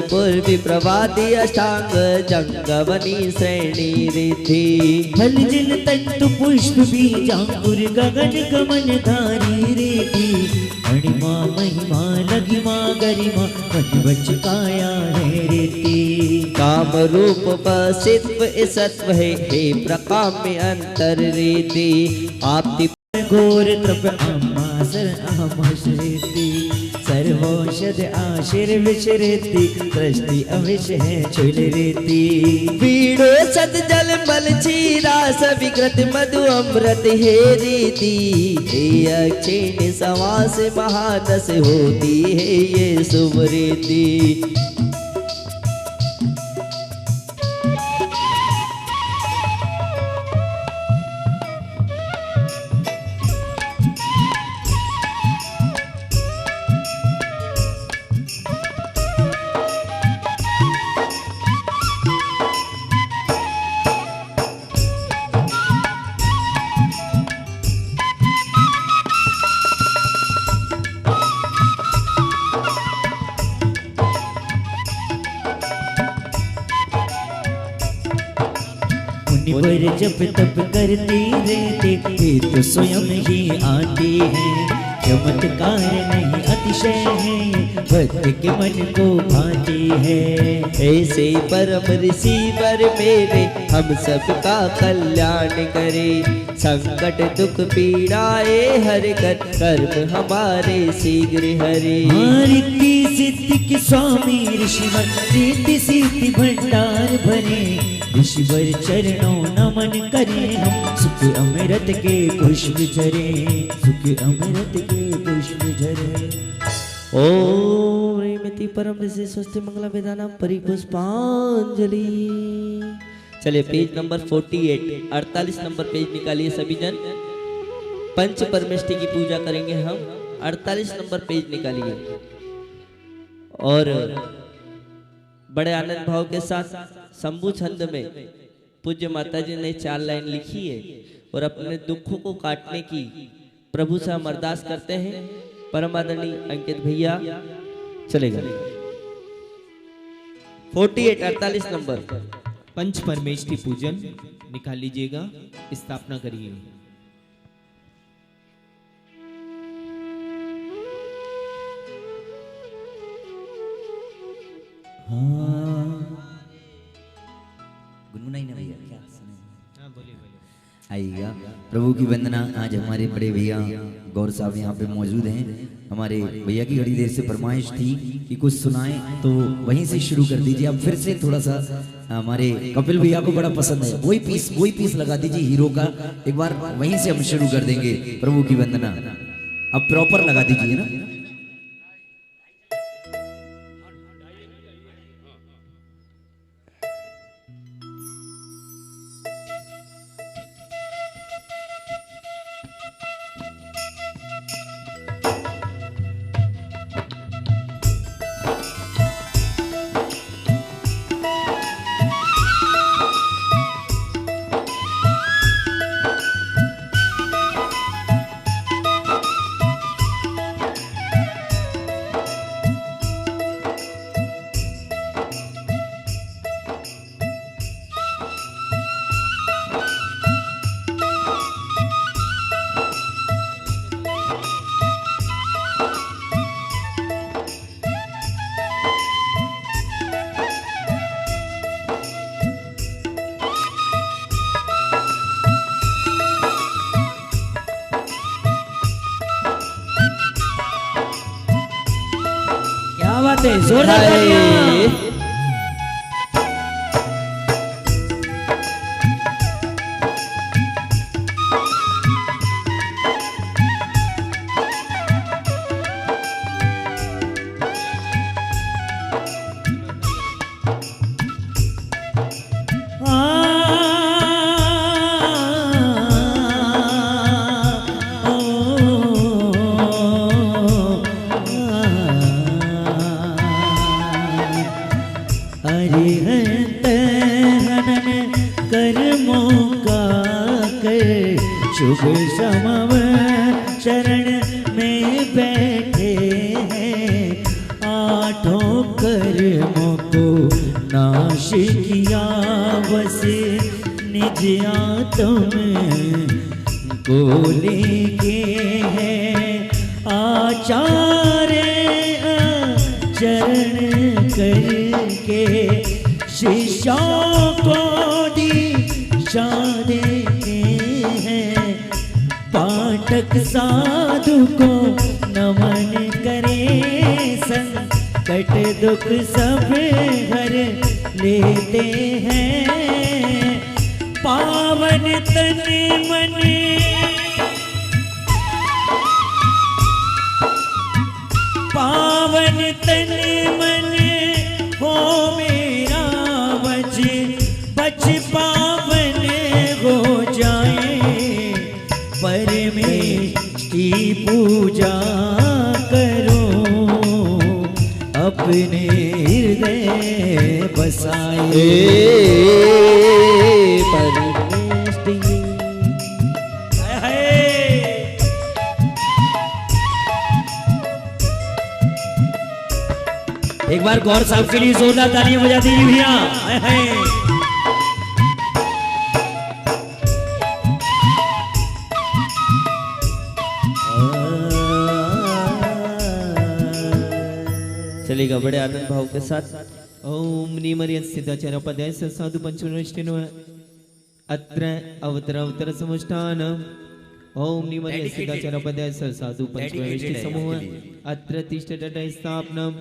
पूर्वी प्रभाती अष्टांग जंगवनी श्रेणी रिद्धि फल जल तंतु पुष्प बीजांकुर गगन गमन धारी रिद्धि अणिमा महिमा लघिमा गरिमा वच काया है रिद्धि काम रूप पसित्व सत्व है हे प्रकाम्य अंतर रिद्धि आपति घोर तप आमासर आमाश्रिति सर्वौषध आशीर्विश्रिति दृष्टि अविश है चुल रीति पीड़ो सत जल मल चीरा सविकृत मधु अमृत हे रीति हे अक्षीण समास महादस होती है ये शुभ रीति पर जब तप करती रहते ये तो स्वयं ही आती है चमत्कार नहीं अतिशय है भक्त के मन को भाती है ऐसे परम ऋषि वर मेरे हम सबका कल्याण करे संकट दुख पीड़ाए हर कर कर्म हमारे शीघ्र हरे रिद्धि सिद्धि के स्वामी ऋषिवर रिद्धि सिद्धि भंडार भरे ऋषिवर चरणों नमन करें हम सुख अमृत के पुष्प झरे सुख अमृत के पुष्प झरे ओम ह्रीमति परम ऋषि स्वस्ति मंगला वेदानाम परिपुष्पांजलि। चलिए पेज नंबर 48 नंबर पेज निकालिए सभी जन। पंच परमेष्टि की पूजा करेंगे हम। 48 नंबर पेज निकालिए और बड़े आनंद भाव के साथ शंभु छंद में पूज्य माता जी ने 4 लाइन लिखी है और अपने दुखों को काटने की प्रभु से हम अरदास करते हैं। परमादरणीय अंकित भैया चलेगा 48 नंबर पंच परमेष्टि पूजन निकाल लीजिएगा, स्थापना करिए। गुनगुनाई ना भैया, क्या सुने? हाँ बोलिए। आइएगा। प्रभु की वंदना। आज हमारे बड़े भैया गौर साहब यहाँ पे मौजूद हैं। हमारे भैया की घड़ी देर से फरमाइश थी कि कुछ सुनाएं, तो वहीं से शुरू कर दीजिए। अब फिर से थोड़ा सा हमारे कपिल भैया को बड़ा पसंद है, वही पीस लगा दीजिए हीरो का। एक बार वहीं से हम शुरू कर देंगे प्रभु की वंदना। अब प्रॉपर लगा दीजिए ना। जोरदार शुभ समव शरण में बैठे हैं आठों कर्मों तुम को लेके है आचार्य चरण करके शिष्यों को दीक्षा देते हैं। पाठक साधु को नमन करे, संकट दुख सब हर लेते हैं। पावन तन मन पावन तन मन हो मेरा, बच बच पावन हो जाए। परमेश्वर की पूजा करो, अपने हृदय बसाए। एक बार गौर साहब के लिए जोरदार तालियां बजा दीजिए भैया। चलेगा बड़े आनंद भाव के साथ। ओम निमर्य सिद्धाचार्य पदय साधु पंचमनिष्ठिनो अत्र अवतर अवतर समुष्ठान। ओम निमर्य सिद्धाचार्य पदय साधु पंचमनिष्ठि समूह अत्र तिष्ठत स्थापनम।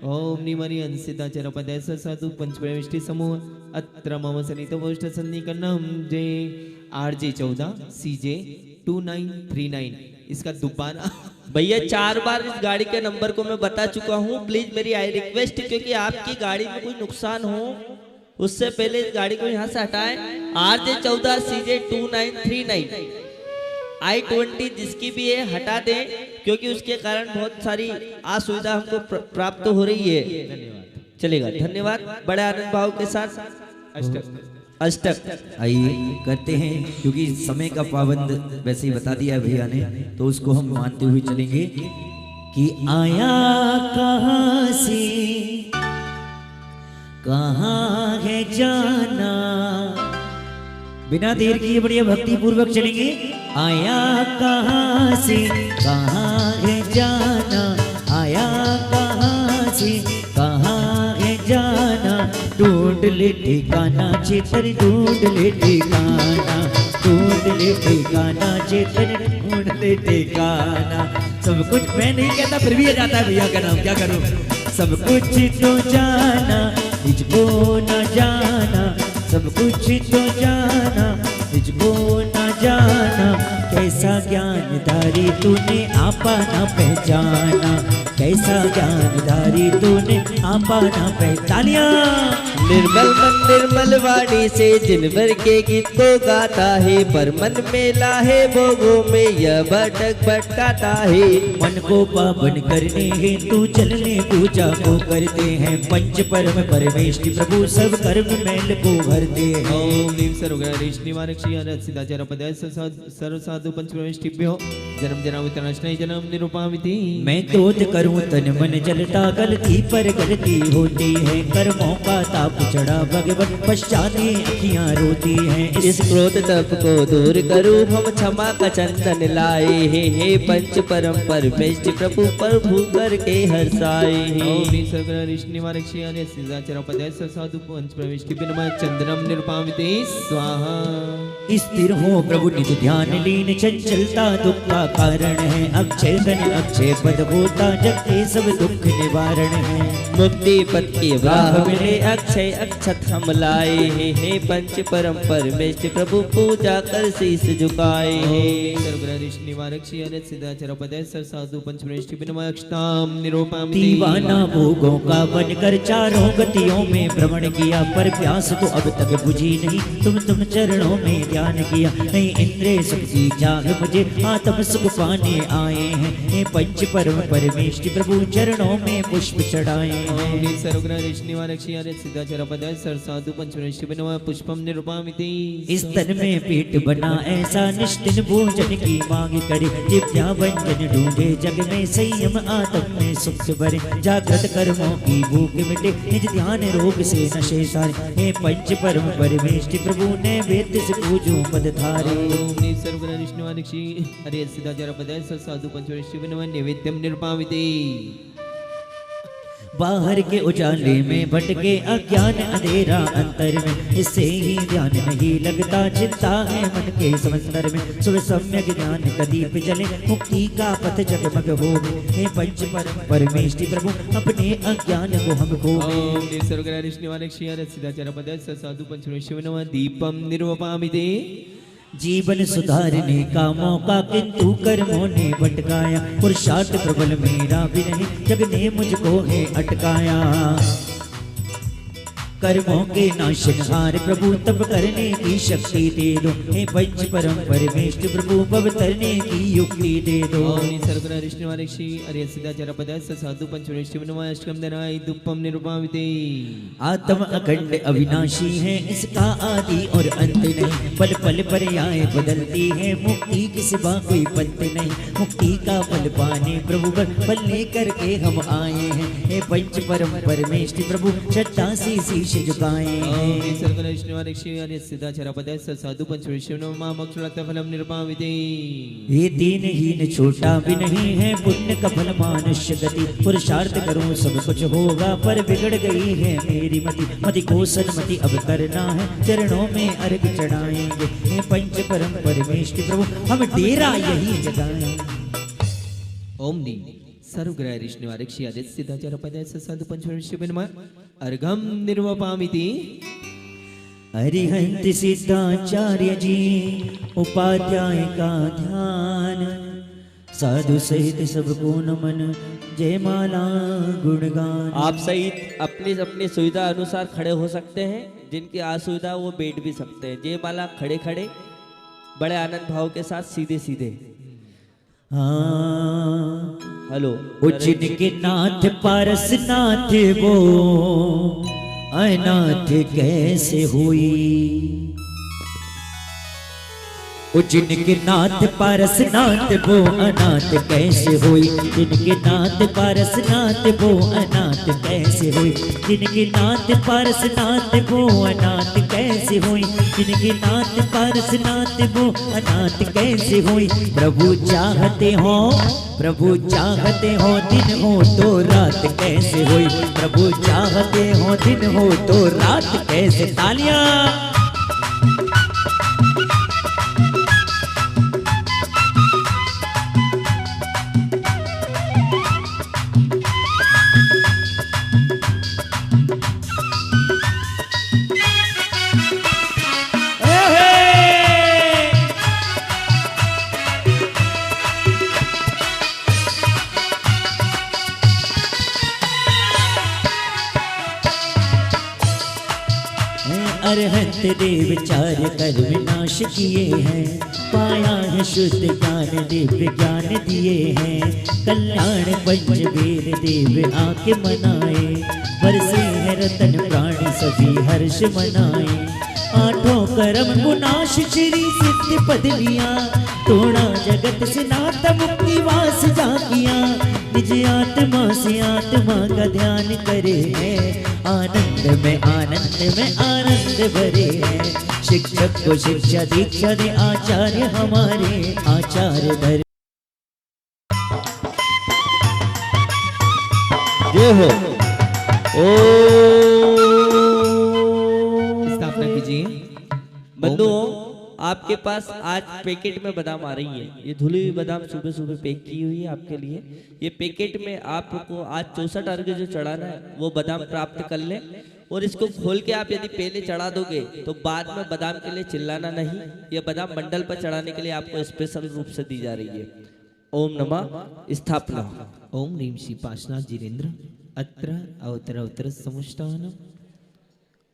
ओम निमर्य सिद्धाचार्य पदय साधु पंचमनिष्ठि समूह अत्र मम सनित वोष्ठ सन्निकर्णम। जे RJ 14 CJ 2939। इसका दोबारा भैया 4 बार इस गाड़ी के नंबर को मैं बता चुका हूँ। प्लीज मेरी आई रिक्वेस्ट, क्योंकि आपकी गाड़ी में कोई नुकसान हो उससे पहले इस गाड़ी को यहाँ से हटाएं। RJ 14 CJ 2939 I-20 जिसकी भी है हटा दें, क्योंकि उसके कारण बहुत सारी असुविधा हमको प्राप्त हो रही है। चलेगा, धन्यवाद। बड़े आनंद भाव के साथ अष्टक आइए करते हैं, क्योंकि समय का पाबंद वैसे ही बता दिया है भैया ने, तो उसको हम मानते हुए चलेंगे कि आया कहाँ से कहाँ है जाना। बिना देर किए बढ़िया भक्ति पूर्वक चलेंगे। आया कहाँ से कहाँ है जाना, आया कहाँ से कहाँ है जाना। ढूंढ ले ठिकाना चेतन, ढूंढ ले ठिकाना, ढूंढ ले ठिकाना चेतन, ढूंढ ले ठिकाना। सब कुछ मैं नहीं कहता फिर भी आ जाता है भैया का नाम, क्या करूं। सब कुछ तो जाना मुझको न जाना, सब कुछ तो जाना मुझको न जाना। कैसा ज्ञानधारी तूने आपा न पहचाना, कैसा ज्ञानधारी तूने आपा न पहचानिया। निर्मल मन निर्मल वाणी से जिन भर के गीत को गाता है, पर मन मेला है भोगों में यह भटक भटकाता है। मन को पावन करने हेतु चलने पूजा को करते हैं। पंच परम परमेश्वर प्रभु सब कर्म मैल को भरते हैं। ओम नीम सर्वग्रह निवारक श्री हरत सिद्धाचार्य पदय सर्व साधु पंचप्रविष्टिभ्यो जन्म जन्म जन्म निरूपामिति। मैं क्रोध करूं तन मन जलता, गलती पर गलती होती है। कर्मों का ताप चढ़ा भगवत पश्चात अखियां रोती हैं। इस क्रोध तप को दूर करूं हम क्षमा का चंदन लाए हैं। हे पंच परम परमेश्वर प्रभु प्रभु करके हर्षाए हैं। ओम नीम सर्वग्रह निवारक श्री हरत सिद्धाचार्य पदय सर्व साधु पंचप्रविष्टिभ्यो चंद्रम निरूपामिति स्वाहा। स्थिर हो प्रभु निज ध्यान लीन, चंचलता दुख का कारण है। अक्षय धन अक्षय पद होता, जग के सब दुख निवारण है। मुक्ति पद की वाह मिले अक्षय अक्षत हम लाए हैं। हे पंच परम परमेश्वर प्रभु पूजा कर शीस झुकाए हैं। सर्वग्रह निवारक श्री हरत सिद्धाचार्य पदय सर्व साधु पंचप्रविष्टिभ्यो अक्षताम निरूपामिति। दीवाना भोगों का बनकर चारों गतियों में भ्रमण किया, पर प्यास तो अब तक बुझी नहीं। तुम चरणों में ध्यान किया, नहीं इंद्रिय सुख की चाह मुझे, आत्म सुख सुख पाने आए हैं। हे पंच परम परमेष्टि प्रभु चरणों में पुष्प चढ़ाए हैं। ओम सर्वग्रह निवारक श्री सिद्धाचार्य पदाय सर साधु पंचमेष्टि बनवा पुष्पम निरूपामिति। इस तन में पेट बना ऐसा निष्ठिन भोजन की मांग करे। दिव्या व्यंजन ढूंढे जग में संयम आत्म में सुख भरे। जागृत कर्मों की भूख मिटे निज ध्यान रोग से नशे सारे। हे पंच परम परमेष्टि प्रभु ने वेद से पूजो पद धारे। ओम सर्वग्रह निवारक श्री हरि सिद्धाचार्य पदाय सर साधु पंचमेष्टि बनवा नैवेद्यम निरूपामिति। बाहर के उजाले में भटके अज्ञान अंधेरा अंतर में। इससे ही ध्यान नहीं लगता चिंता है मन के समंदर में। सुबह सम्यक ज्ञान का दीप जले मुक्ति का पथ जगमग हो। हे पंच परम परमेष्टि प्रभु अपने अज्ञान को हमको। ओम सर्वग्रह निवारक श्री हरि सिद्धाचार्य पदाय सर साधु पंचमेष्टि बनवा दीपम निरूपामिति। जीवन सुधारने का मौका किंतु कर्मों ने भटकाया। पुरुषार्थ प्रबल मेरा भी नहीं जग ने मुझको है अटकाया। कर्मों के नाशनहार प्रभु तप करने की शक्ति दे दो। हे पंच परम परमेष्टि प्रभु भव तरने की युक्ति दे दो। ओम सर्वग्रह निवारक श्री हरि सिद्धाचार्य पदाय सर साधु पंचमेष्टि बनवा अष्टकम दनाय दुप्पम निरूपामिति। आत्म अखंड अविनाशी है इसका आदि और अंत नहीं। पल पल पर्याय बदलती है मुक्ति की सिवा कोई पंत नहीं। मुक्ति का फल पाने प्रभु फल लेकर के हम आए हैं। हे पंच परम परमेष्टि प्रभु श्रद्धा से शीश झुकाए हैं। ओम सर्वग्रह निवारक श्री हरि सिद्धाचार्य पदाय सर साधु पंचमेष्टि बनवा मोक्षलत फलम निरूपामिति। ये दीनहीन छोटा भी नहीं है पुण्य का फल मानुष्य गति। पुरुषार्थ करूं सब कुछ होगा पर बिगड़ गई है मेरी मति। मति को सन्मति अब करना है चरणों में अर्घ चढ़ाएंगे। हे पंच परम परमेष्टि प्रभु हम डेरा यही जगाएंगे। ओम नी सर्वग्रह निवारक श्री हरि सिद्धाचार्य पदाय सर साधु पंचमेष्टि बनवा अर्घम निरूपामिति। अरिहंत सिद्धाचार्य जी उपाध्याय का ध्यान। साधु सहित सबको नमन जय माला गुणगान। आप सहित अपनी अपनी सुविधा अनुसार खड़े हो सकते हैं। जिनकी असुविधा वो बैठ भी सकते हैं। जय माला खड़े खड़े बड़े आनंद भाव के साथ सीधे सीधे। हाँ हेलो उज्जैन के नाथ पारस नाथ वो अनाथ कैसे हुई। उज्जैन के नाथ पारस नाथ वो अनाथ कैसे हुई। जिनके नाथ पारस नाथ वो अनाथ कैसे हुई। जिनके नाथ पारस नाथ वो अनाथ कैसे हुई। जिनके नाथ पारस नाथ वो अनाथ कैसे हुई। प्रभु चाहते हो दिन हो तो रात कैसे हुई। प्रभु चाहते हो दिन हो तो रात कैसे। तालियां। अरहंत देव चार कर्म नाश किए हैं। पाया है शुद्ध ज्ञान दिव्य ज्ञान दिए हैं। कल्याण पंचवीर देव आके मनाए। बरसे है रतन प्राणी सभी हर्ष मनाए। आठों कर्म को नाश श्री सिद्ध पद लिया। तोड़ा जगत से नाता मुक्ति वास जा किया। निज आत्मा से आत्मा का ध्यान करे है। आनंद में आनंद भरे हैं। शिक्षक को शिक्षा दीक्षा दे आचार्य हमारे आचार्य धरे। जय हो। स्थापना कीजिए। बंधुओं आपके पास आज पैकेट में बादाम आ रही है। ये धुली हुई बादाम सुबह सुबह पैक की हुई है आपके लिए। ये पैकेट में आपको आज 64 अर्घ जो चढ़ाना है वो बादाम प्राप्त कर ले। और इसको खोल के आप यदि पहले चढ़ा दोगे तो बाद में बादाम के लिए चिल्लाना नहीं। ये बादाम मंडल पर चढ़ाने के लिए आपको स्पेशल रूप से दी जा रही है। ओम नमः स्थापना। ओम ह्रीं श्री पार्श्वनाथ जिनेन्द्र अत्र अवतर समुष्टान।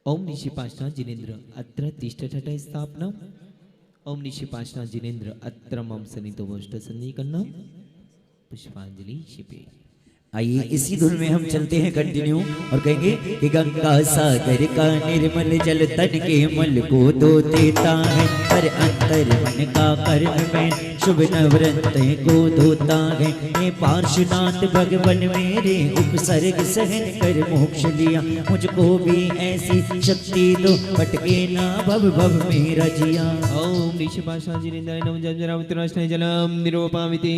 ओम ऋषि पार्श्वनाथ जिनेन्द्र अत्र तिष्ठठ स्थापना। ओम निशिपाशना जिनेन्द्र अत्र मम सनितो वष्ट सन्नी करना पुष्पांजलि शिपे। आइए इसी धुन में हम चलते हैं कंटिन्यू और कहेंगे कि गंगा सागर का निर्मल जल तन के मल को धो देता है, पर अंतर मन का कर्म में शुभ नवरत को धोता है। हे पार्श्वनाथ भगवन मेरे उपसर्ग सहन कर मोक्ष लिया, मुझको भी ऐसी शक्ति दो भटके ना भव भव मेरा जिया। ओम निशिपाशना जिनेन्द्राय नमः जप जरावतराष्टाय जलम निरूपामिति।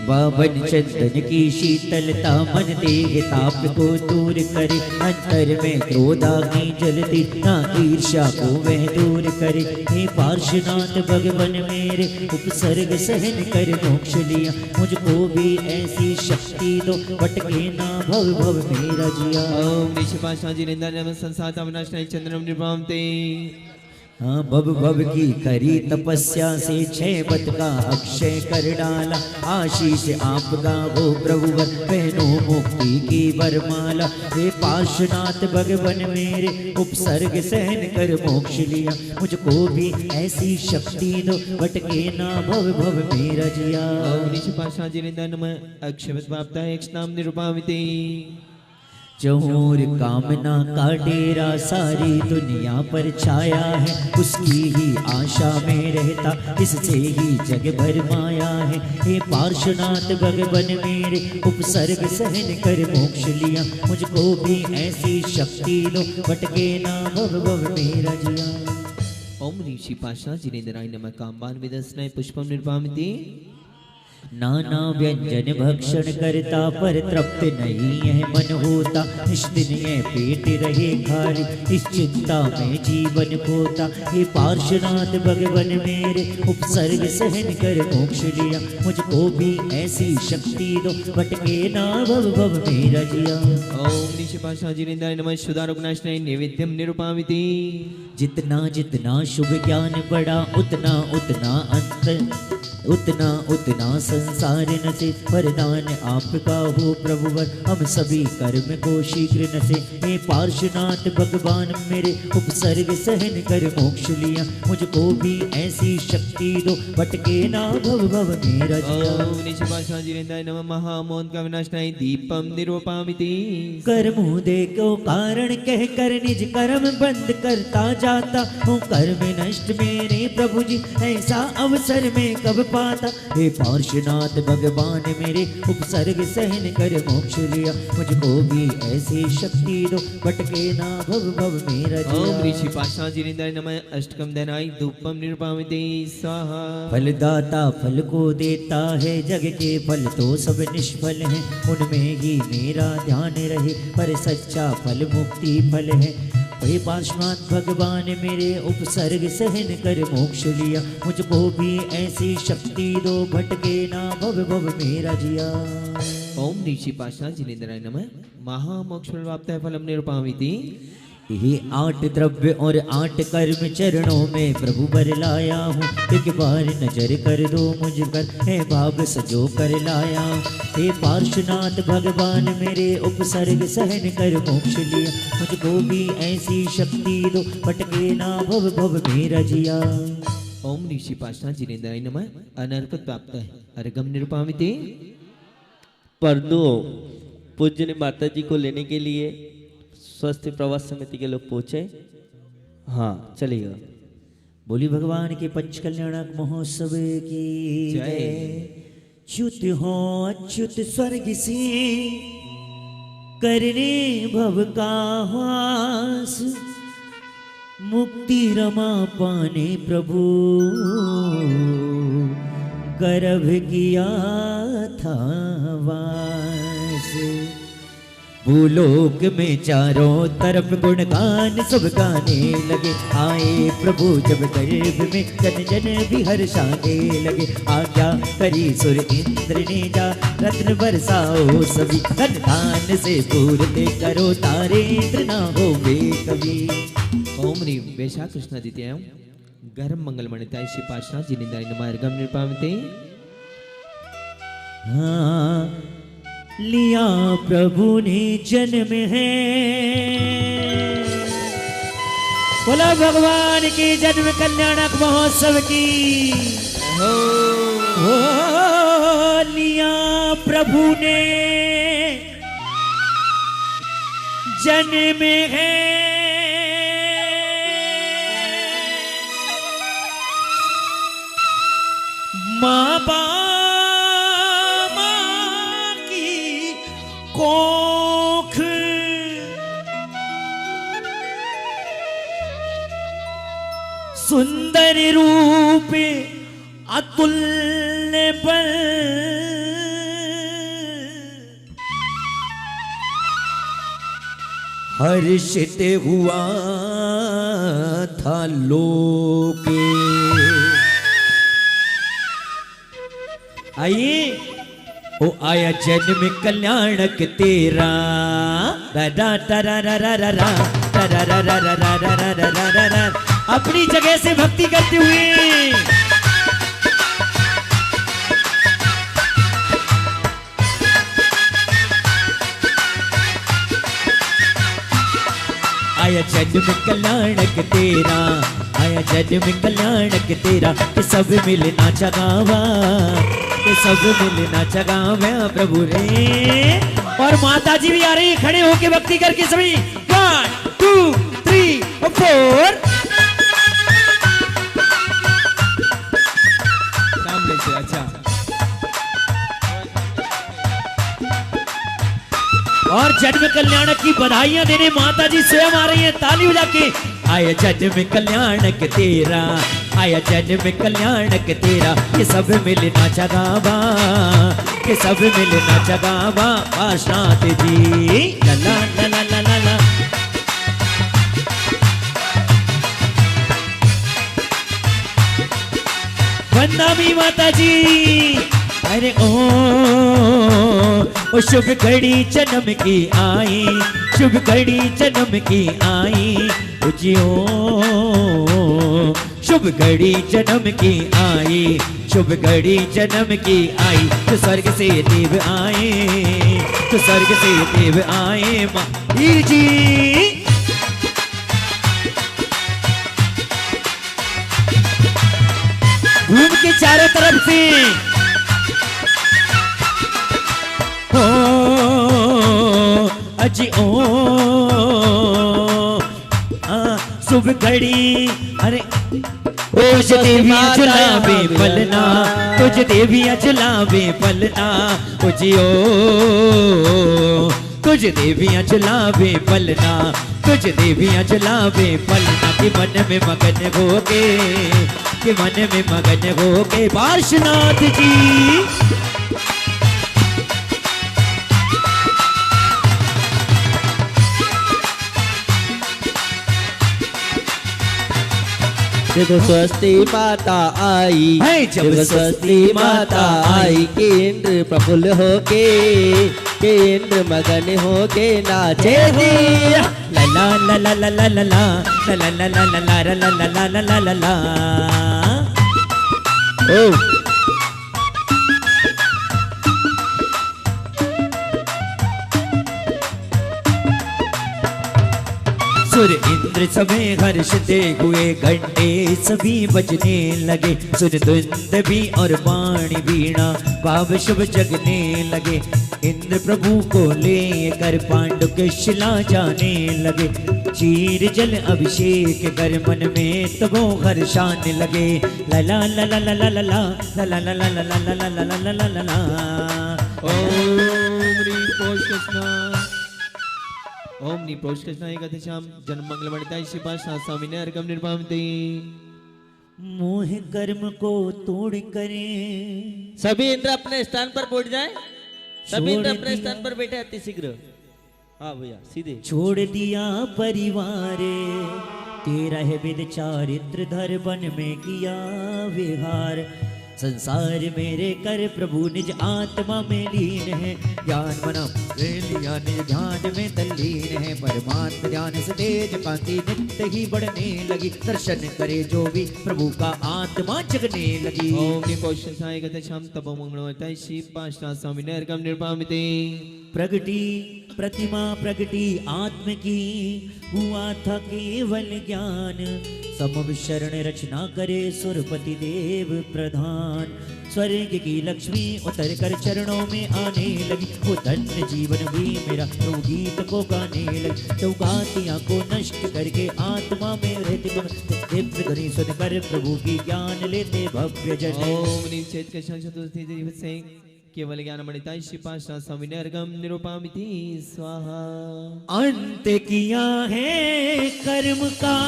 बावन चंदन की शीतलता मन देह ताप को दूर करे, अंतर में क्रोधाग्नि जलती ना ईर्ष्या को वह दूर करे। हे पार्श्वनाथ भगवन मेरे उपसर्ग सहन कर मोक्ष लिया, मुझको भी ऐसी शक्ति दो भटके ना भव भव मेरा जिया। ओम निशिपाशना जिनेन्द्राय नमः संसाता विनाशनाय चंद्रम निरूपामिति। हाँ भव भव की करी तपस्या से छह बत का अक्षय कर डाला, आशीष आपका हो प्रभुवर पहनो मुक्ति की वरमाला। हे पार्श्वनाथ भगवन मेरे उपसर्ग सहन कर मोक्ष लिया, मुझको भी ऐसी शक्ति दो भटके ना भव भव मेरा जिया। ओम निशिपाशना जिनेन्द्राय नमः अक्षयवत वाप्ताय नाम निरूपामिति। चहुर कामना का डेरा सारी दुनिया पर छाया है, उसकी ही आशा में रहता इससे ही जग भर माया है। हे पार्श्वनाथ भगवन मेरे उपसर्ग सहन कर मोक्ष लिया, मुझको भी ऐसी शक्ति दो भटके ना भव भव मेरा जिया। ओम निशिपाशना जिनेन्द्राय नमः काम्बान विदस्नाय पुष्पम निरूपामिति। नाना व्यंजन भक्षण करता पर तृप्त नहीं है मन होता, निष्दिन ये पेट रहे खाली इस चिंता में जीवन खोता। हे पार्श्वनाथ भगवन मेरे उपसर्ग सहन कर मोक्ष लिया, मुझको भी ऐसी शक्ति दो भटके ना भव भव मेरा जिया। ओम निशिपाशना जिनेन्द्राय नमः शुदारुग्नाशनाय नैवेद्यम निरूपामिति। जितना जितना शुभ ज्ञान बढ़ा उतना उतना अंत, उतना उतना संसार नसे, वरदान आपका हो प्रभुवर हम सभी कर्म को शीघ्र नसे। हे पार्श्वनाथ भगवान मेरे उपसर्ग सहन कर मोक्ष लिया, मुझको भी ऐसी शक्ति दो भटके ना भव भव मेरा जिया। ओम निशिपाशना जिनेन्द्राय नमः महामोहन का विनाशनाय दीपम निरूपामिति। कर्म दे को कारण कह कर निज कर्म बंद करता जाता हूँ, कर्म नष्ट मेरे प्रभु जी ऐसा अवसर में कब पाता। हे पार्श्वनाथ भगवान मेरे उपसर्ग सहन कर मोक्ष लिया, मुझको भी ऐसी शक्ति दो भटके ना भव भव मेरा जिया। ओम निशिपाशना जिनेन्द्राय नमः अष्टकम धनाय धूपम निरूपामिति स्वाहा। फलदाता फल को देता है, जग के फल तो सब निष्फल हैं, उनमें ही मेरा ध्यान रहे, पर सच्चा फल मुक्ति फल है। हे पार्श्वनाथ भगवान मेरे उपसर्ग सहन कर मोक्ष लिया, मुझको भी ऐसी शक्ति दो भटके ना भव भव मेरा जिया। ओम निशिपाशना जिनेन्द्राय नमः महामोक्ष फलवाप्ताय फलम निरूपामिति। ये 8 द्रव्य और 8 कर्म चरणों में प्रभु बर लाया हूँ, एक बार नजर कर दो मुझ पर है भाग सजो कर लाया। हे पार्श्वनाथ भगवान मेरे उपसर्ग सहन कर मोक्ष लिया, मुझको भी ऐसी शक्ति दो भटके ना भव भव मेरा जिया। ओम निशिपाशना जिनेन्द्राय नमः अनर्कत प्राप्ताय अर्घम निरूपामिति। परंतु पूज्य ने माता जी को लेने के लिए स्वस्थ प्रवास समिति के लोग पहुंचे। हाँ चलिएगा। बोली भगवान के पंच कल्याणक महोत्सव की जय। च्युत हो अच्युत स्वर्ग से करने भव का वास, मुक्ति रमा पाने प्रभु गर्भ किया था वास। भूलोक में चारों तरफ गुणगान सब गाने लगे, आए प्रभु जब गर्भ में जन जन भी हर्षाने लगे। आज्ञा करी सुर इंद्र ने जा रत्न बरसाओ सभी, धन दान से पूर्ति करो तारे इंद्र ना हो वे कभी। ओम ह्रीं वैशाख कृष्ण द्वितीयां गर्भ मंगलमणिताय शिपाशना जिनेन्द्राय नमः अर्घम निरूपामिति। हाँ लिया प्रभु ने जन्म है, बोला भगवान की जन्म कल्याणक महोत्सव की हो लिया प्रभु ने जन्म है माँ बाबा की कोख सुंदर रूप अतुल्य बल हर्षित हुआ था लोक। आइए ओ आया जन्म कल्याणक तेरा रा रा रा रा रा रा रा रा रा रा रा रा रा रा रा रा। अपनी जगह से भक्ति करते हुए आया जन्म कल्याणक तेरा आया जन्म कल्याणक तेरा कि सब मिलना चगावा कि सब मिलना चगावा प्रभु रे। और माता जी भी आ रही है खड़े होके भक्ति करके सभी 1 2 3 और 4 सामने से। अच्छा और जन्म कल्याणक की बधाइयां देने माता जी स्वयं आ रही हैं ताली बजा के। आया जन्म कल्याणक तेरा आया जन्म कल्याणक तेरा कि सब मिलना चगावा कि सब मिलना चगावा आशात जी ला ला ला ला ला ला ला। वंदना माता जी अरे ओ शुभ घड़ी जन्म की आई शुभ घड़ी जन्म की आई जियो शुभ घड़ी जन्म की आई शुभ घड़ी जन्म की आई तो स्वर्ग से देव आए तो स्वर्ग से देव आए माँ जी। घूम के चारों तरफ से हो अजी ओ शुभ घड़ी अरे तुझ देवियां चुलावे पलना तुझ देवियां चुलावे पलना जियो तुझ देवियां चुलावे पलना तुझ देवियां चुलावे पलना कि मन में मगन होके कि मन में मगन होके पार्श्वनाथ जी। जब स्वस्ति माता आई है, जब जब स्वस्ति माता आई कि इंद्र प्रफुल्ल होके कि इंद्र मगन होके नाचे दिया ला ला ला ला ला ला ला ला ला ला ला ला ला ला ला ला ला ला ला। ओ सुर इंद्र सभी हर्षते हुए घंटे सभी बजने लगे सुर धुंद भी और वाणी वीणा भाव शुभ जगने लगे। इंद्र प्रभु को ले कर पांडु के शिला जाने लगे चीर जल अभिषेक कर मन में तबो हर्षाने लगे ला ला ला ला ला ला ला ला ला ला ला ला ला ला ला ला ला ला ला। ओम नी प्रोष्कृष्णाय गतिशाम जन्म मंगलमणिताय शिपाशा स्वामिने अर्घम निर्भामते। मोह कर्म को तोड़ करे सभी इंद्र अपने स्थान पर बैठ जाए सभी इंद्र छोड़ अपने दिया। स्थान पर बैठे अति शीघ्र। हाँ भैया सीधे छोड़ दिया परिवार तेरा है विद चारित्र धर वन में किया विहार संसार मेरे कर प्रभु निज आत्मा में लीन है ज्ञान मना ले लिया निज ध्यान में तल्लीन है परमात्मा ध्यान से तेज कांति नित्य ही बढ़ने लगी दर्शन करे जो भी प्रभु का आत्मा जगने लगी। ओम नी प्रोष्कृष्णाय गतिशाम तपो मंगलमणिताय शिपाशा स्वामिने अर्घम निर्भामते। प्रगटी प्रतिमा प्रगटी आत्म की, हुआ था केवल ज्ञान। समव शरण रचना करे सुरपति देव प्रधान। स्वर्ग की लक्ष्मी उतर कर चरणों में आने लगी, वो धन्य जीवन भी मेरा तो गीत को गाने लगी। चौगातियां को नष्ट करके आत्मा में रहते दिव्य ध्वनि सुनकर प्रभु की ज्ञान लेते भव्य जन। ओम नीम चेत के चतुर्थी दिवस से केवल ज्ञान मणिताय शिपाशा सविनर्गम निरूपामिति स्वाहा। अंत किया है कर्म का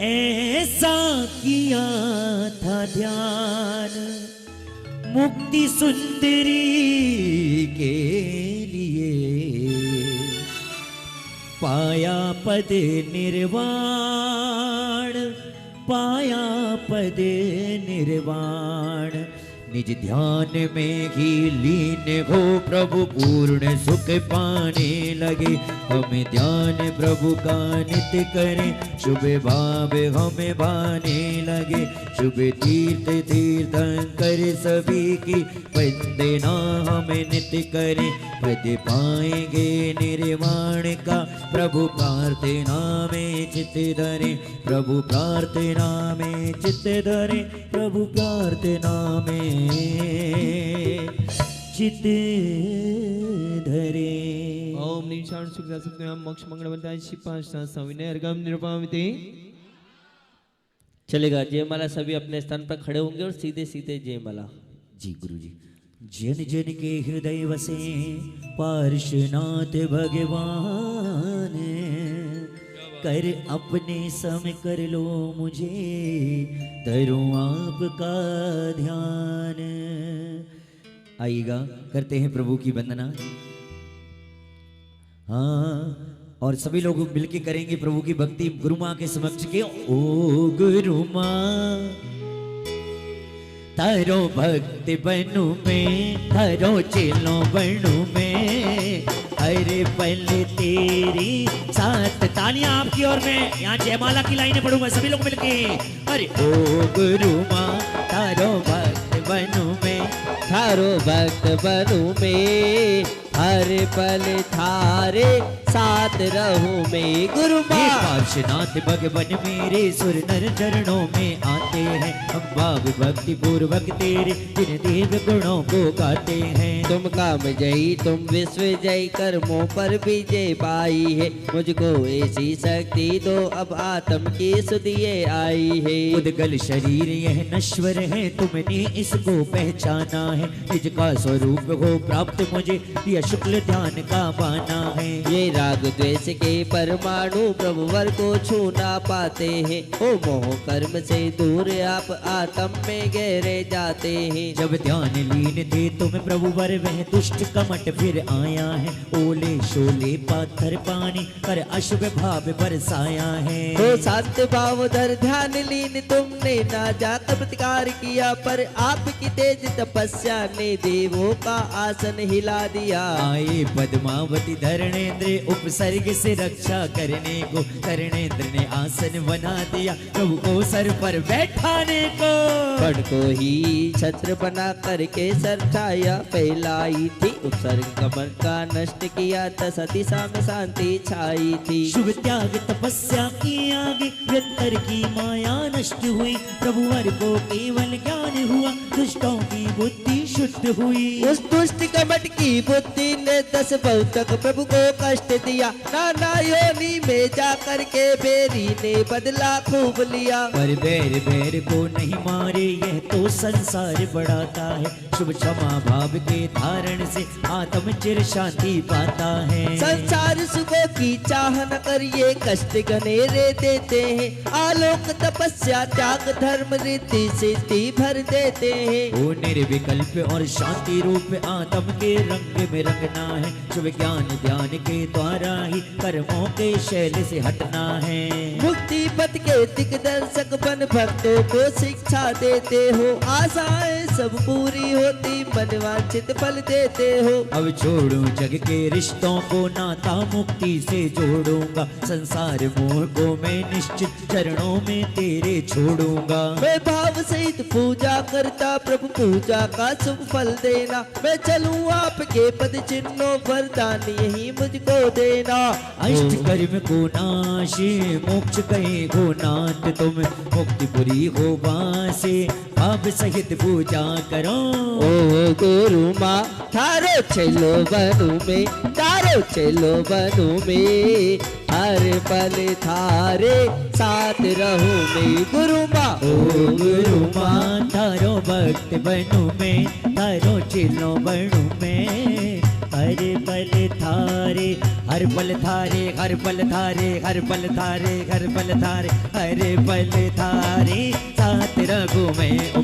ऐसा किया था ध्यान, मुक्ति सुंदरी के लिए पाया पद निर्वाण, पाया पद निर्वाण। निज ध्यान में ही लीन हो प्रभु पूर्ण सुख पाने लगे। हमें ध्यान प्रभु का नित्य करें, शुभ भाव हमें भाने लगे। शुभ तीर्थ तीर्थंकर सभी की वंदना हमें नित्य करें। पद पाएंगे निर्वाण का प्रभु प्रार्थना में चित्त धरें, प्रभु प्रार्थना में चित्त धरें, प्रभु प्रार्थना में चित्त धरे। ओम निशान सुखदा सुखदा मोक्ष मंगलवंताय शिपाशा सविनर्गम निरूपामिति। चलेगा जयमाला सभी अपने स्थान पर खड़े होंगे और सीधे सीधे जयमाला। जी गुरु जी। जन जन के हृदय वसे पार्श्वनाथ भगवान, कर अपने सम कर लो मुझे, धरो आपका ध्यान। आइएगा करते हैं प्रभु की वंदना। हाँ, और सभी लोग मिलके करेंगे प्रभु की भक्ति गुरु माँ के समक्ष के। ओ गुरु माँ तारो भक्त बनू में, तारो चेलो बनू में, अरे पल तेरी साथ। तालियां आपकी ओर में, यहाँ जयमाला की लाइनें पढ़ूंगा सभी लोग मिलके। अरे ओ गुरु माँ तारो भक्त बनू में, थारो भक्त बनू में, हर पल थारे साथ रहूं मैं। गुरु हे माँ पार्श्वनाथ भगवन मेरे सुर नर चरणों में आते हैं। हम भाव भक्ति पूर्वक तेरे जिन देव गुणों को गाते हैं। तुम काम जयी तुम विश्व जय, कर्मों पर विजय पाई है। मुझको ऐसी शक्ति दो अब आत्म की सुधिये आई है। उद्गल शरीर यह नश्वर है, तुमने इसको पहचाना है। निज का स्वरूप हो प्राप्त मुझे, यह शुक्ल ध्यान का पाना है। ये राग द्वेष के परमाणु प्रभु वर को छू ना पाते हैं। ओ मोह कर्म से दूर आप आत्म में गहरे जाते हैं। जब ध्यान लीन थे तुम प्रभु वर, वह दुष्ट कमट फिर आया है। ओले शोले पाथर पानी पर अशुभ भाव बरसाया है। तो शांत भाव धर ध्यान लीन तुमने ना जाकर प्रतिकार किया, पर आपकी तेज तपस्या ने देवों का आसन हिला दिया। आए पद्मावती धरणेंद्र उपसर्ग से रक्षा करने को, धरणेंद्र ने आसन बना दिया प्रभु को सर पर बैठाने को। पढ़ को ही छत्र बना करके सरछाया फैलाई थी। उपसर्ग कमर का नष्ट किया तसती में शांति छाई थी। शुभ त्याग तपस्या की आगे निरंतर की माया नष्ट हुई। प्रभु वर को केवल ज्ञान हुआ, दुष्टों की बुद्धि शुद्ध हुई। उस दुष्ट कमट की बुद्धि ने 10 बहुतक प्रभु को कष्ट दिया। नाना योनि में जाकर के बेरी ने बदला खूब लिया। पर बैर बैर को नहीं मारे, यह तो संसार बढ़ाता है। शुभ क्षमा भाव के धारण से आत्म चिर शांति पाता है। संसार सुखों की चाह न करिए, कष्ट घनेरे देते हैं। आलोक तपस्या त्याग धर्म रीति सिद्धि भर देते हैं। वो निर्विकल्प और शांति रूप आत्म के रंग में रंगना है। शुभ ज्ञान ध्यान के द्वारा ही कर्मों के शैल से हटना है। मुक्ति पथ के दिग्दर्शक बन भक्तों को शिक्षा देते हो। आशाएं सब पूरी होती, मनवांछित फल देते हो। अब छोड़ू जग के रिश्तों को, नाता मुक्ति से जोड़ूंगा। संसार मोह को मैं निश्चित चरणों में तेरे छोड़ूंगा। मैं भाव सहित पूजा करता, प्रभु पूजा का शुभ फल देना, मैं चलूं आपके पद चिन्हों वरदान यही मुझको देना। अष्ट कर्म को नाश मोक्ष कहे हो नाथ तुम, मुक्तिपुरी हो वासे अब सहित पूजा करो। ओ गुरु माँ थारो चलो बनू में, थारो चलो बनू में, हर पल थारे साथ रहूं मैं गुरु माँ। ओ गुरु माँ थारो भक्त बनू मैं, थारो चिलो बनू मैं, हर पल थारे हर पल थारे हर पल थारे हर पल थारे हर पल थारे हर पल थारे साथ रहूं मैं। ओ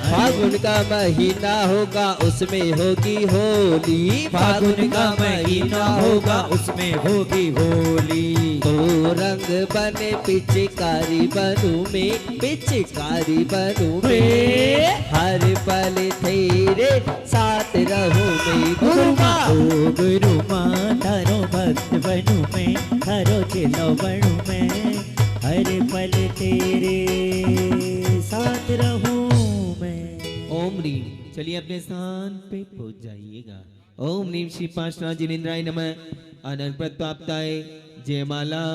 फागुन का महीना होगा उसमें होगी होली, फागुन का महीना होगा उसमें होगी होली। तो रंग बने पिचकारी बनू में, पिचकारी बनू में, हर पल तेरे साथ रहूं मैं गुरु माँ। ओ गुरु माँ थारो भक्त बनू मैं, थारो चिलो बनू मैं, हर पल तेरे साथ रहूं मैं। ओम रीम। चलिए अपने स्थान पे पहुंच जाइएगा। ओम नीम श्री पांचनाथ जिनेन्द्राय नमः। अनंत प्रताप्ताय जयमाला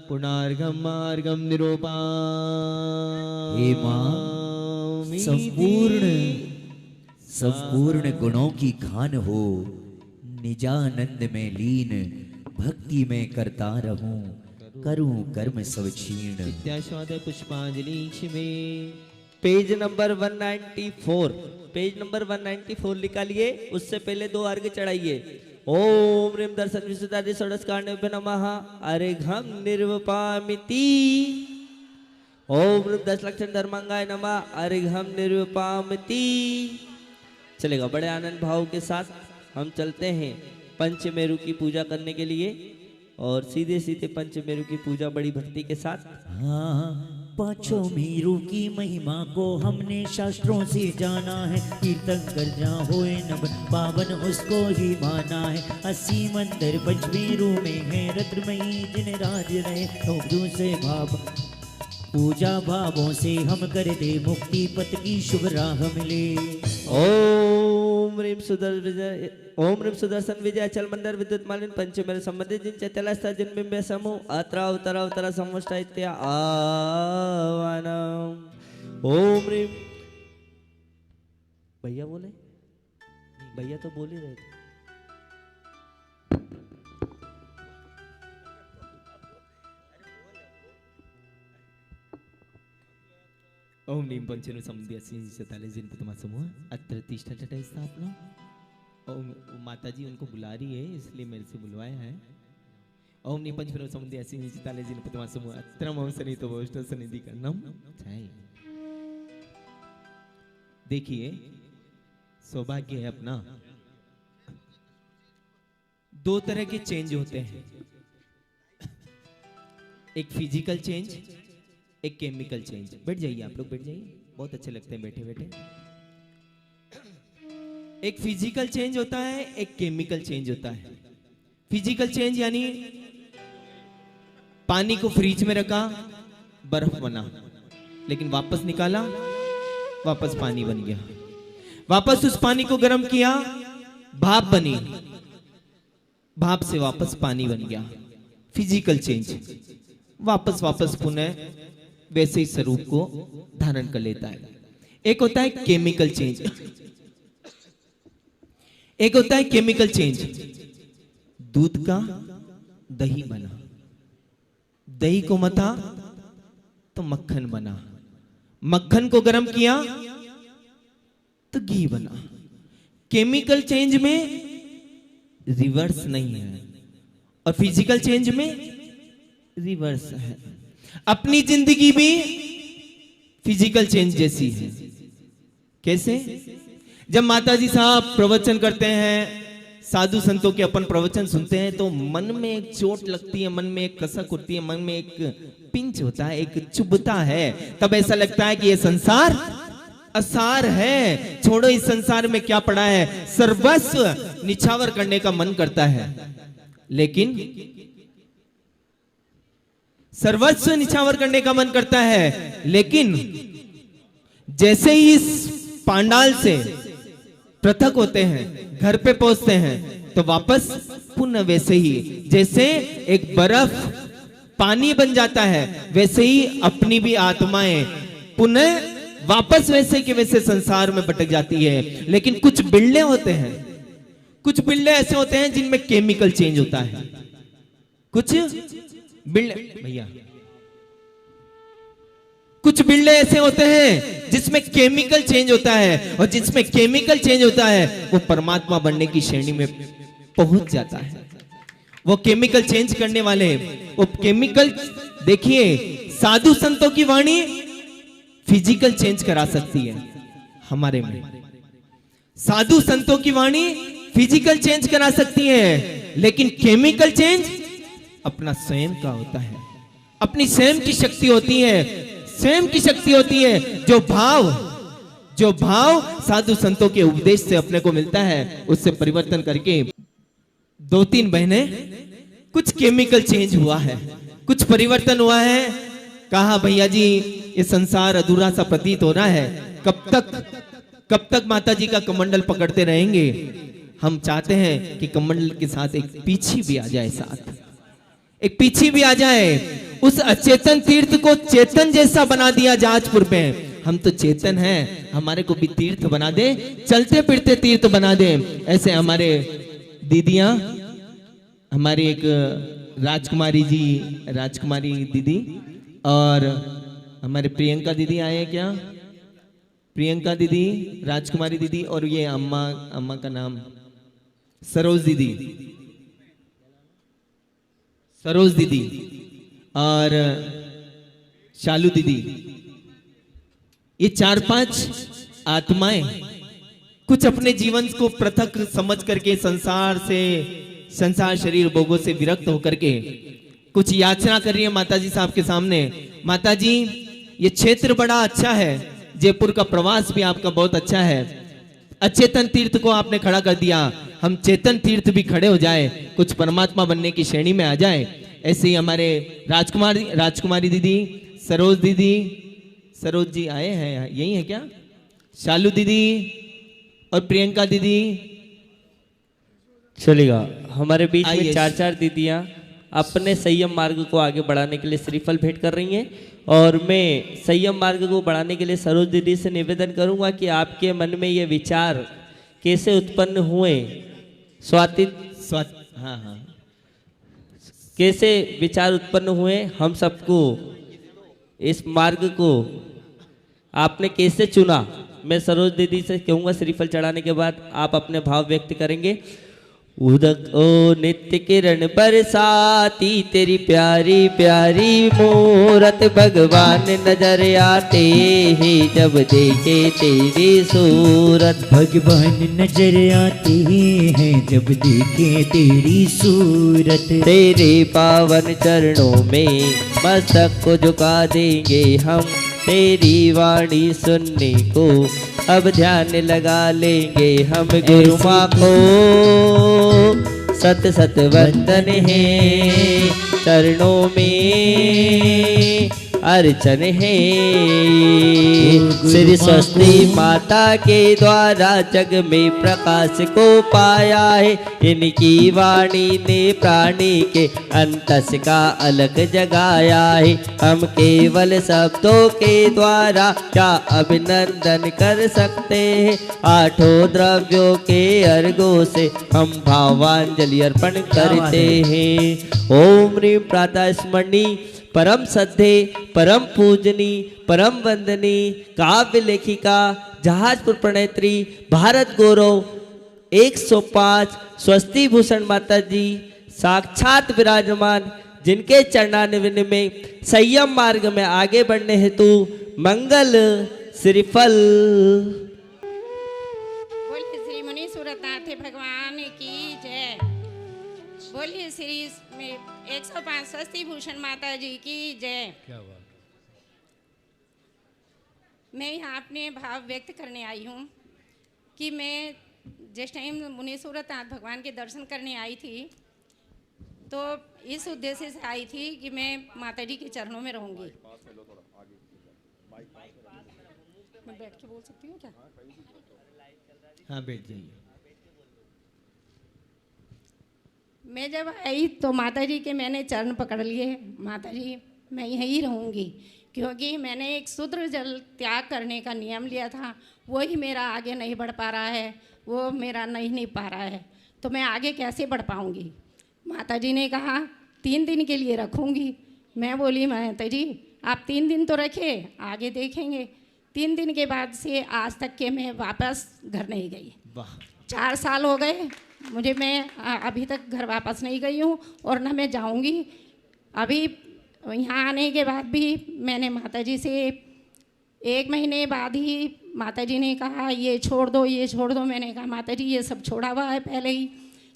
पुनार्घम मार्गम निरूपा। हे माँ, संपूर्ण गुणों की खान हो, निजानंद में लीन भक्ति में करता रहूं, करूं कर्म सब क्षीण। विद्यास्वादय पुष्पांजलि क्षिमे। पेज नंबर 194, पेज नंबर 194 निकालिए। उससे पहले 2 अर्घ चढ़ाइए। ओम ह्रीं दर्शन विशुद्धादि षोडशकार्णेभ्यो नमः। अर्घं निर्वपामिति। ओम ह्रीं 10 लक्षण धर्मांगाय नमः। अर्घं निर्वपामिति। चलेगा। बड़े आनंद भाव के साथ हम चलते हैं पंचमेरु की पूजा करने के लिए, और सीधे सीधे पंचमेरु की पूजा बड़ी भक्ति के साथ। हाँ, पांचों मेरु की महिमा को हमने शास्त्रों से जाना है, कीर्तन करना होए नब पावन उसको ही माना है। 80 मंदिर पंचमेरु में है, रत्नमयी जिन राज रहे, तो दूसरे भाव पूजा भावों से हम कर दे, मुक्ति पथ की शुभ राह मिले। ओम ह्रीं सुदर्शन विजय अचल मंदिर विद्युत मालिन पंचमेरु संबंधित जिन चैतलस्था जिनबिंब समूह अत्रा उत्तरा उत्तरा समुष्टा इत्या आवानम। ओम ह्रीं। भैया बोले? भैया तो बोल ही रहे थे। ओम नीम पंचनु संबंधी 80-47 जिन पुतमा समूह अत्र तिष्ठा स्थापना। ओम माता जी उनको बुला रही है, इसलिए मेरे से बुलवाया है। ओम नी पंचमेरु संबंधी 80-47 जिन पुतमा समूह अत्र मम सनितो वैष्णव सनिधि कर्णम। देखिए, सौभाग्य है अपना। 2 तरह के चेंज होते हैं, एक फिजिकल चेंज, एक केमिकल चेंज। बैठ जाइए आप लोग, बैठ जाइए, बहुत अच्छे लगते हैं बैठे बैठे। एक फिजिकल चेंज होता है, एक केमिकल चेंज होता है। फिजिकल चेंज यानी पानी को फ्रिज में रखा, बर्फ बना, लेकिन वापस निकाला, वापस पानी बन गया। वापस उस पानी को गर्म किया, भाप बनी, भाप से वापस पानी बन गया। Physical change. वापस पुनः वैसे ही स्वरूप को धारण कर लेता है। एक होता है केमिकल चेंज, एक होता है केमिकल चेंज। दूध का दही बना, दही को मथा तो मक्खन बना, मक्खन को गर्म किया तो घी बना। केमिकल चेंज में रिवर्स नहीं है, और फिजिकल चेंज में रिवर्स है। अपनी जिंदगी भी फिजिकल चेंज जैसी है। कैसे? जब माताजी साहब प्रवचन करते हैं, साधु संतों के अपन प्रवचन सुनते हैं, तो मन में एक चोट लगती है, मन में एक कसक उठती है, मन में एक पिंच होता है, एक चुभता है। तब ऐसा लगता है कि ये संसार असार है, छोड़ो इस संसार में क्या पड़ा है, सर्वस्व निछावर करने का मन करता है। लेकिन सर्वस्व निछावर करने का मन करता है, लेकिन जैसे ही इस पांडाल से पृथक होते हैं, घर पे पहुंचते हैं तो वापस पुनः वैसे ही जैसे एक बर्फ पानी बन जाता है, वैसे ही अपनी भी आत्माएं पुनः वापस वैसे के वैसे संसार में भटक जाती है। लेकिन कुछ बिल्ले होते हैं, कुछ बिल्ले ऐसे होते हैं जिनमें केमिकल चेंज होता है। कुछ बिल्ले भैया, कुछ बिल्ले ऐसे होते हैं जिसमें केमिकल चेंज होता है, और जिसमें केमिकल चेंज होता है वो परमात्मा बनने की श्रेणी में पहुंच जाता है। वो केमिकल चेंज करने वाले, वो केमिकल, देखिए साधु संतों की वाणी फिजिकल चेंज करा सकती है। हमारे में साधु संतों की वाणी फिजिकल चेंज करा सकती है, लेकिन केमिकल चेंज अपना स्वयं का होता है, अपनी स्वयं की शक्ति होती है, स्वयं की शक्ति होती है। जो भाव साधु संतों के उपदेश से अपने को मिलता है, उससे परिवर्तन करके 2-3 महीने कुछ केमिकल चेंज हुआ है, कुछ परिवर्तन हुआ है। कहा भैया जी ये संसार अधूरा सा प्रतीत हो रहा है, कब तक माता जी का कमंडल पकड़ते रहेंगे। हम चाहते हैं कि कमंडल के साथ एक पीछी भी आ जाए, साथ एक पीछी भी आ जाए। उस अचेतन तीर्थ को चेतन जैसा बना दिया जाजपुर में। हम तो चेतन हैं, हमारे को भी तीर्थ बना दे, चलते फिरते तीर्थ बना दे। ऐसे हमारे दीदियां, हमारी एक राजकुमारी जी, राजकुमारी दीदी, और हमारे प्रियंका दीदी आए हैं क्या? प्रियंका दीदी, राजकुमारी दीदी, और ये अम्मा का नाम सरोज दीदी, सरोज दीदी और शालू दीदी। ये 4-5 आत्माएं कुछ अपने जीवन को पृथक समझ करके संसार शरीर भोगों से विरक्त होकर के कुछ याचना कर रही है माता जी साहब के सामने। माता जी ये क्षेत्र बड़ा अच्छा है, जयपुर का प्रवास भी आपका बहुत अच्छा है, अचेतन तीर्थ को आपने खड़ा कर दिया, हम चेतन तीर्थ भी खड़े हो जाए, कुछ परमात्मा बनने की श्रेणी में आ जाए। ऐसे ही हमारे राजकुमारी दीदी, सरोज दीदी, सरोज जी आए हैं, यही है क्या? शालू दीदी और प्रियंका दीदी चलेगा। हमारे बीच में आइए। 4 दीदियां अपने संयम मार्ग को आगे बढ़ाने के लिए श्रीफल भेंट कर रही हैं, और मैं संयम मार्ग को बढ़ाने के लिए सरोज दीदी से निवेदन करूंगा कि आपके मन में ये विचार कैसे उत्पन्न हुए? हाँ, कैसे विचार उत्पन्न हुए? हम सबको इस मार्ग को आपने कैसे चुना? मैं सरोज दीदी से कहूँगा श्रीफल चढ़ाने के बाद आप अपने भाव व्यक्त करेंगे। उदक ओ नित्य किरण बरसाती, तेरी प्यारी प्यारी मूरत, भगवान नजर आते ही जब देखे तेरी सूरत। भगवान नजर आते हैं जब देखे तेरी सूरत। तेरे पावन चरणों में मस्तक को झुका देंगे हम, तेरी वाणी सुनने को अब ध्यान लगा लेंगे हम। गुरु माँ को सत सत वंदन है, चरणों में अर्चन है। श्री स्वस्ति माता के द्वारा जग में प्रकाश को पाया है, इनकी वाणी ने प्राणी के अंतस का अलग जगाया है। हम केवल शब्दों के द्वारा क्या अभिनंदन कर सकते हैं, 8 द्रव्यों के अर्घों से हम भावांजलि अर्पण करते हैं। ओम ह्रीं प्रातः स्मरणी परम सद्धे, परम पूजनी, परम वंदनी, काव्य लेखिका, जहाजपुर प्रणेत्री, भारत गौरव 105 स्वस्ति भूषण माता जी साक्षात विराजमान, जिनके चरणारविंद में संयम मार्ग में आगे बढ़ने हेतु मंगल श्रीफल। बोलिए श्री मुनि सूरतनाथ भगवान की जय। बोलिए श्री 105 स्वस्ति भूषण माता जी की जय। मैं यहाँ अपने भाव व्यक्त करने आई हूँ कि मैं जिस टाइम मुनि सूरतनाथ भगवान के दर्शन करने आई थी, तो इस उद्देश्य से आई थी कि मैं माता जी के चरणों में रहूँगी। मैं बैठ के बोल सकती हूँ क्या? हाँ बैठ जाइए। मैं जब आई तो माता जी के मैंने चरण पकड़ लिए, माता जी मैं यहीं रहूँगी, क्योंकि मैंने एक शुद्र जल त्याग करने का नियम लिया था, वो ही मेरा आगे नहीं बढ़ पा रहा है, वो मेरा नहीं पा रहा है, तो मैं आगे कैसे बढ़ पाऊँगी। माता जी ने कहा 3 दिन के लिए रखूँगी। मैं बोली माता जी आप 3 दिन तो रखे, आगे देखेंगे। 3 दिन के बाद से आज तक के मैं वापस घर नहीं गई। वाह 4 साल हो गए मुझे, मैं अभी तक घर वापस नहीं गई हूँ और ना मैं जाऊँगी। अभी यहाँ आने के बाद भी मैंने माता जी से 1 महीने बाद ही माता जी ने कहा ये छोड़ दो, ये छोड़ दो। मैंने कहा माता जी ये सब छोड़ा हुआ है पहले ही।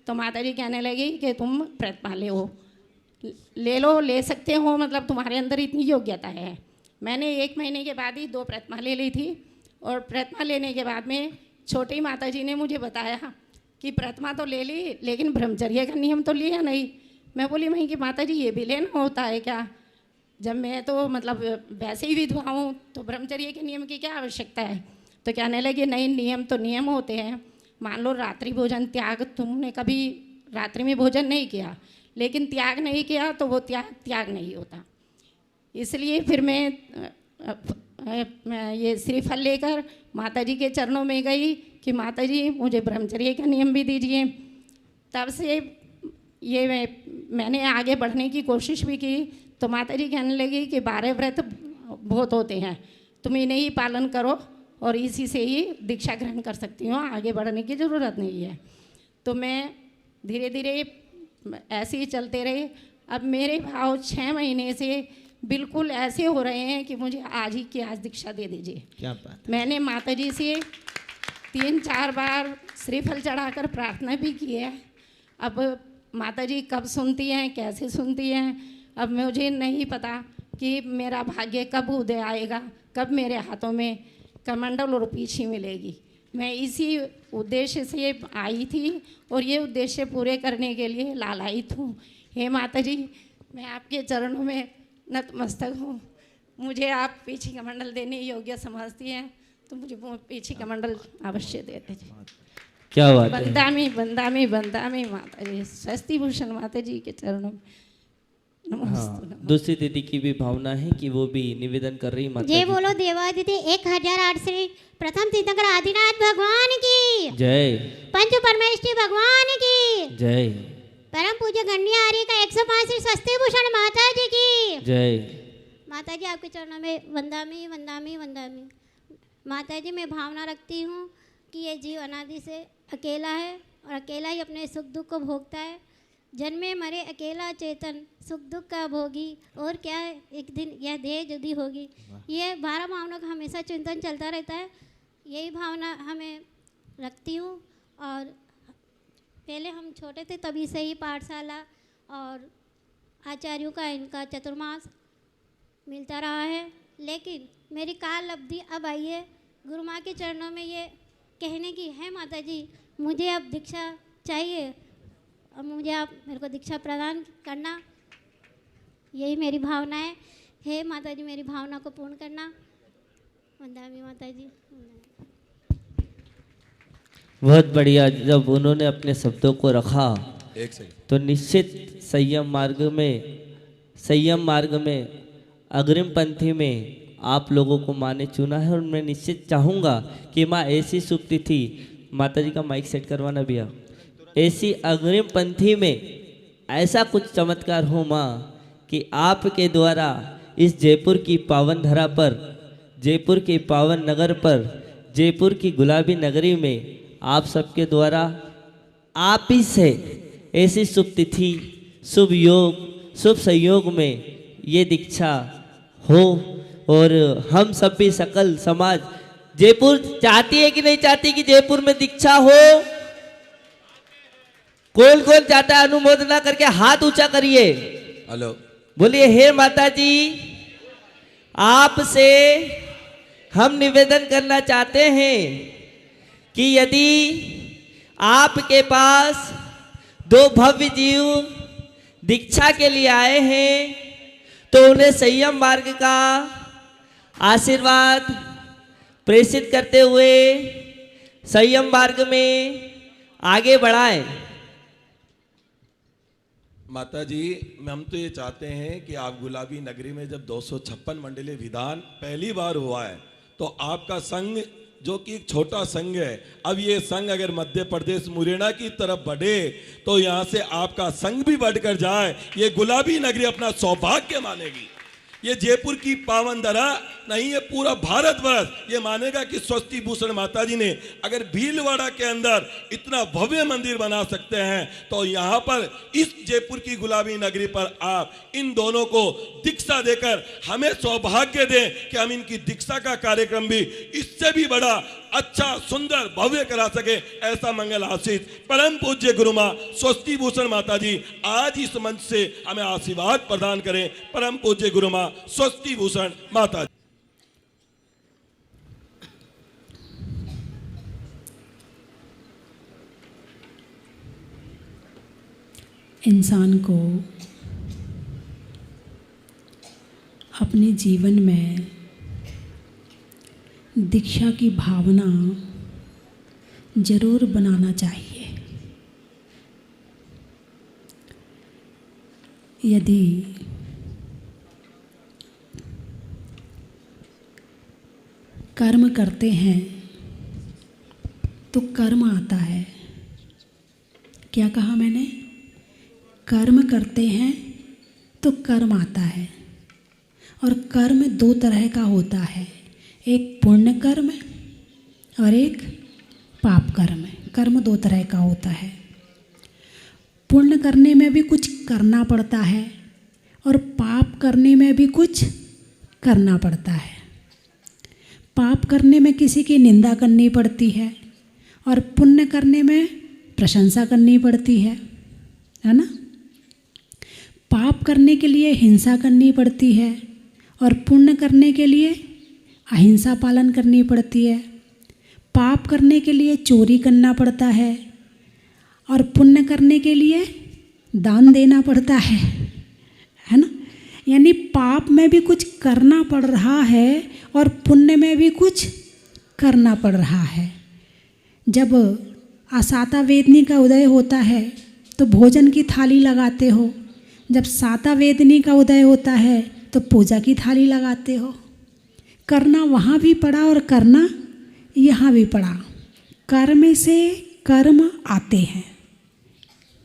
तो माता जी कहने लगी कि तुम प्रतिमा ले लो, ले सकते हो, मतलब तुम्हारे अंदर इतनी योग्यता है। मैंने 1 महीने के बाद ही 2 प्रतिमा ले ली थी, और प्रतिमा लेने के बाद में छोटी माता जी ने मुझे बताया कि प्रतिमा तो ले ली लेकिन ब्रह्मचर्य का नियम तो लिया नहीं। मैं बोली वहीं कि माता जी ये भी लेना होता है क्या, जब मैं तो मतलब वैसे ही विधवा हूँ तो ब्रह्मचर्य के नियम की क्या आवश्यकता है। तो कहने लगे नहीं, नियम तो नियम होते हैं। मान लो रात्रि भोजन त्याग, तुमने कभी रात्रि में भोजन नहीं किया लेकिन त्याग नहीं किया तो वो त्याग नहीं होता। इसलिए फिर मैं ये श्रीफल लेकर माता जी के चरणों में गई कि माता जी मुझे ब्रह्मचर्य का नियम भी दीजिए। तब से ये मैंने आगे बढ़ने की कोशिश भी की, तो माता जी कहने लगी कि 12 व्रत बहुत होते हैं, तुम इन्हें ही पालन करो और इसी से ही दीक्षा ग्रहण कर सकती हो, आगे बढ़ने की ज़रूरत नहीं है। तो मैं धीरे धीरे ऐसे ही चलते रहे। अब मेरे भाव 6 महीने से बिल्कुल ऐसे हो रहे हैं कि मुझे आज ही की आज दीक्षा दे दीजिए। क्या बात। मैंने माता जी से 3-4 बार श्रीफल चढ़ाकर प्रार्थना भी की है। अब माता जी कब सुनती हैं, कैसे सुनती हैं, अब मुझे नहीं पता कि मेरा भाग्य कब उदय आएगा, कब मेरे हाथों में कमंडल और पीछी मिलेगी। मैं इसी उद्देश्य से आई थी और ये उद्देश्य पूरे करने के लिए लालायित हूँ। हे माता जी मैं आपके चरणों में नतमस्तक हूँ। मुझे आप पीछी कमंडल देने योग्य समझती हैं तो मुझे वो पीछी कमंडल अवश्य दे दीजिए। क्या बात है। बंदामी बंदामी बंदामी माता जी, स्वस्ति भूषण माता जी के चरणों में नमस्ते। हाँ, दूसरी दीदी की भी भावना है कि वो भी निवेदन कर रही माता जय जी। बोलो देवादिदेव 1008 श्री प्रथम तीर्थंकर आदिनाथ भगवान की जय, पंच परमेष्ठी भगवान की जय, परम पूज्य गण्य आर्य का 105 श्री स्वस्ति भूषण माता जी की जय। माता जी आपके चरणों में वंदामी वंदामी वंदामी। माता जी मैं भावना रखती हूँ कि ये जीव अनादि से अकेला है और अकेला ही अपने सुख दुख को भोगता है। जन्मे मरे अकेला चेतन, सुख दुख का भोगी, और क्या है एक दिन यह देह जुदी होगी। ये 12 भावनाओं का हमेशा चिंतन चलता रहता है। यही भावना हमें रखती हूँ। और पहले हम छोटे थे तभी से ही पाठशाला और आचार्यों का इनका चतुर्मास मिलता रहा है, लेकिन मेरी काल अवधि अब आई है गुरु माँ के चरणों में ये कहने की है माता जी मुझे अब दीक्षा चाहिए और मुझे आप मेरे को दीक्षा प्रदान करना, यही मेरी भावना है। हे माता जी मेरी भावना को पूर्ण करना। वंदामी माता जी। बहुत बढ़िया। जब उन्होंने अपने शब्दों को रखा तो निश्चित संयम मार्ग में अग्रिम पंथी में आप लोगों को माँ ने चुना है। और मैं निश्चित चाहूँगा कि माँ ऐसी शुभ तिथि, माता जी का माइक सेट करवाना भैया, ऐसी अग्रिम पंथी में ऐसा कुछ चमत्कार हो माँ कि आपके द्वारा इस जयपुर की पावन धरा पर, जयपुर के पावन नगर पर, जयपुर की गुलाबी नगरी में आप सबके द्वारा आप ही से ऐसी शुभ तिथि, शुभ योग, शुभ संयोग में ये दीक्षा हो। और हम सब भी सकल समाज, जयपुर चाहती है कि नहीं चाहती कि जयपुर में दीक्षा हो? कौन कौन चाहता है? अनुमोदना करके हाथ ऊंचा करिए। हेलो, बोलिए हे माता जी आपसे हम निवेदन करना चाहते हैं कि यदि आपके पास 2 भव्य जीव दीक्षा के लिए आए हैं तो उन्हें संयम मार्ग का आशीर्वाद प्रेषित करते हुए संयम मार्ग में आगे बढ़ाए। माता जी, हम तो ये चाहते हैं कि आप गुलाबी नगरी में जब 256 मंडलीय विधान पहली बार हुआ है तो आपका संघ जो कि एक छोटा संघ है, अब ये संघ अगर मध्य प्रदेश मुरैना की तरफ बढ़े तो यहाँ से आपका संघ भी बढ़कर जाए, ये गुलाबी नगरी अपना सौभाग्य मानेगी। ये जयपुर की पावन धरा नहीं, ये पूरा भारतवर्ष ये मानेगा कि स्वस्ति भूषण माता जी ने अगर भीलवाड़ा के अंदर इतना भव्य मंदिर बना सकते हैं तो यहाँ पर इस जयपुर की गुलाबी नगरी पर आप इन दोनों को दीक्षा देकर हमें सौभाग्य दें कि हम इनकी दीक्षा का कार्यक्रम भी इससे भी बड़ा अच्छा सुंदर भव्य करा सके। ऐसा मंगल आशीष परम पूज्य गुरु माँ स्वस्ति भूषण माता जी आज इस मंच से हमें आशीर्वाद प्रदान करें। परम पूज्य गुरु माँ स्वस्ति भूषण माता जी। इंसान को अपने जीवन में दीक्षा की भावना जरूर बनाना चाहिए। यदि कर्म करते हैं तो कर्म आता है। क्या कहा मैंने? कर्म करते हैं तो कर्म आता है। और कर्म दो तरह का होता है, एक पुण्य कर्म और एक पाप कर्म। कर्म दो तरह का होता है। पुण्य करने में भी कुछ करना पड़ता है और पाप करने में भी कुछ करना पड़ता है। पाप करने में किसी की निंदा करनी पड़ती है और पुण्य करने में प्रशंसा करनी पड़ती है ना। पाप करने के लिए हिंसा करनी पड़ती है और पुण्य करने के लिए अहिंसा पालन करनी पड़ती है। पाप करने के लिए चोरी करना पड़ता है और पुण्य करने के लिए दान देना पड़ता है ना। यानी पाप में भी कुछ करना पड़ रहा है और पुण्य में भी कुछ करना पड़ रहा है। जब आसाता वेदनी का उदय होता है तो भोजन की थाली लगाते हो, जब साता वेदनी का उदय होता है तो पूजा की थाली लगाते हो। करना वहाँ भी पड़ा और करना यहाँ भी पड़ा। कर्म से कर्म आते हैं।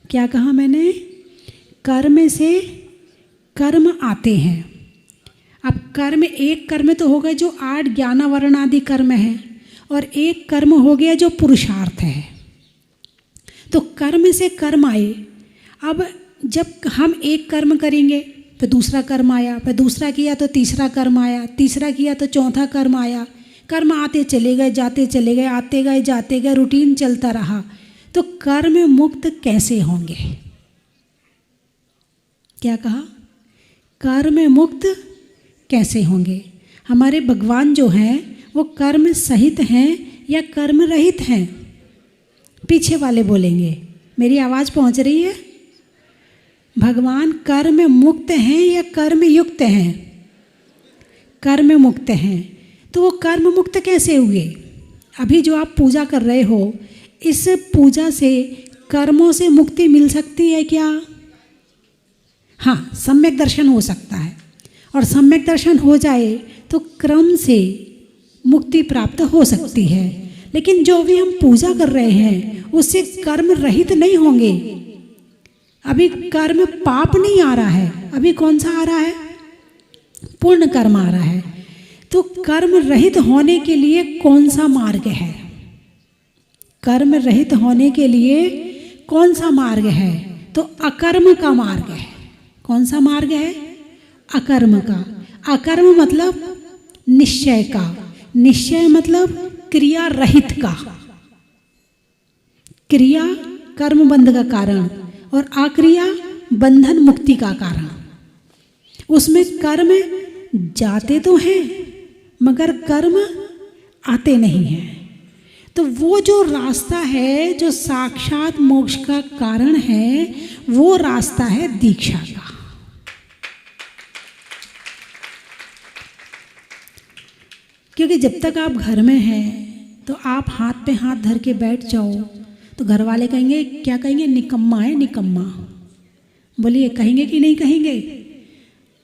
क्या कहा मैंने? कर्म से कर्म आते हैं। अब कर्म, एक कर्म तो हो गए जो 8 ज्ञान वर्ण आदि कर्म है और एक कर्म हो गया जो पुरुषार्थ है। तो कर्म से कर्म आए। अब जब हम एक कर्म करेंगे फिर दूसरा कर्म आया, फिर दूसरा किया तो तीसरा कर्म आया, तीसरा किया तो चौथा कर्म आया। कर्म आते चले गए, जाते चले गए, आते गए, जाते गए, रूटीन चलता रहा। तो कर्म मुक्त कैसे होंगे? क्या कहा? कर्म मुक्त कैसे होंगे? हमारे भगवान जो हैं वो कर्म सहित हैं या कर्म रहित हैं? पीछे वाले बोलेंगे। मेरी आवाज़ पहुंच रही है? भगवान कर्म मुक्त हैं या कर्म युक्त हैं? कर्म मुक्त हैं। तो वो कर्म मुक्त कैसे हुए? अभी जो आप पूजा कर रहे हो, इस पूजा से कर्मों से मुक्ति मिल सकती है क्या? हाँ, सम्यक दर्शन हो सकता है और सम्यक दर्शन हो जाए तो क्रम से मुक्ति प्राप्त हो सकती है। लेकिन जो भी हम पूजा कर रहे हैं उससे कर्म रहित नहीं होंगे। अभी कर्म पाप नहीं आ रहा है, अभी कौन सा आ रहा है? पूर्ण कर्म आ रहा है। तो कर्म रहित होने के लिए कौन सा मार्ग है? कर्म रहित होने के लिए कौन सा मार्ग है? तो अकर्म का मार्ग है। कौन सा मार्ग है? अकर्म का। अकर्म मतलब निश्चय का, निश्चय मतलब क्रिया रहित का। क्रिया कर्म बंध का कारण और अक्रिया बंधन मुक्ति का कारण। उसमें कर्म जाते तो हैं मगर कर्म आते नहीं हैं। तो वो जो रास्ता है जो साक्षात मोक्ष का कारण है वो रास्ता है दीक्षा का। क्योंकि जब तक आप घर में हैं तो आप हाथ पे हाथ धर के बैठ जाओ तो घर वाले कहेंगे, क्या कहेंगे? निकम्मा है, निकम्मा। बोलिए, कहेंगे कि नहीं कहेंगे?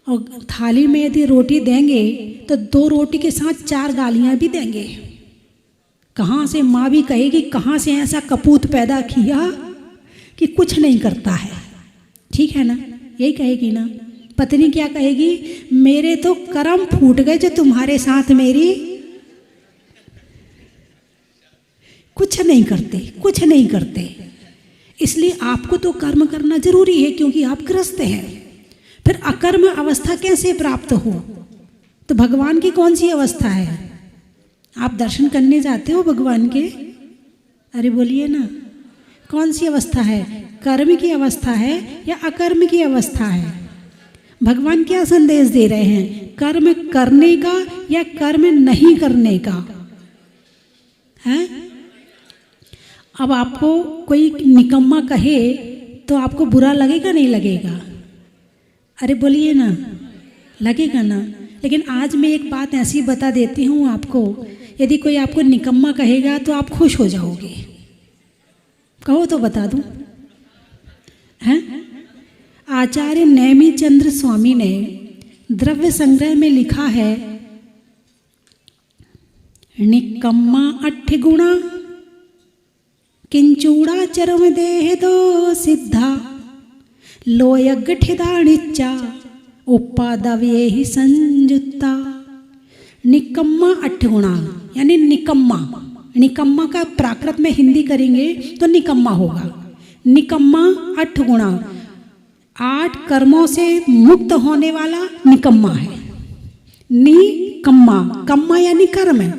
और थाली में यदि रोटी देंगे तो 2 रोटी के साथ 4 गालियाँ भी देंगे। कहाँ से माँ भी कहेगी, कहाँ से ऐसा कपूत पैदा किया कि कुछ नहीं करता है। ठीक है ना? यही कहेगी ना। पत्नी क्या कहेगी? मेरे तो कर्म फूट गए जो तुम्हारे साथ मेरी कुछ नहीं करते, कुछ नहीं करते। इसलिए आपको तो कर्म करना जरूरी है क्योंकि आप ग्रस्त हैं। फिर अकर्म अवस्था कैसे प्राप्त हो? तो भगवान की कौन सी अवस्था है? आप दर्शन करने जाते हो भगवान के, अरे बोलिए ना, कौन सी अवस्था है? कर्म की अवस्था है या अकर्म की अवस्था है? भगवान क्या संदेश दे रहे हैं? कर्म करने का या कर्म नहीं करने का है? अब आपको कोई निकम्मा कहे तो आपको बुरा लगेगा नहीं लगेगा? अरे बोलिए ना, लगेगा ना। लेकिन आज मैं एक बात ऐसी बता देती हूँ आपको, यदि कोई आपको निकम्मा कहेगा तो आप खुश हो जाओगे। कहो तो बता दूँ, हैं? आचार्य नैमी चंद्र स्वामी ने द्रव्य संग्रह में लिखा है, निकम्मा 8 गुणा किंचूड़ा चरम देह दो सिद्धा लोय गठिदाणिच्चा उपादव्ये ही संयुक्ता। निकम्मा 8 गुणा यानी निकम्मा, निकम्मा का प्राकृत में हिंदी करेंगे तो निकम्मा होगा। निकम्मा 8 गुणा, 8 कर्मों से मुक्त होने वाला निकम्मा है। निकम्मा, कम्मा यानी कर्म है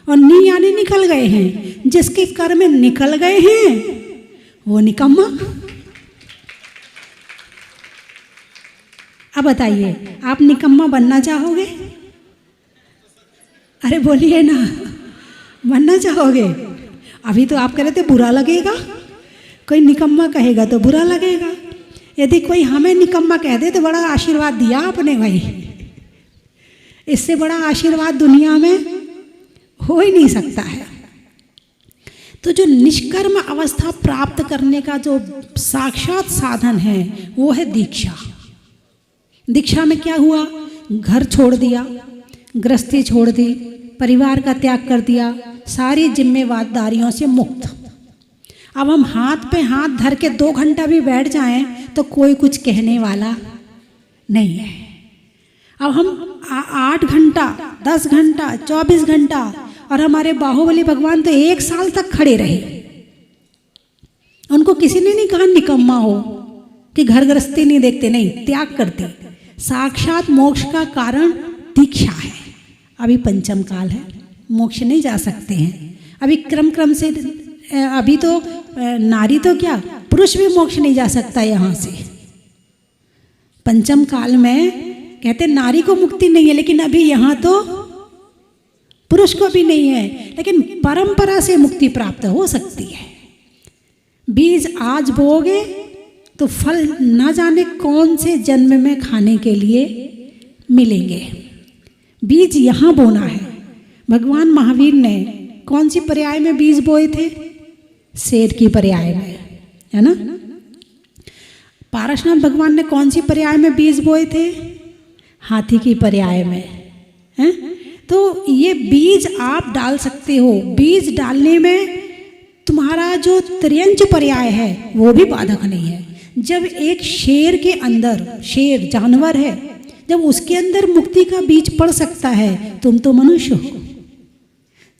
और नी यानी निकल गए हैं। जिसके कर्म निकल गए हैं वो निकम्मा। अब बताइए, आप निकम्मा बनना चाहोगे? अरे बोलिए ना, बनना चाहोगे? अभी तो आप कह रहे थे बुरा लगेगा, कोई निकम्मा कहेगा तो बुरा लगेगा। यदि कोई हमें निकम्मा कह दे तो बड़ा आशीर्वाद दिया आपने भाई। इससे बड़ा आशीर्वाद दुनिया में हो ही नहीं सकता है। तो जो निष्कर्म अवस्था प्राप्त करने का जो साक्षात साधन है वो है दीक्षा। दीक्षा में क्या हुआ? घर छोड़ दिया, गृहस्थी छोड़ दी, परिवार का त्याग कर दिया, सारी जिम्मेदारियों से मुक्त। अब हम हाथ पे हाथ धर के 2 घंटा भी बैठ जाएं तो कोई कुछ कहने वाला नहीं है। अब हम 8 घंटा, 10 घंटा, 24 घंटा, और हमारे बाहुबली भगवान तो 1 साल तक खड़े रहे। उनको किसी ने नहीं कहा निकम्मा हो कि घर गृहस्थी नहीं देखते, नहीं, त्याग करते। साक्षात मोक्ष का कारण दीक्षा है। अभी पंचम काल है, मोक्ष नहीं जा सकते हैं। अभी क्रम से, अभी तो नारी तो क्या, पुरुष भी मोक्ष नहीं जा सकता यहाँ से। पंचम काल में कहते नारी को मुक्ति नहीं है, लेकिन अभी यहाँ तो पुरुष को भी नहीं है, लेकिन परंपरा से मुक्ति प्राप्त हो सकती है। बीज आज बोओगे तो फल ना जाने कौन से जन्म में खाने के लिए मिलेंगे। बीज यहाँ बोना है। भगवान महावीर ने कौन सी पर्याय में बीज बोए थे? शेर की पर्याय में, है ना। पारसनाथ भगवान ने कौन सी पर्याय में बीज बोए थे? हाथी की पर्याय में, है। तो ये बीज आप डाल सकते हो। बीज डालने में तुम्हारा जो त्र्यंच पर्याय है वो भी बाधक नहीं है। जब एक शेर के अंदर, शेर जानवर है, जब उसके अंदर मुक्ति का बीज पड़ सकता है, तुम तो मनुष्य हो।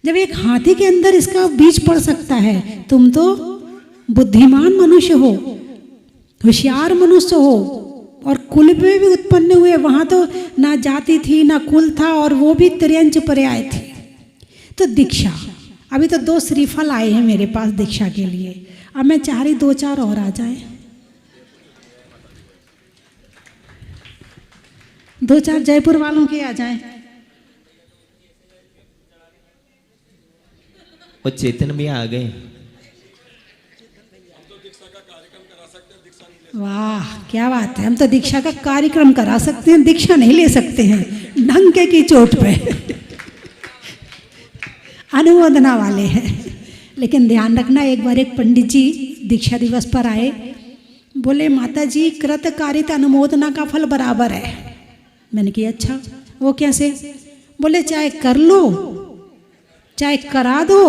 जब एक हाथी के अंदर इसका बीज पड़ सकता है, तुम तो बुद्धिमान मनुष्य हो, होशियार मनुष्य हो। और कुल में भी उत्पन्न हुए, वहाँ तो ना जाति थी ना कुल था, और वो भी त्र्यंच पर्याय थे। तो दीक्षा, अभी तो 2 श्रीफल आए हैं मेरे पास दीक्षा के लिए। अब मैं चाह रही 2-4 और आ जाए, 2-4 जयपुर वालों के आ जाए। वो चेतन भी आ गए। वाह क्या बात है, हम तो दीक्षा का कार्यक्रम करा सकते हैं, दीक्षा नहीं ले सकते हैं डंके की चोट पे। अनुमोदना वाले हैं। लेकिन ध्यान रखना, एक बार एक पंडित जी दीक्षा दिवस पर आए, बोले माता जी कृत कारित अनुमोदना का फल बराबर है। मैंने कहा अच्छा, वो कैसे? बोले चाहे कर लो, चाहे करा दो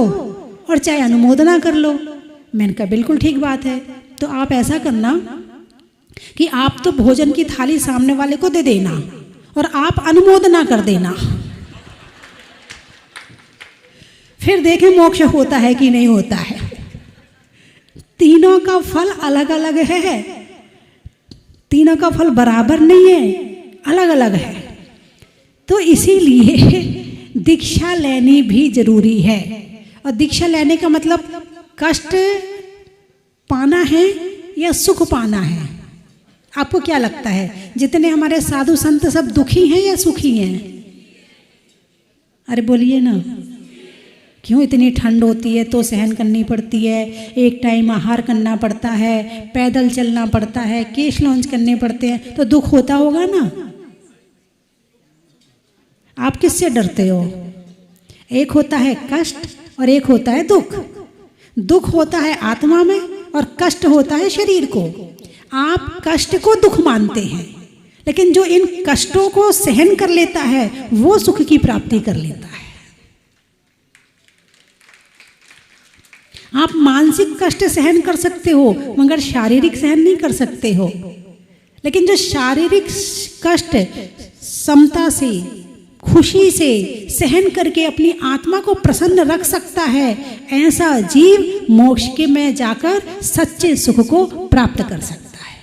और चाहे अनुमोदना कर लो। मैंने कहा बिल्कुल ठीक बात है। तो आप ऐसा करना कि आप तो भोजन की थाली सामने वाले को दे देना और आप अनुमोदना कर देना, फिर देखें मोक्ष होता है कि नहीं होता है। तीनों का फल अलग अलग है, तीनों का फल बराबर नहीं है, अलग अलग है। तो इसीलिए दीक्षा लेनी भी जरूरी है। और दीक्षा लेने का मतलब कष्ट पाना है या सुख पाना है? आपको क्या लगता है, जितने हमारे साधु संत सब दुखी हैं या सुखी हैं? अरे बोलिए ना, क्यों? इतनी ठंड होती है तो सहन करनी पड़ती है, एक टाइम आहार करना पड़ता है, पैदल चलना पड़ता है, केश लॉन्च करने पड़ते हैं, तो दुख होता होगा ना। आप किससे डरते हो? एक होता है कष्ट और एक होता है दुख। दुख होता है आत्मा में और कष्ट होता है शरीर को। आप कष्ट को दुख मानते हैं, लेकिन जो इन कष्टों को सहन कर लेता है वो सुख की प्राप्ति कर लेता है। आप मानसिक कष्ट सहन कर सकते हो मगर शारीरिक सहन नहीं कर सकते हो। लेकिन जो शारीरिक कष्ट समता से, खुशी से सहन करके अपनी आत्मा को प्रसन्न रख सकता है, ऐसा जीव मोक्ष के में जाकर सच्चे सुख को प्राप्त कर सकता है।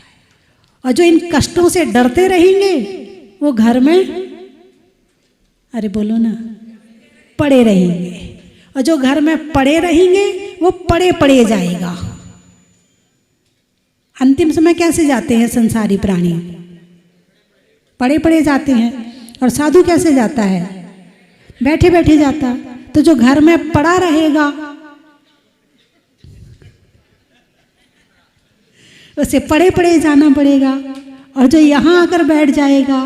और जो इन कष्टों से डरते रहेंगे वो घर में, अरे बोलो ना, पड़े रहेंगे। और जो घर में पड़े रहेंगे वो पड़े पड़े जाएगा। अंतिम समय कैसे जाते हैं संसारी प्राणी? पड़े पड़े जाते हैं। और साधु कैसे जाता है? बैठे बैठे जाता। तो जो घर में पड़ा रहेगा उसे पड़े पड़े जाना पड़ेगा, और जो यहाँ आकर बैठ जाएगा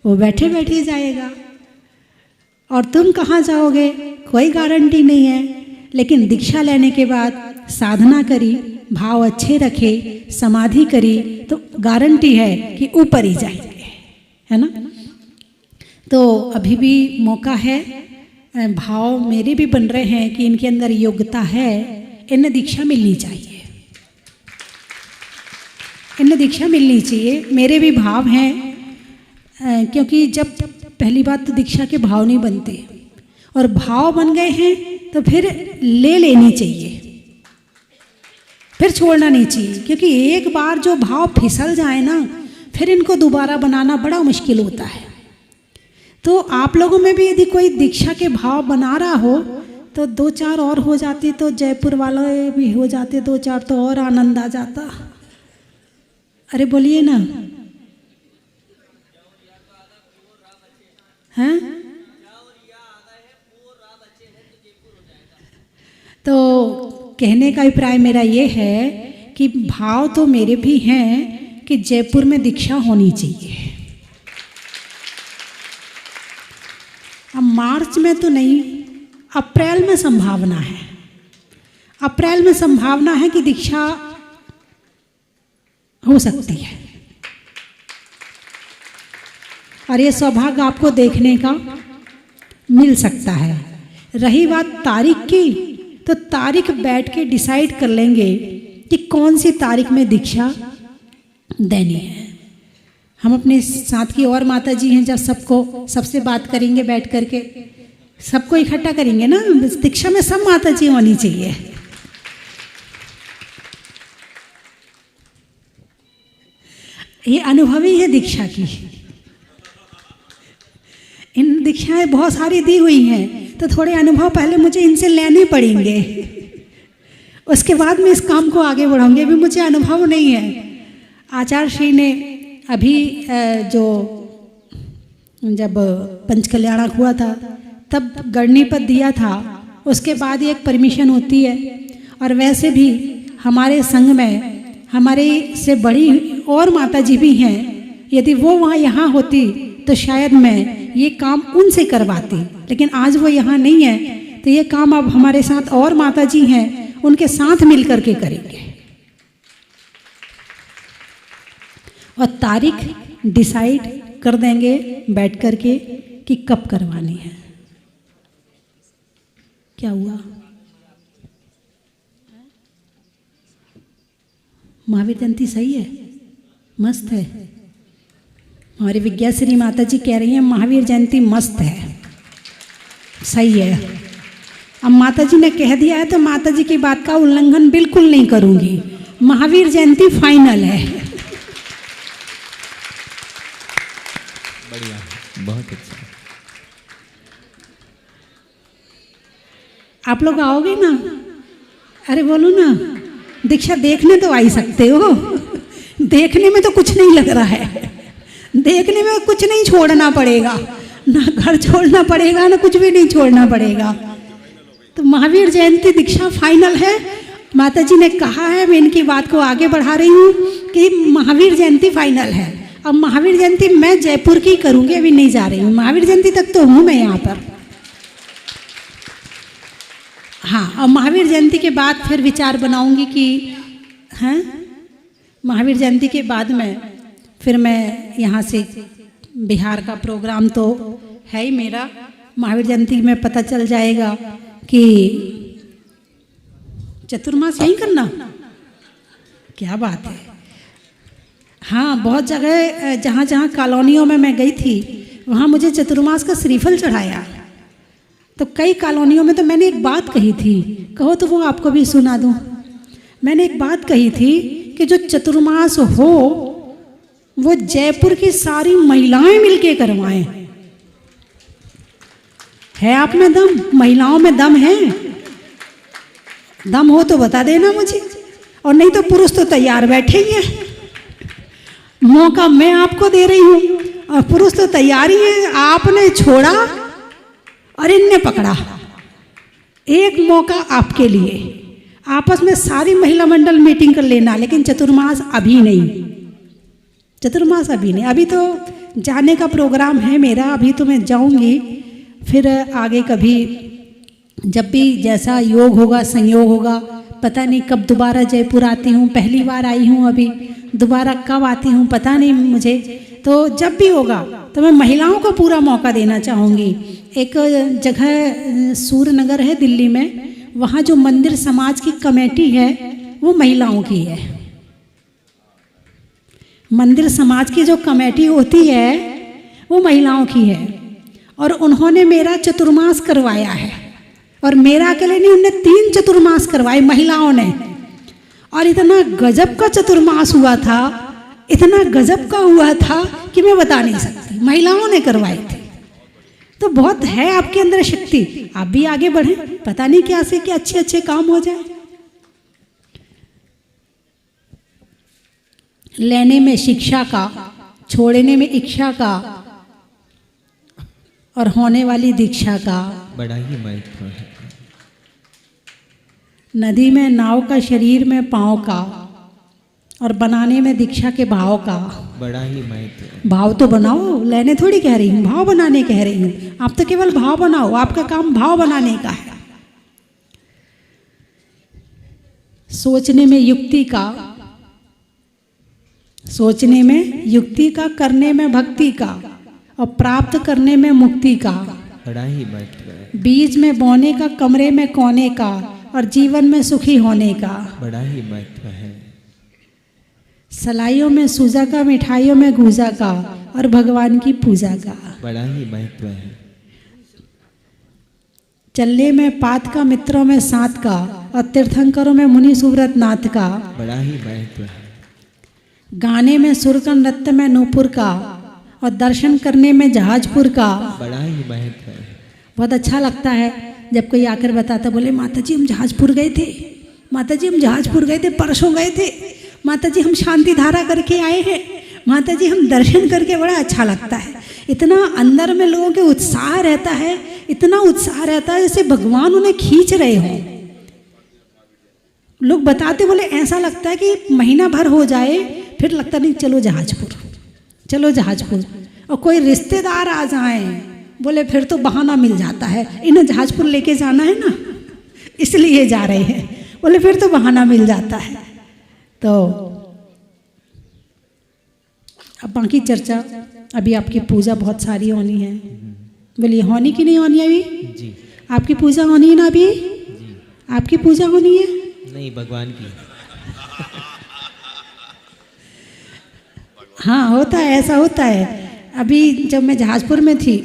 वो बैठे बैठे जाएगा। और तुम कहाँ जाओगे कोई गारंटी नहीं है। लेकिन दीक्षा लेने के बाद साधना करी, भाव अच्छे रखे, समाधि करी, तो गारंटी है कि ऊपर ही जाएंगे, है ना। तो अभी भी मौका है, भाव मेरे भी बन रहे हैं कि इनके अंदर योग्यता है, इन्हें दीक्षा मिलनी चाहिए, इन्हें दीक्षा मिलनी चाहिए। मेरे भी भाव हैं, क्योंकि जब पहली बात तो दीक्षा के भाव नहीं बनते, और भाव बन गए हैं तो फिर ले लेनी चाहिए, फिर छोड़ना नहीं चाहिए। क्योंकि एक बार जो भाव फिसल जाए ना, फिर इनको दोबारा बनाना बड़ा मुश्किल होता है। तो आप लोगों में भी यदि कोई दीक्षा के भाव बना रहा हो तो 2-4 और हो जाती, तो जयपुर वाले भी हो जाते 2-4, तो और आनंद आ जाता। अरे बोलिए ना, हैं? तो कहने का अभिप्राय मेरा ये है कि भाव तो मेरे भी हैं कि जयपुर में दीक्षा होनी चाहिए। अब मार्च में तो नहीं, अप्रैल में संभावना है, अप्रैल में संभावना है कि दीक्षा हो सकती है। और ये सौभाग्य आपको देखने का मिल सकता है। रही बात तारीख की, तो तारीख बैठ के डिसाइड कर लेंगे कि कौन सी तारीख में दीक्षा देनी है। हम अपने साथ की और माता जी हैं, जब सबसे बात करेंगे बैठ करके, सबको इकट्ठा करेंगे ना, दीक्षा में सब माता जी होनी चाहिए। ये अनुभव ही है दीक्षा की। इन दीक्षाएं बहुत सारी दी हुई हैं, तो थोड़े अनुभव पहले मुझे इनसे लेने पड़ेंगे, उसके बाद मैं इस काम को आगे बढ़ाऊंगी। अभी मुझे अनुभव नहीं है। आचार्य श्री ने अभी जब पंचकल्याणक हुआ था तब गणनी पद दिया था, उसके बाद ही एक परमिशन होती है। और वैसे भी हमारे संघ में हमारे से बड़ी और माता जी भी हैं, यदि वो वहाँ यहाँ होती तो शायद मैं ये काम उनसे करवाती, लेकिन आज वो यहाँ नहीं है, तो ये काम अब हमारे साथ और माता जी हैं, उनके साथ मिल करके करेंगे। और तारीख डिसाइड कर देंगे बैठ करके कि कब करवानी है। क्या हुआ? महावीर जयंती सही है, मस्त है। हमारी विज्ञाश्री माता जी कह रही हैं महावीर जयंती मस्त है, सही है। अब माता जी ने कह दिया है तो माता जी की बात का उल्लंघन बिल्कुल नहीं करूंगी। महावीर जयंती फाइनल है। बढ़िया, बहुत अच्छा। आप लोग आओगे ना? अरे बोलो ना, दीक्षा देखने तो आ ही सकते हो। देखने में तो कुछ नहीं लग रहा है, देखने में कुछ नहीं छोड़ना पड़ेगा, ना घर छोड़ना पड़ेगा ना कुछ भी नहीं छोड़ना पड़ेगा। तो महावीर जयंती दीक्षा फाइनल है। माता जी ने कहा है, मैं इनकी बात को आगे बढ़ा रही हूँ कि महावीर जयंती फाइनल है। अब महावीर जयंती मैं जयपुर की करूँगी, अभी नहीं जा रही हूँ। महावीर जयंती तक तो हूँ मैं यहाँ पर। हाँ, और महावीर जयंती के बाद फिर विचार बनाऊंगी कि हैं, महावीर जयंती के बाद में फिर मैं यहाँ से बिहार का प्रोग्राम तो है ही मेरा। महावीर जयंती में पता चल जाएगा कि चतुर्मास यहीं करना, क्या बात है। हाँ, बहुत जगह जहाँ जहाँ कॉलोनियों में मैं गई थी वहाँ मुझे चतुर्मास का श्रीफल चढ़ाया। तो कई कॉलोनियों में तो मैंने एक बात कही थी, कहो तो वो आपको भी सुना दूँ। मैंने एक बात कही थी कि जो चतुर्मास हो वो जयपुर की सारी महिलाएं मिलके करवाएं। है आप में दम? महिलाओं में दम है? दम हो तो बता देना मुझे, और नहीं तो पुरुष तो तैयार बैठे ही हैं। मौका मैं आपको दे रही हूँ और पुरुष तो तैयार ही है। आपने छोड़ा और इनने पकड़ा। एक मौका आपके लिए, आपस में सारी महिला मंडल मीटिंग कर लेना, लेकिन चतुर्मास अभी नहीं, चतुर्मास अभी नहीं। अभी तो जाने का प्रोग्राम है मेरा, अभी तो मैं जाऊंगी, फिर आगे कभी जब भी जैसा योग होगा, संयोग होगा, पता नहीं कब दोबारा जयपुर आती हूँ। पहली बार आई हूँ, अभी दोबारा कब आती हूँ पता नहीं मुझे। तो जब भी होगा तो मैं महिलाओं को पूरा मौका देना चाहूँगी। एक जगह सूरनगर है दिल्ली में, वहाँ जो मंदिर समाज की कमेटी है वो महिलाओं की है। मंदिर समाज की जो कमेटी होती है वो महिलाओं की है, और उन्होंने मेरा चतुर्मास करवाया है। और मेरा अकेले नहीं, उनने 3 चतुर्मास करवाए महिलाओं ने, और इतना गजब का चतुर्मास हुआ था, इतना गजब का हुआ था कि मैं बता नहीं सकती। महिलाओं ने करवाए थे। तो बहुत है आपके अंदर शक्ति, आप भी आगे बढ़ें, पता नहीं क्या से क्या अच्छे अच्छे काम हो जाए। लेने में शिक्षा का, छोड़ने में इच्छा का, और होने वाली दीक्षा का बड़ा ही महत्व है। नदी में नाव का, शरीर में पाँव का, और बनाने में दीक्षा के भाव का। बड़ा ही महत्व है। भाव तो बनाओ, लेने थोड़ी कह रही हूँ, भाव बनाने कह रही हूँ। आप तो केवल भाव बनाओ, आपका काम भाव बनाने का है। सोचने में युक्ति का, सोचने में युक्ति का, करने में भक्ति का, और प्राप्त करने में मुक्ति का। बड़ा ही महत्व है। बीज में बोने का, कमरे में कोने का, और जीवन में सुखी होने का। बड़ा ही महत्व है। सलाइयों में सूजा का, मिठाइयों में गूजा का, और भगवान की पूजा का। बड़ा ही महत्व है। चलने में पात का, मित्रों में साथ का, और तीर्थंकरों में मुनि सुव्रत नाथ का। बड़ा ही महत्व है। गाने में सुर का, नृत्य में नूपुर का, और दर्शन करने में जहाजपुर का। बड़ा ही महत्व है। बहुत अच्छा लगता है जब कोई आकर बताता, बोले माता जी हम जहाजपुर गए थे, माता जी हम जहाजपुर गए थे, परसों गए थे, माता जी हम शांति धारा करके आए हैं, माता जी हम दर्शन करके। बड़ा अच्छा लगता है। इतना अंदर में लोगों के उत्साह रहता है, इतना उत्साह रहता है जैसे भगवान उन्हें खींच रहे हों। लोग बताते, बोले ऐसा लगता है कि महीना भर हो जाए फिर लगता नहीं चलो जहाजपुर, चलो जहाजपुर। और कोई रिश्तेदार आ जाएं, बोले फिर तो बहाना मिल जाता है, इन्हें जहाजपुर लेके जाना है ना, इसलिए जा रहे हैं। बोले फिर तो बहाना मिल जाता है। तो अब बाकी चर्चा, अभी आपकी पूजा बहुत सारी होनी है। बोलिए होनी कि नहीं होनी अभी? जी आपकी पूजा होनी है ना अभी? आपकी पूजा होनी है? नहीं, भगवान की। हाँ होता है, ऐसा होता है। अभी जब मैं जहाजपुर में थी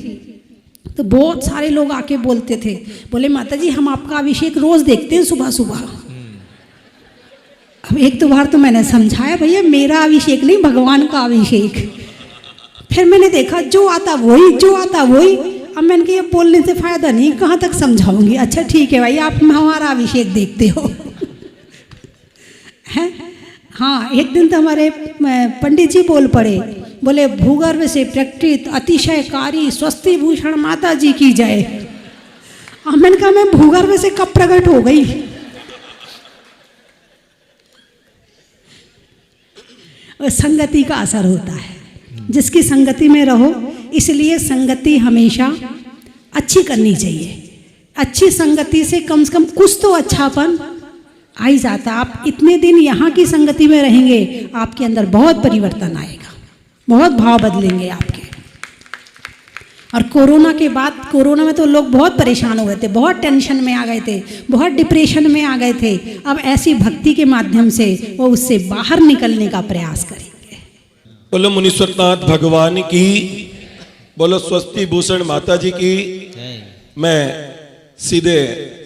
तो बहुत सारे लोग आके बोलते थे, बोले माता जी हम आपका अभिषेक रोज देखते हैं सुबह सुबह। अब एक दो बार तो मैंने समझाया भैया मेरा अभिषेक नहीं, भगवान का अभिषेक। फिर मैंने देखा जो आता वही, जो आता वही। अब मैंने कहा ये बोलने से फायदा नहीं, कहाँ तक समझाऊंगी। अच्छा ठीक है भाई, आप हमारा अभिषेक देखते हो। है हाँ, एक दिन तो हमारे पंडित जी बोल पड़े, बोले भूगर्भ से प्रकटित अतिशयकारी स्वस्ति भूषण माता जी की जय। अब मैंने कहा मैं भूगर्भ से कब प्रकट हो गई? संगति का असर होता है, जिसकी संगति में रहो। इसलिए संगति हमेशा अच्छी करनी चाहिए। अच्छी संगति से कम कुछ तो अच्छापन आ ही जाता। आप इतने दिन यहाँ की संगति में रहेंगे, आपके अंदर बहुत परिवर्तन आएगा, बहुत भाव बदलेंगे आपके। और कोरोना के बाद, कोरोना में तो लोग बहुत परेशान हो गए थे, बहुत टेंशन में आ गए थे, बहुत डिप्रेशन में आ गए थे। अब ऐसी भक्ति के माध्यम से वो उससे बाहर निकलने का प्रयास करेंगे। बोलो मुनीश्वरनाथ भगवान की, बोलो स्वस्ति भूषण माता जी की। मैं सीधे,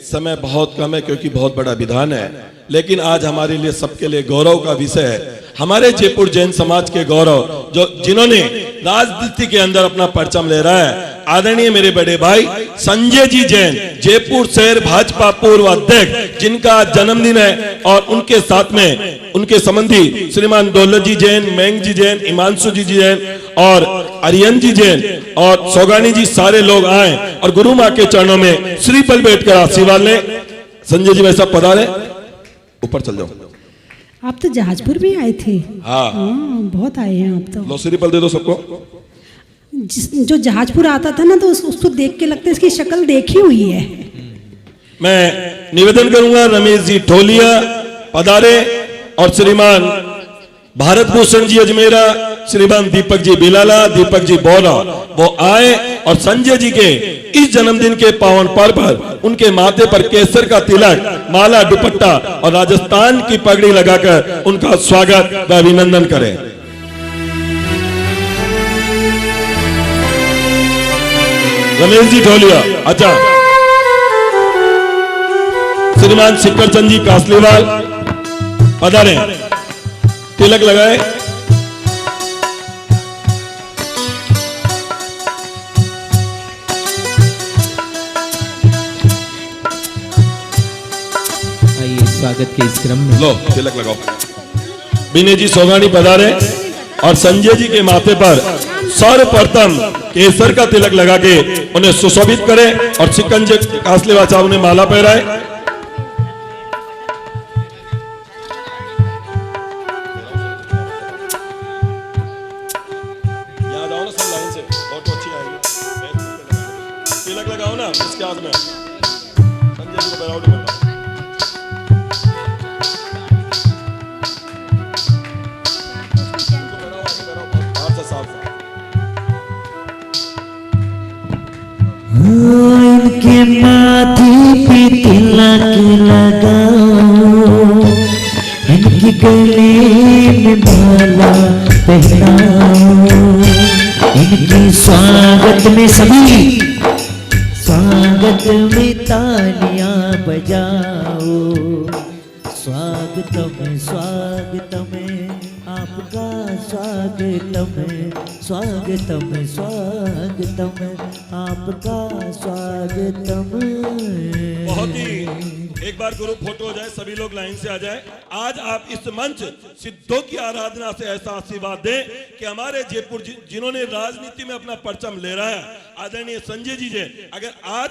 समय बहुत कम है क्योंकि बहुत बड़ा विधान है, लेकिन आज हमारे लिए सबके लिए गौरव का विषय है। हमारे जयपुर जैन समाज के गौरव, जो जिन्होंने राजनीति के अंदर अपना परचम ले रहा है, आदरणीय मेरे बड़े भाई संजय जी जैन, जयपुर शहर भाजपा पूर्व अध्यक्ष, जिनका जन्मदिन है, और उनके साथ में उनके संबंधी श्रीमान दौलत जी जैन, मैंग जी जैन, हिमांशु जी जैन और अरियन जी जैन और सौगानी जी, सारे लोग आए और गुरु माँ के चरणों में श्रीफल बैठ कर आशीर्वाद ले। संजय जी वैसा पधारे, ऊपर चल जाओ। आप तो जहाजपुर में आए थे? हाँ, बहुत आए हैं आप तो। लो श्रीफल दे दो सबको। जो जहाजपुर आता था ना तो उसको देख के लगता है इसकी शक्ल देखी हुई है। मैं निवेदन करूंगा रमेश जी ढोलिया पधारे, और श्रीमान भारत भूषण जी अजमेरा, श्रीमान दीपक जी बिलाला, दीपक जी बोरा, वो आए और संजय जी के इस जन्मदिन के पावन पर्व पर उनके माथे पर केसर का तिलक, माला, दुपट्टा और राजस्थान की पगड़ी लगाकर उनका स्वागत व अभिनंदन करें। रमेश जी ढोलिया। अच्छा, श्रीमान शिखर चंद जी कासलीवाल पधारे, तिलक लगाए। आइए स्वागत के इस क्रम में लो तिलक लगाओ। विनय जी सौगानी पधारे और संजय जी के माथे पर सर्वप्रथम केसर का तिलक लगा के उन्हें सुशोभित करें और शिकंज कासलीवाल साहब ने माला पहराए। तिलक लगाओ ना इसके हाथ में, संजय जी को बराबर में। इनके माथे पे तिलक लगाओ, इनके गले में माला पहनाओ, इनके स्वागत में सभी स्वागत में तालियां बजाओ। स्वागतम स्वागतम आपका स्वागतम, स्वागतम स्वागतम आपका स्वागतम। बहुत ही, एक बार गुरु फोटो हो जाए, सभी लोग लाइन से आ जाए। आज आप इस मंच सिद्धों की आराधना से ऐसा आशीर्वाद दें कि हमारे जयपुर जिन्होंने राजनीति में अपना परचम ले रहा है, आदरणीय संजय जी जे। अगर आज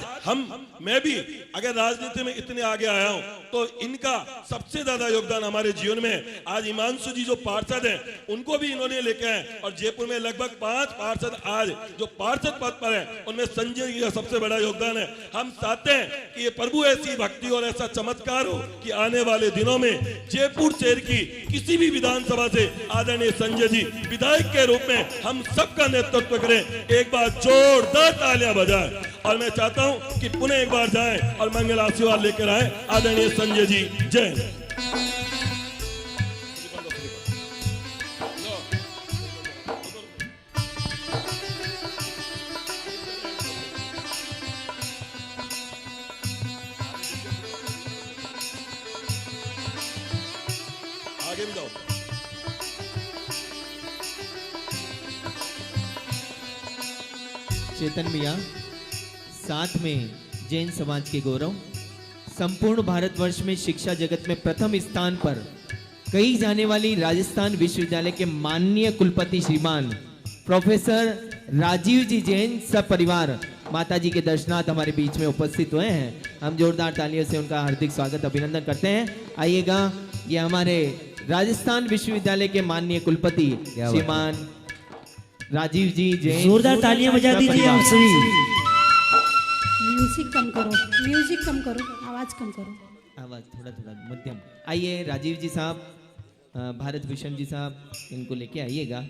मैं भी अगर राजनीति में इतने आगे आया हूं तो इनका सबसे ज्यादा योगदान हमारे जीवन में है। आज हिमांशु जी जो पार्षद हैं उनको भी इन्होंने लेके आए और जयपुर में लगभग 5 पार्षद आज जो पार्षद पद पर है उनमें संजय जी का सबसे बड़ा योगदान है। हम चाहते हैं कि ये प्रभु ऐसी भक्ति और ऐसा चमत्कार हो कि आने वाले दिनों में जयपुर शहर की किसी भी विधानसभा से आदरणीय संजय जी विधायक के रूप में हम सबका नेतृत्व करें। एक बार जोरदार तालियां बजाएं और मैं चाहता हूं कि पुनः एक बार जाएं और मंगल आशीर्वाद लेकर आए आदरणीय संजय जी। जय। आगे भी जाओ। चेतन भैया, साथ में जैन समाज के गौरव, संपूर्ण भारतवर्ष में शिक्षा जगत में प्रथम स्थान पर कही जाने वाली राजस्थान विश्वविद्यालय के माननीय कुलपति श्रीमान प्रोफेसर राजीव जी जैन सब परिवार माता जी के दर्शनार्थ हमारे बीच में उपस्थित हुए हैं। हम जोरदार तालियों से उनका हार्दिक स्वागत अभिनंदन करते हैं। आइएगा, ये हमारे राजस्थान विश्वविद्यालय के माननीय कुलपति श्रीमान राजीव जी जैन। जोरदार तालियां बजा दीजिए आप सभी। म्यूजिक कम करो, म्यूजिक कम करो, आवाज कम करो, आवाज थोड़ा थोड़ा मध्यम। आइए राजीव जी साहब, भारत भूषण जी साहब, इनको लेके आइएगा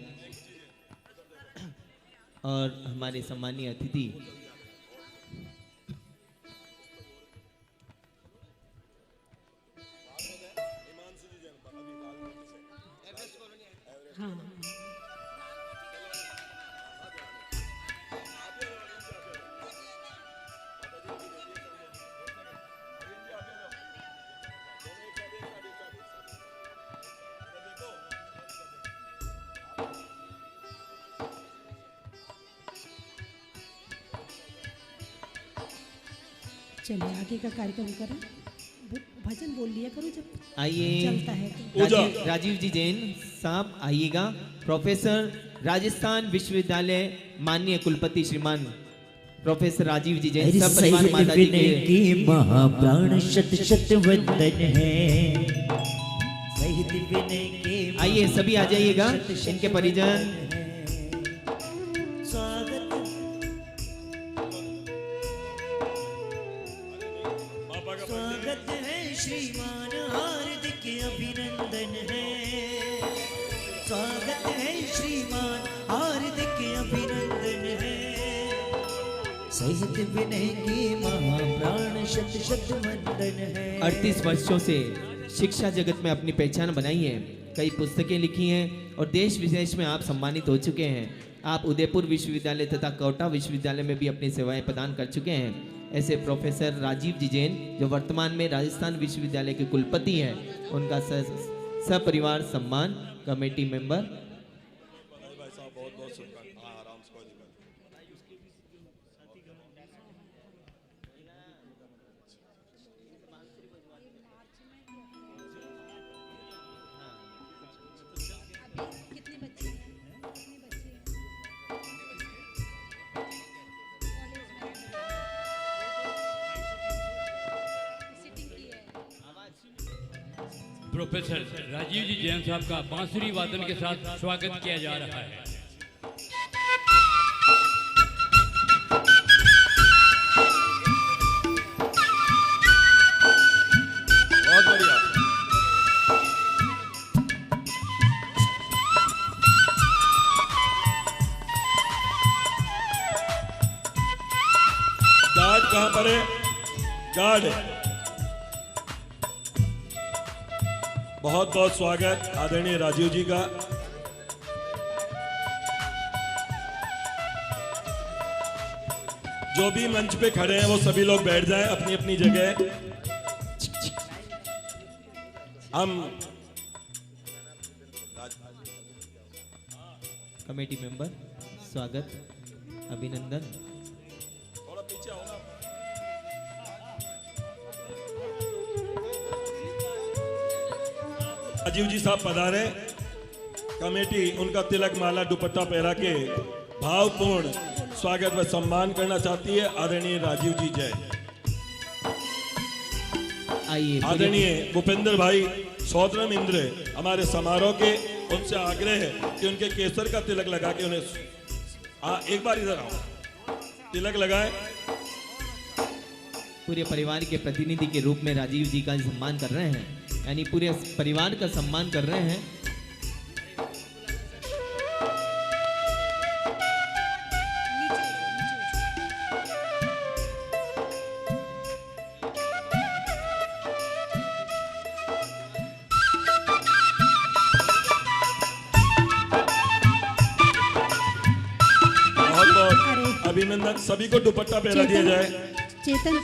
और हमारे सम्मानीय अतिथि हाँ चलिए आगे का कार्यक्रम करें। भजन बोल लिया करो जब आइए चलता है तो। राजीव जी जैन साहब आइएगा। प्रोफेसर राजस्थान विश्वविद्यालय माननीय कुलपति श्रीमान प्रोफेसर राजीव जी जैन सब परिवार माता जी के महाप्राण शत शत वंदन है। शहीद विनय के आइए सभी आ जाइएगा, इनके परिजन। स्वागत है श्रीमान, हार्दिक अभिनंदन है। स्वागत है श्रीमान, हार्दिक अभिनंदन है। शहीद विनय की महाप्राण शत शत वंदन है। 38 वर्षों से शिक्षा जगत में अपनी पहचान बनाई है, कई पुस्तकें लिखी हैं और देश विदेश में आप सम्मानित हो चुके हैं। आप उदयपुर विश्वविद्यालय तथा कोटा विश्वविद्यालय में भी अपनी सेवाएं प्रदान कर चुके हैं। ऐसे प्रोफेसर राजीव जी जैन जो वर्तमान में राजस्थान विश्वविद्यालय के कुलपति हैं, उनका सपरिवार सम्मान कमेटी मेंबर प्रोफेसर राजीव जी जैन साहब का बांसुरी वादन के साथ स्वागत किया जा रहा है। बहुत बढ़िया। गार्ड कहां पर है? गार्ड। बहुत बहुत स्वागत आदरणीय राजीव जी का। जो भी मंच पे खड़े हैं वो सभी लोग बैठ जाएं अपनी अपनी जगह। हम कमेटी मेंबर स्वागत अभिनंदन। थोड़ा पीछे आओ ना। राजीव जी साहब पधारे। कमेटी उनका तिलक माला दुपट्टा पहरा के भावपूर्ण स्वागत व सम्मान करना चाहती है आदरणीय राजीव जी जैन। आइए आदरणीय भूपेंद्र भाई सौद्रम इंद्र हमारे समारोह के, उनसे आग्रह है कि उनके केसर का तिलक लगा के उन्हें एक बार इधर आओ, तिलक लगाए। पूरे परिवार के प्रतिनिधि के रूप में राजीव जी का सम्मान कर रहे हैं, यानी पूरे परिवार का सम्मान कर रहे हैं। अभिनंदन, सभी को दुपट्टा पहना दिया जाए। चेतन,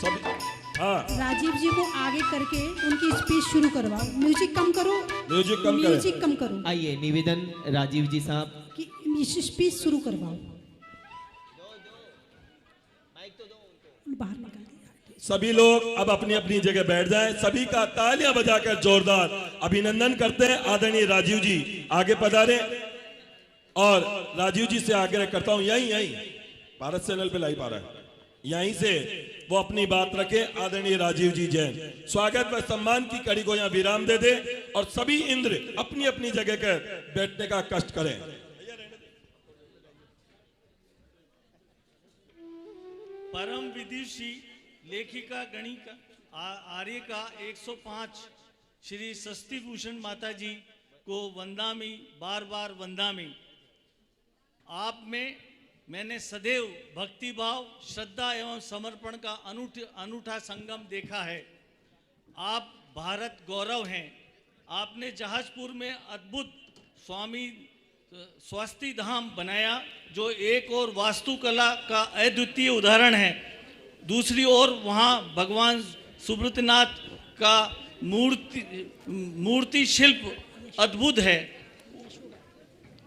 हाँ, राजीव जी को आगे करके उनकी स्पीच शुरू करवाओ। म्यूजिक कम करो, म्यूजिक कम करो। आइए निवेदन राजीव जी साहब की स्पीच शुरू करवाओ। बाहर निकाल दिया। सभी लोग अब अपनी अपनी जगह बैठ जाएं। सभी का तालियां बजाकर जोरदार अभिनंदन करते हैं। आदरणीय राजीव जी आगे पधारे और राजीव जी से आग्रह करता हूं, यहीं भारत चैनल पे लाइव आ रहा है, यहीं से वो अपनी बात रखे। आदरणीय राजीव जी जैन स्वागत व सम्मान की कड़ी को यहाँ विराम दे दे और सभी इंद्र अपनी अपनी जगह कर बैठने का कष्ट करें। परम विदुषी लेखिका गणिका आर्य का 105 श्री षष्ठी भूषण माता जी को वंदामी, बार बार वंदामी। आप में मैंने सदैव भक्ति भाव, श्रद्धा एवं समर्पण का अनूठा संगम देखा है। आप भारत गौरव हैं। आपने जहाजपुर में अद्भुत स्वामी स्वस्ति धाम बनाया, जो एक और वास्तुकला का अद्वितीय उदाहरण है, दूसरी ओर वहाँ भगवान सुब्रतनाथ का मूर्ति शिल्प अद्भुत है।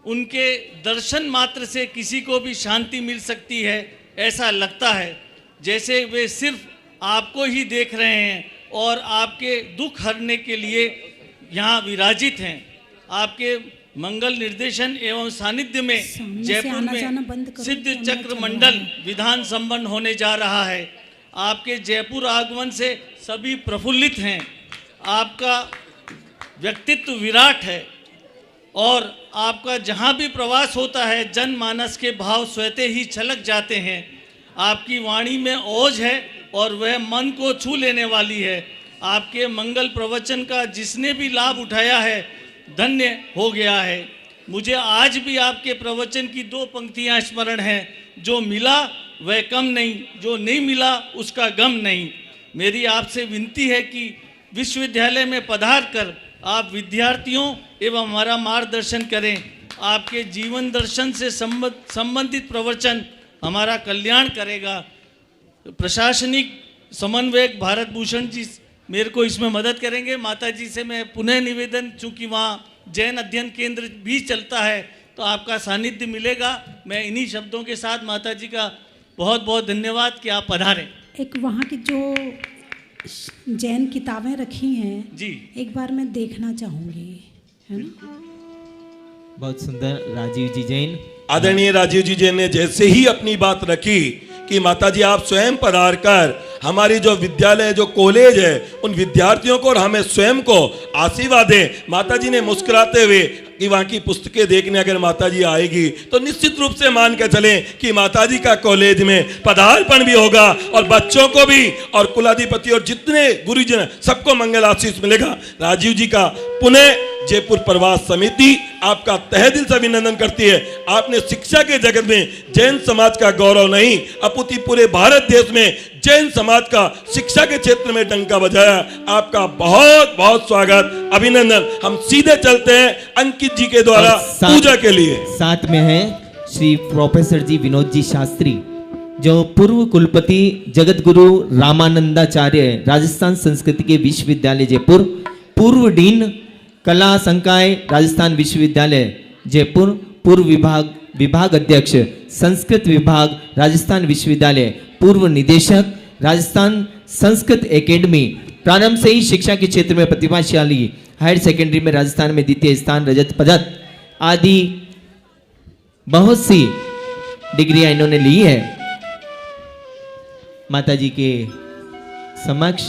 उनके दर्शन मात्र से किसी को भी शांति मिल सकती है। ऐसा लगता है जैसे वे सिर्फ आपको ही देख रहे हैं और आपके दुख हरने के लिए यहाँ विराजित हैं। आपके मंगल निर्देशन एवं सानिध्य में जयपुर में सिद्ध चक्र मंडल विधान संपन्न होने जा रहा है। आपके जयपुर आगमन से सभी प्रफुल्लित हैं। आपका व्यक्तित्व विराट है और आपका जहाँ भी प्रवास होता है जनमानस के भाव स्वतः ही छलक जाते हैं। आपकी वाणी में ओज है और वह मन को छू लेने वाली है। आपके मंगल प्रवचन का जिसने भी लाभ उठाया है धन्य हो गया है। मुझे आज भी आपके प्रवचन की 2 पंक्तियाँ स्मरण हैं, जो मिला वह कम नहीं, जो नहीं मिला उसका गम नहीं। मेरी आपसे विनती है कि विश्वविद्यालय में पधार कर आप विद्यार्थियों एवं हमारा मार्गदर्शन करें। आपके जीवन दर्शन से संबंधित प्रवचन हमारा कल्याण करेगा। प्रशासनिक समन्वयक भारत भूषण जी मेरे को इसमें मदद करेंगे। माता जी से मैं पुनः निवेदन, चूँकि वहाँ जैन अध्ययन केंद्र भी चलता है तो आपका सानिध्य मिलेगा। मैं इन्हीं शब्दों के साथ माता जी का बहुत बहुत धन्यवाद कि आप पधारें। एक वहाँ की जो जैन किताबें रखी हैं जी, एक बार मैं देखना चाहूँगी, है ना। बहुत सुंदर राजीव जी जैन। आदरणीय राजीव जी जैन ने जैसे ही अपनी बात रखी कि माताजी आप स्वयं पधार कर हमारी जो विद्यालय, जो कॉलेज है, उन विद्यार्थियों को और हमें स्वयं को आशीर्वाद दें। माताजी ने मुस्कुराते हुए कि वहाँ की पुस्तकें देखने अगर माताजी आएगी तो निश्चित रूप से मान के चलें कि माताजी का कॉलेज में पदार्पण भी होगा और बच्चों को भी और कुलाधिपति और जितने गुरुजन सबको मंगल आशीष मिलेगा। राजीव जी का पुनः जयपुर प्रवास समिति आपका तहे दिल से अभिनंदन करती है। आपने शिक्षा के जगत में जैन समाज का गौरव नहीं अपितु पूरे भारत देश में जैन समाज का शिक्षा के क्षेत्र में डंका बजाया। आपका बहुत बहुत स्वागत, अभिनंदन। हम सीधे चलते हैं अंकित जी के द्वारा पूजा के लिए। साथ में है श्री प्रोफेसर जी विनोद जी शास्त्री, जो पूर्व कुलपति जगत गुरु रामानंदाचार्य राजस्थान संस्कृति के विश्वविद्यालय जयपुर, पूर्व डीन कला संकाय राजस्थान विश्वविद्यालय जयपुर, पूर्व विभाग अध्यक्ष संस्कृत विभाग राजस्थान विश्वविद्यालय, पूर्व निदेशक राजस्थान संस्कृत एकेडमी, प्रारंभ से ही शिक्षा के क्षेत्र में प्रतिभाशाली, हायर सेकेंडरी में राजस्थान में द्वितीय स्थान, रजत पदक आदि बहुत सी डिग्रियां इन्होंने ली है, माता जी के समक्ष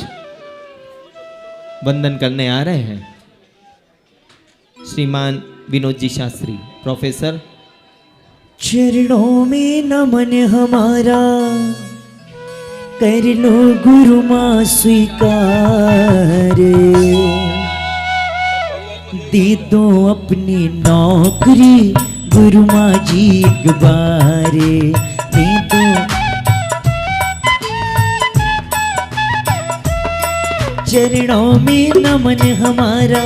वंदन करने आ रहे हैं श्रीमान विनोद जी शास्त्री प्रोफेसर। चरणों में नमन हमारा, कर लो गुरु माँ स्वीकार, दे दो अपनी नौकरी गुरु माँ जी गबारे, दे दो। चरणों में नमन हमारा,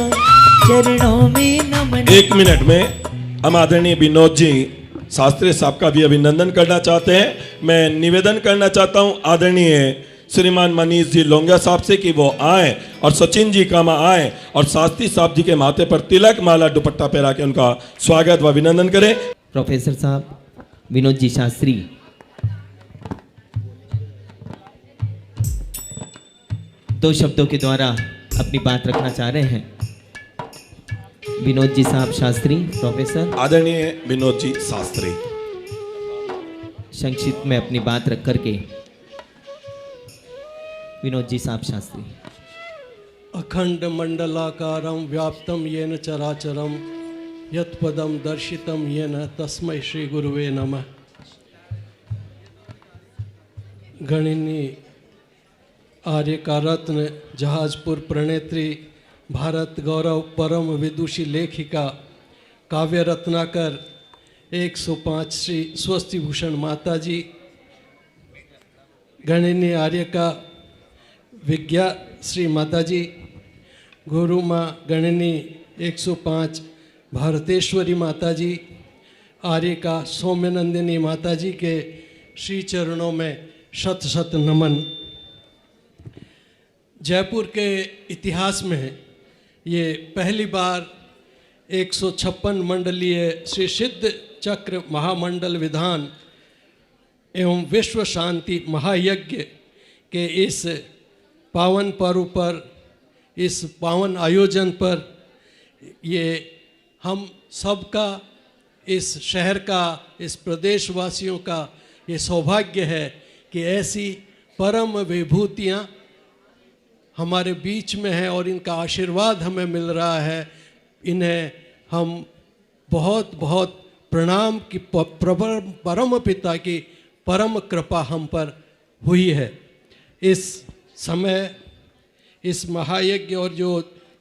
चरणों में नमन। 1 मिनट में हम आदरणीय विनोद जी शास्त्री साहब का भी अभिनंदन करना चाहते हैं। मैं निवेदन करना चाहता हूं आदरणीय श्रीमान मनीष जी लोंगिया साहब से कि वो आए और सचिन जी कामा आए और शास्त्री साहब जी के माथे पर तिलक माला दुपट्टा पहरा के उनका स्वागत व अभिनंदन करें। प्रोफेसर साहब विनोद जी शास्त्री दो शब्दों के द्वारा अपनी बात रखना चाह रहे हैं। विनोद जी साहब शास्त्री प्रोफेसर। आदरणीय विनोद जी शास्त्री संक्षिप्त में अपनी बात रख करके विनोद जी साहब शास्त्री। अखंड मंडलाकारं व्याप्तं येन चराचरं यत्पदं दर्शितं येन तस्मै श्री गुरुवे नमः। गणिनी आर्य का रत्न जहाजपुर प्रणेत्री भारत गौरव परम विदुषी लेखिका काव्य रत्नाकर 105 श्री स्वस्तिभूषण माता जी, गणिनी आर्य का विज्ञा श्री माता जी, गुरु माँ गणिनी 105 भारतेश्वरी माता जी, आर्य का सौम्यनंदिनी माता जी के श्री चरणों में शत शत नमन। जयपुर के इतिहास में ये पहली बार 156 मंडलीय श्री सिद्ध चक्र महामंडल विधान एवं विश्व शांति महायज्ञ के इस पावन पर्व पर, इस पावन आयोजन पर ये हम सबका, इस शहर का, इस प्रदेशवासियों का ये सौभाग्य है कि ऐसी परम विभूतियाँ हमारे बीच में है और इनका आशीर्वाद हमें मिल रहा है। इन्हें हम बहुत बहुत प्रणाम की परम पिता की परम कृपा हम पर हुई है। इस समय इस महायज्ञ और जो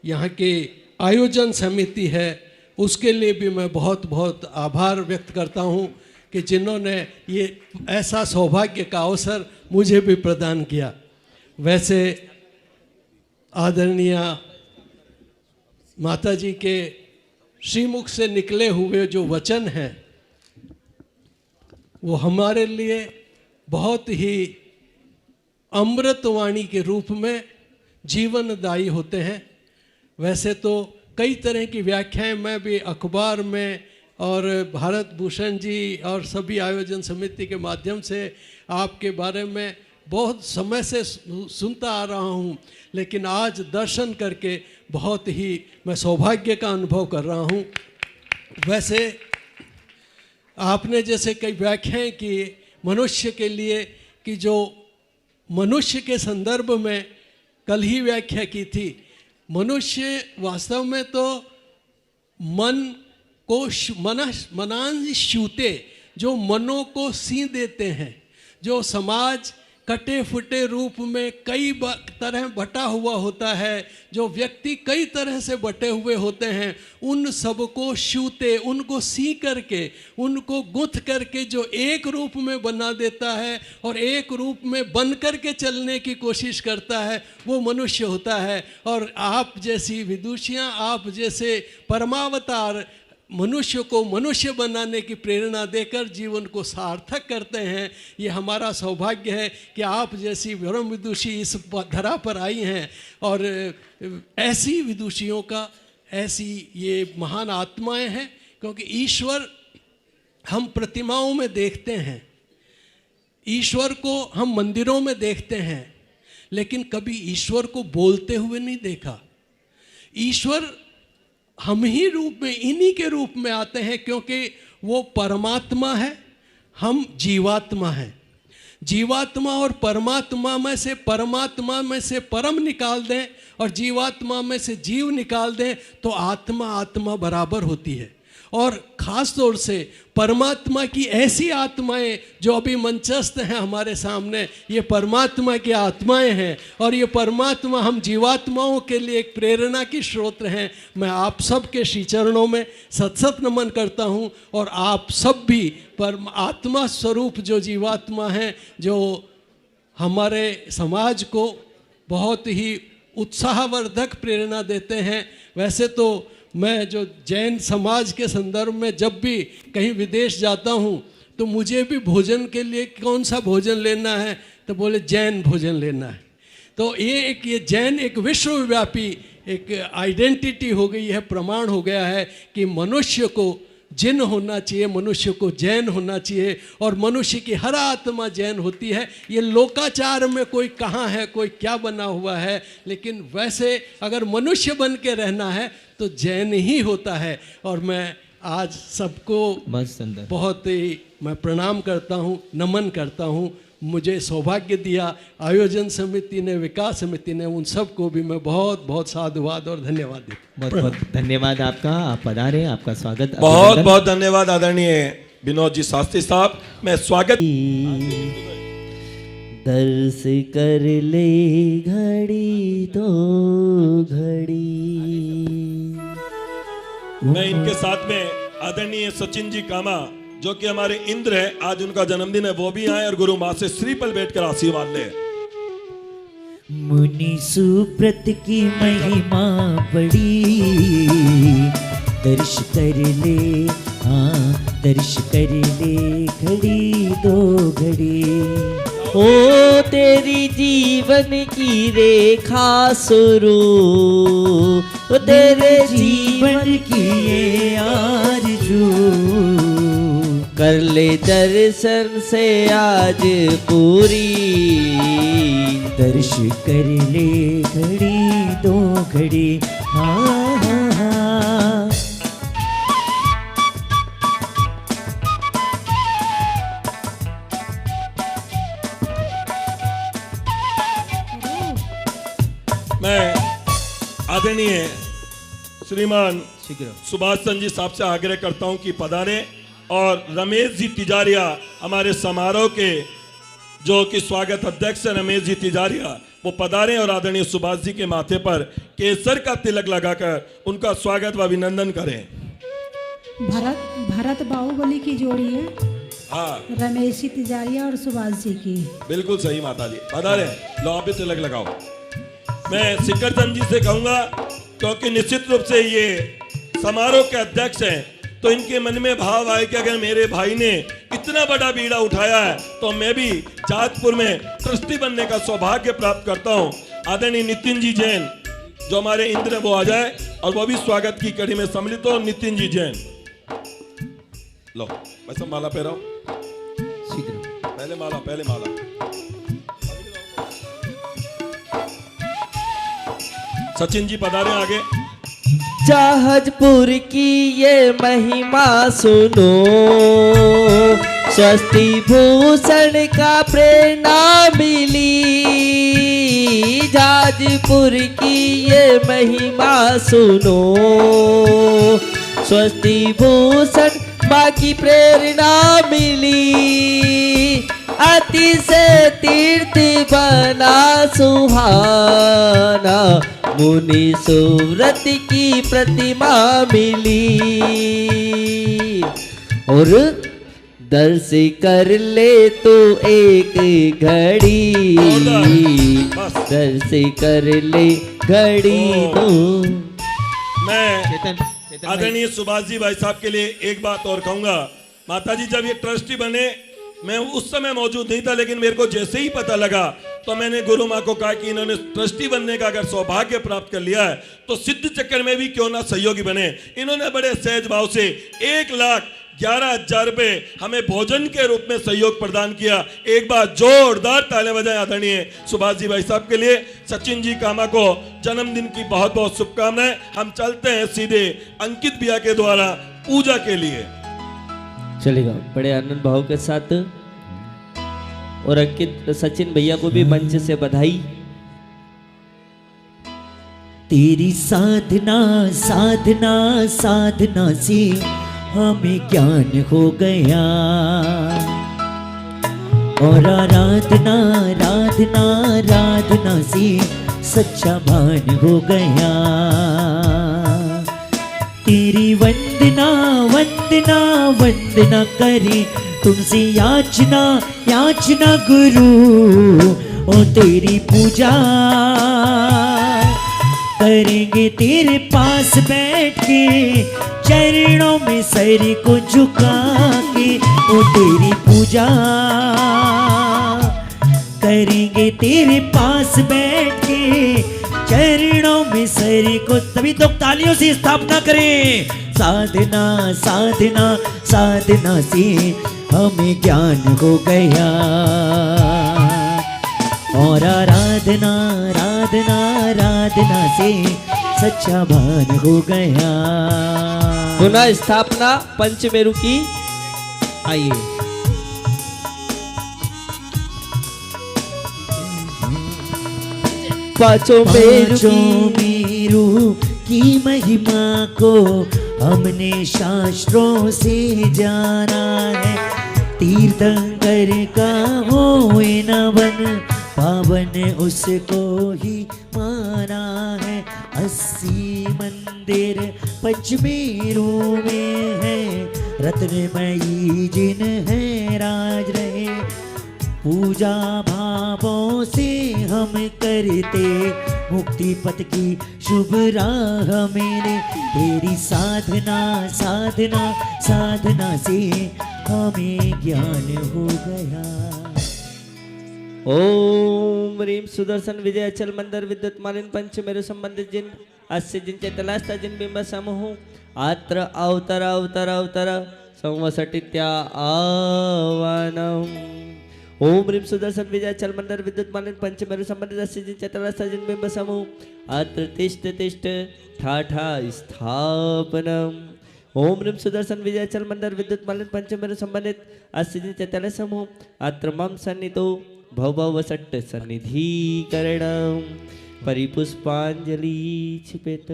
यहाँ की आयोजन समिति है उसके लिए भी मैं बहुत बहुत आभार व्यक्त करता हूँ कि जिन्होंने ये ऐसा सौभाग्य का अवसर मुझे भी प्रदान किया। वैसे आदरणीय माता जी के श्रीमुख से निकले हुए जो वचन हैं वो हमारे लिए बहुत ही अमृतवाणी के रूप में जीवनदायी होते हैं। वैसे तो कई तरह की व्याख्याएं मैं भी अखबार में और भारत भूषण जी और सभी आयोजन समिति के माध्यम से आपके बारे में बहुत समय से सुनता आ रहा हूँ, लेकिन आज दर्शन करके बहुत ही मैं सौभाग्य का अनुभव कर रहा हूँ। वैसे आपने जैसे कई व्याख्याएं की मनुष्य के लिए कि जो मनुष्य के संदर्भ में कल ही व्याख्या की थी, मनुष्य वास्तव में तो मन को मनांशूते, जो मनों को सी देते हैं, जो समाज कटे फुटे रूप में कई तरह बटा हुआ होता है, जो व्यक्ति कई तरह से बटे हुए होते हैं, उन सबको छूते, उनको सी करके, उनको गुथ करके जो एक रूप में बना देता है और एक रूप में बन करके चलने की कोशिश करता है, वो मनुष्य होता है। और आप जैसी विदुषियाँ, आप जैसे परमावतार मनुष्य को मनुष्य बनाने की प्रेरणा देकर जीवन को सार्थक करते हैं। ये हमारा सौभाग्य है कि आप जैसी परम विदुषी इस धरा पर आई हैं और ऐसी विदुषियों का, ऐसी ये महान आत्माएं हैं। क्योंकि ईश्वर हम प्रतिमाओं में देखते हैं, ईश्वर को हम मंदिरों में देखते हैं, लेकिन कभी ईश्वर को बोलते हुए नहीं देखा। ईश्वर हम ही रूप में, इन्हीं के रूप में आते हैं, क्योंकि वो परमात्मा है, हम जीवात्मा हैं। जीवात्मा और परमात्मा में से परम निकाल दें और जीवात्मा में से जीव निकाल दें तो आत्मा आत्मा बराबर होती है। और ख़ास तौर से परमात्मा की ऐसी आत्माएं जो अभी मंचस्थ हैं हमारे सामने, ये परमात्मा की आत्माएं हैं और ये परमात्मा हम जीवात्माओं के लिए एक प्रेरणा की स्रोत हैं। मैं आप सब के श्री चरणों में सत नमन करता हूं और आप सब भी आत्मा स्वरूप जो जीवात्मा हैं, जो हमारे समाज को बहुत ही उत्साहवर्धक प्रेरणा देते हैं। वैसे तो मैं जो जैन समाज के संदर्भ में जब भी कहीं विदेश जाता हूँ तो मुझे भी भोजन के लिए कौन सा भोजन लेना है तो बोले जैन भोजन लेना है। तो ये जैन एक विश्वव्यापी एक आइडेंटिटी हो गई है, प्रमाण हो गया है कि मनुष्य को जिन होना चाहिए, मनुष्य को जैन होना चाहिए और मनुष्य की हर आत्मा जैन होती है। ये लोकाचार में कोई कहाँ है, कोई क्या बना हुआ है, लेकिन वैसे अगर मनुष्य बन के रहना है तो जैन ही होता है। और मैं आज सबको बहुत ही मैं प्रणाम करता हूँ, नमन करता हूँ। मुझे सौभाग्य दिया आयोजन समिति ने, विकास समिति ने, उन सबको भी मैं बहुत बहुत साधुवाद और धन्यवाद देता हूँ। बहुत बहुत धन्यवाद आपका, आप पधारे, आपका स्वागत। बहुत बहुत धन्यवाद आदरणीय विनोद जी शास्त्री साहब। मैं स्वागत। दर्श कर ले घड़ी तो घड़ी। मैं इनके साथ में आदरणीय सचिन जी कामा जो कि हमारे इंद्र है, आज उनका जन्मदिन है, वो भी आए और गुरु माँ से श्रीफल बैठकर आशीर्वाद ले। मुनि सुब्रत की महिमा बड़ी, दर्श कर ले, हाँ दर्श कर ले घड़ी दो घड़ी। ओ तेरी जीवन की रेखा शुरू, ओ तेरे जीवन की ये आरज़ू, कर ले दर्शन से आज पूरी। दर्श कर ले घड़ी दो घड़ी, हाँ हाँ हाँ। मैं आदरणीय श्रीमान सुभाष चंद्र जी साहब से आग्रह करता हूं कि पधारे और रमेश जी तिजारिया हमारे समारोह के जो कि स्वागत अध्यक्ष है रमेश जी तिजारिया, वो पधारें और आदरणीय सुभाष जी के माथे पर केसर का तिलक लगाकर उनका स्वागत व अभिनंदन करें। भरत बाहुबली की जोड़ी है। हाँ, रमेश जी तिजारिया और सुभाष जी की। बिल्कुल सही माता जी, पधारें, लो आप भी तिलक लगाओ। मैं सिक्कर चंद जी से कहूँगा क्योंकि निश्चित रूप से ये समारोह के अध्यक्ष हैं, तो इनके मन में भाव आए कि अगर मेरे भाई ने इतना बड़ा बीड़ा उठाया है तो मैं भी जाजपुर में ट्रस्टी बनने का सौभाग्य प्राप्त करता हूं। आदरणीय नितिन जी जैन जो हमारे इंद्र, वो आ जाए और वो भी स्वागत की कड़ी में सम्मिलित हो। नितिन जी जैन, लो वैसे माला पहराओ, पहले माला, पहले माला। सचिन जी पधारे आगे। जहाजपुर की ये महिमा सुनो, षष्ठी भूषण का प्रेरणा मिली। जहाजपुर की ये महिमा सुनो, षष्ठी भूषण माँ की प्रेरणा मिली। अति से तीर्थ बना सुहाना, मुनि सुव्रत की प्रतिमा मिली। और दर्श कर ले तो एक घड़ी, दर्श कर ले घड़ी तो। मैं आदरणीय सुभाष जी भाई साहब के लिए एक बात और कहूंगा। माता जी जब ये ट्रस्टी बने, मैं उस समय मौजूद नहीं था, लेकिन मेरे को जैसे ही पता लगा तो मैंने गुरु माँ को कहा कि इन्होंने ट्रस्टी बनने का अगर सौभाग्य प्राप्त कर लिया है तो सिद्ध चक्र में भी क्यों ना सहयोगी बने। इन्होंने बड़े सहज भाव से 1,11,000 रुपए हमें भोजन के रूप में सहयोग प्रदान किया। एक बार जोरदार ताले बजाएं आदरणीय सुभाष जी भाई साहब के लिए। सचिन जी कामा को जन्मदिन की बहुत बहुत शुभकामनाएं। हम चलते हैं सीधे अंकित भैया के द्वारा पूजा के लिए। चलेगा बड़े आनंद भाव के साथ। और अंकित सचिन भैया को भी मंच से बधाई। तेरी साधना साधना साधना से हमें ज्ञान हो गया, और आराधना आराधना आराधना से सच्चा भान हो गया। तेरी वंदना वंदना वंदना करे तुमसे याचना याचना गुरु, ओ तेरी पूजा करेंगे तेरे पास बैठ के, चरणों में सर को झुका के, ओ तेरी पूजा करेंगे तेरे पास बैठ के, चरणों में सर को। तभी तो तालियों से स्थापना करें। साधना साधना साधना से हमें ज्ञान हो गया, और आराधना आराधना आराधना से सच्चा भान हो गया। पुनः स्थापना पंचमेरु की। आइए पांचों मेरु की महिमा को हमने शास्त्रों से जाना है। तीर्थंकर का होए नवन पावन उसको ही माना है। 80 मंदिर पंचमेरु में है, रत्नमयी जिन है राज रहे। पूजा भावों से हम करते मुक्ति पथ की शुभ राह मेरे। तेरी साधना साधना साधना से हमें ज्ञान हो गया। ओम ह्रीम सुदर्शन विजय अचल मंदिर विद्युत मालिन पंचमेरु संबंधित जिन अस्य जिनचे तलास्ता जिन बिंब समूह आत्र अवतर अवतर अवतर संवसटित्या आवानम। ओम ह्रीम सुदर्शन विजय अचल मंदिर विद्युत मालिन पंचमेरु संबंधित अस्य जिनचे तलास्ता जिन बिंब समूह आत्र तिष्ठ तिष्ठ ठाठा स्थापनम। ओम ह्रीम सुदर्शन विजय अचल मंदिर विद्युत मालिन पंचमेरु संबंधित अस्य जिनचे तल समूह आत्र मम सन्निधो भववसट्ट सन्निधिकरणम परिपुष्पांजलि छिपेत।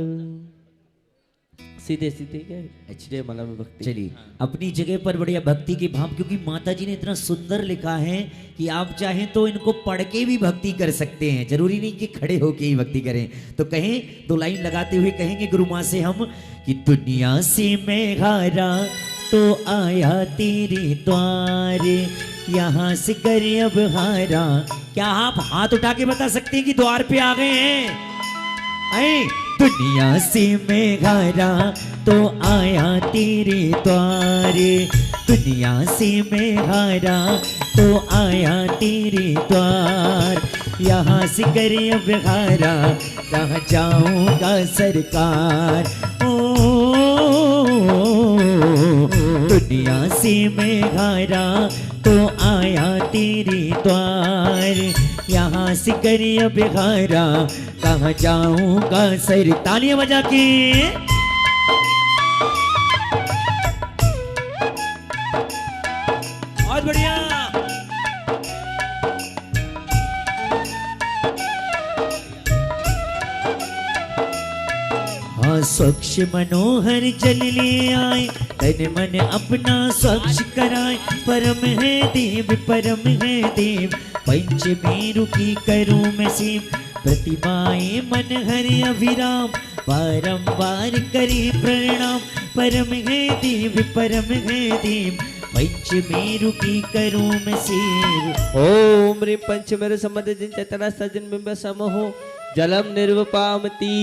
सीधे सीधे क्या एचडे मला में भक्ति। चलिए अपनी जगह पर बढ़िया भक्ति के भाव, क्योंकि माता जी ने इतना सुंदर लिखा है कि आप चाहें तो इनको पढ़ के भी भक्ति कर सकते हैं, जरूरी नहीं कि खड़े होके ही भक्ति करें। तो कहें, 2 लाइन लगाते हुए कहेंगे गुरु माँ से हम कि दुनिया से मैं हारा तो आया तेरे द्वारे, यहाँ से कर अब हारा। क्या आप हाथ उठा के बता सकते हैं कि द्वार पे आ गए हैं? आए दुनिया से मैं हारा तो आया तेरे द्वारे, दुनिया से मैं हारा तो आया तेरे द्वार। यहाँ से कर अब हारा कहाँ जाऊंगा सरकार। ओ दुनिया से मैं हारा तो आया तेरे द्वार, यहाँ से कर अब हारा कहाँ जाऊंगा सर। तालियां बजा के बहुत बढ़िया। हाँ स्वच्छ मनोहर जल ले आए, तन मन अपना स्वच्छ कराए। परम है देव परम है देव, पंचमेरु की करूं मैं सेव। प्रतिमाएं मन हरि अभिराम, बारंबार करे प्रणाम। परम है देव परम है देव, पंचमेरु की करूं मैं सेव। ओम ह्रीम पंचमेरु संबंधित जिन चेतना सजन बिंब समूह जलम निर्वपामती।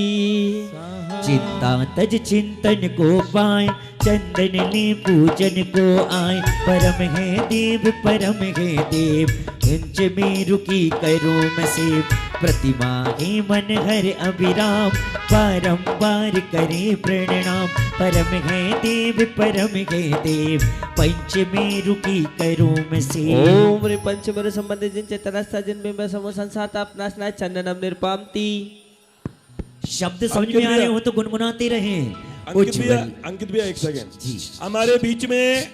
चिंता तज चिंतन को पाए, चंदन ले पूजन को आए। परम है देव परम है देव, पंचमेरु की करूं मैं सेव। प्रतिमा ही मन हर अभिराम, बारंबार करे प्रणाम। परम है देव परम है देव, पंचमेरु की करूं मैं सेव। ओम ह्रीम पंचमेरु संबंधित जिन चेतना सजन बिंब समूह संसात अपना चंदनम निर्पामती। शब्द समझ में आ रहे हो तो गुनगुनाते रहें। अंकित भैया एक सेकेंड। हमारे बीच में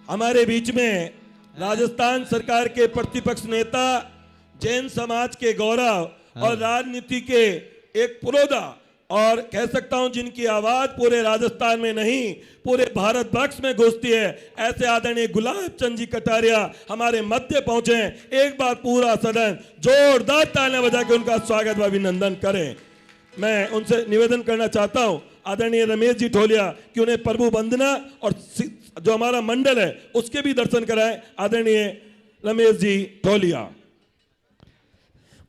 हमारे बीच में राजस्थान सरकार के प्रतिपक्ष नेता, जैन समाज के गौरव और राजनीति के एक पुरोधा, और कह सकता हूं जिनकी आवाज पूरे राजस्थान में नहीं पूरे भारत वर्ष में गूंजती है, ऐसे आदरणीय गुलाब चंद जी कटारिया हमारे मध्य पहुंचे। एक बार पूरा सदन जोरदार तालियां बजा के उनका स्वागत व अभिनंदन करें। मैं उनसे निवेदन करना चाहता हूं आदरणीय रमेश जी ढोलिया कि उन्हें प्रभु वंदना और जो हमारा मंडल है उसके भी दर्शन कराएं। आदरणीय रमेश जी ढोलिया।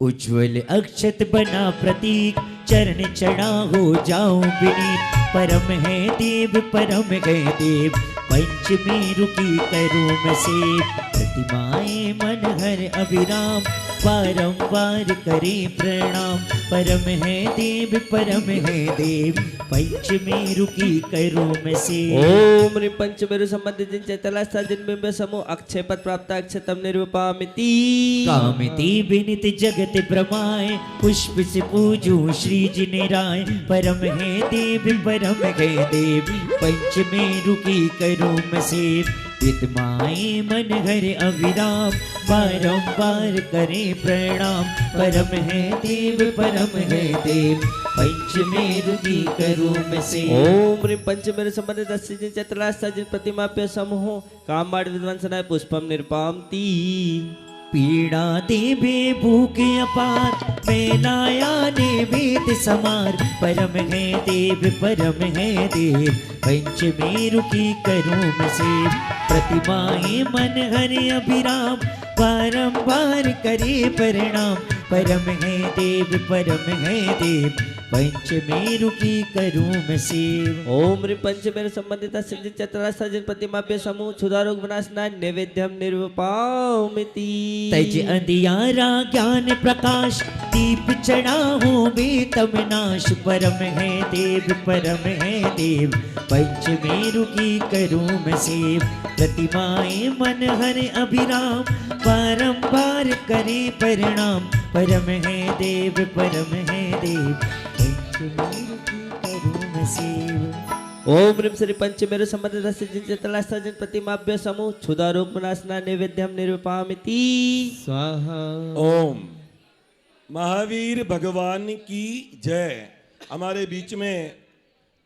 उज्ज्वल अक्षत बना प्रतीक, चरण चढ़ा हो जाऊं विनीत। परम है देव परम है देव, पंचमी रुकी करूं मैं सेव। प्रतिमाएं मन हर अभिराम, बारंबार करे प्रणाम। परम है देव परम है देव, पंचमी रुकी करूं मैं सेव। ओम ह्रीं पंचमेरु संबंधित जिन चैतलास्था जिन समूह अक्षय पद प्राप्त अक्षतम निरूपामिति। कामिति विनित जगत प्रमाय, पुष्प से पूजो श्री जिने राय। परम है देव परम है देव, पंचमी रुकी करूं मैं सेव। विद्माए मन हर अविराम, बारंबार करे प्रणाम। परम है देव परम है देव, पंचमी रुकी करूं मैं सेव। ओम ह्रीं पंचमेरु संबंधित जिन चैतलास्था जिन प्रतिमाप्य समूह कामबाड़ विध्वंसनाय पुष्पम निरूपामिति। पीड़ा देवे भूख अपार, मैनाया वेद समार। परम है देव परम है देव, पंचमी रुकी करूं मैं सेव। प्रतिमाएं मन हर अभिराम, बारंबार करे प्रणाम। परम है देव परम है देव, पंचमी रुकी करूं मैं सेव। ओम ह्रीं पंचमेरु संबंधित सिद्धि चतुरास्था जिन प्रतिमाप्य समूह क्षुधारोग विनाशनाय नैवेद्यम निरूपामिति। तज अंधियारा ज्ञान प्रकाश, दीप चढ़ा हो बेतम नाश। परम है देव परम है देव, पंचमी रुकी करूं मैं सेव। प्रतिमाएं मन हर अभिराम, बारंबार करे प्रणाम। परम है देव परम है देव, पंचमी रुकी करूं मैं सेव। ओम ह्रीं श्री पंचमेरु संबंधित सिद्धि चतुरास्था जिन प्रतिमाप्य समूह क्षुधारोग विनाशनाय नैवेद्यम निरूपामिति। स्वाहा। ओम महावीर भगवान की जय। हमारे बीच में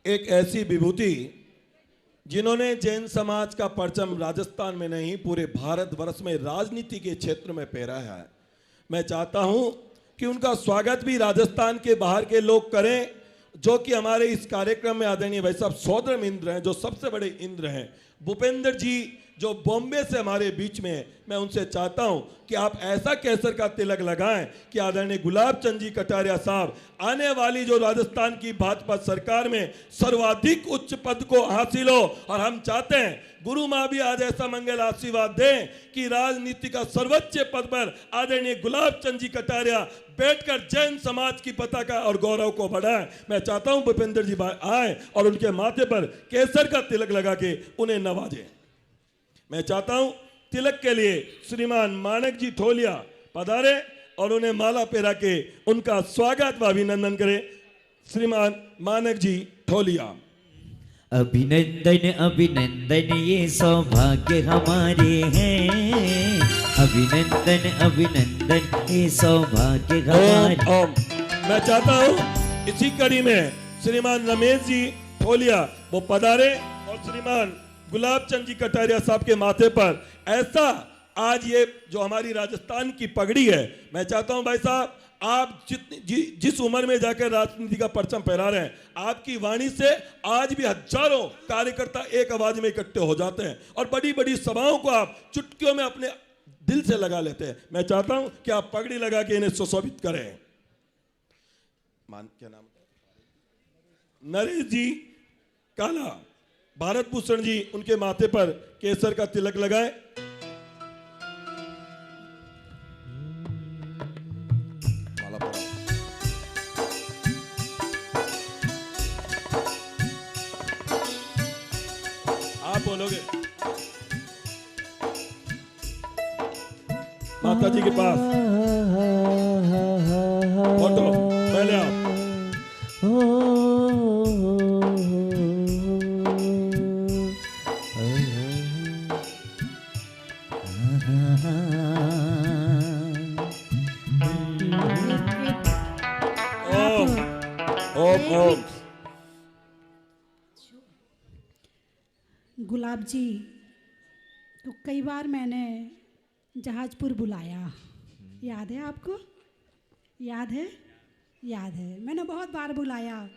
एक ऐसी विभूति जिन्होंने जैन समाज का परचम राजस्थान में नहीं पूरे भारतवर्ष में राजनीति के क्षेत्र में फहराया है। मैं चाहता हूं कि उनका स्वागत भी राजस्थान के बाहर के लोग करें, जो कि हमारे इस कार्यक्रम में आदरणीय भाई साहब सौदर्म इंद्र हैं, जो सबसे बड़े इंद्र हैं, भूपेंद्र जी जो बॉम्बे से हमारे बीच में। मैं उनसे चाहता हूं कि आप ऐसा केसर का तिलक लगाएं कि आदरणीय गुलाब चंद जी कटारिया साहब आने वाली जो राजस्थान की भाजपा सरकार में सर्वाधिक उच्च पद को हासिल हो। और हम चाहते हैं गुरु माँ भी आज ऐसा मंगल आशीर्वाद दें कि राजनीति का सर्वोच्च पद पर आदरणीय गुलाब चंद जी कटारिया बैठकर जैन समाज की पताका और गौरव को बढ़ाएं। मैं चाहता हूं भूपेंद्र जी आए और उनके माथे पर केसर का तिलक लगा के उन्हें नवाजें। मैं चाहता हूं तिलक के लिए श्रीमान मानक जी ढोलिया पधारे और उन्हें माला पहरा के उनका स्वागत व अभिनंदन करें। श्रीमान मानक जी ढोलिया। अभिनंदन अभिनंदन ये सौभाग्य हमारे हैं। अभिनंदन अभिनंदन ये सौभाग्य हमारे। ओम मैं चाहता हूं इसी कड़ी में श्रीमान रमेश जी ढोलिया वो पधारे और श्रीमान गुलाब चंद जी कटारिया साहब के माथे पर ऐसा आज ये जो हमारी राजस्थान की पगड़ी है। मैं चाहता हूं भाई साहब आप जिस उम्र में जाकर राजनीति का परचम फहरा रहे हैं, आपकी वाणी से आज भी हजारों कार्यकर्ता एक आवाज में इकट्ठे हो जाते हैं और बड़ी बड़ी सभाओं को आप चुटकियों में अपने दिल से लगा लेते हैं। मैं चाहता हूं कि आप पगड़ी लगा के इन्हें सुशोभित करें। क्या नाम? नरेश जी काला, भारत भूषण जी उनके माथे पर केसर का तिलक लगाएं। आप बोलोगे माता जी के पास फोटो पहले आप। गुलाब जी, तो कई बार मैंने जहाजपुर बुलाया, याद है आपको? याद है? याद है, मैंने बहुत बार बुलाया,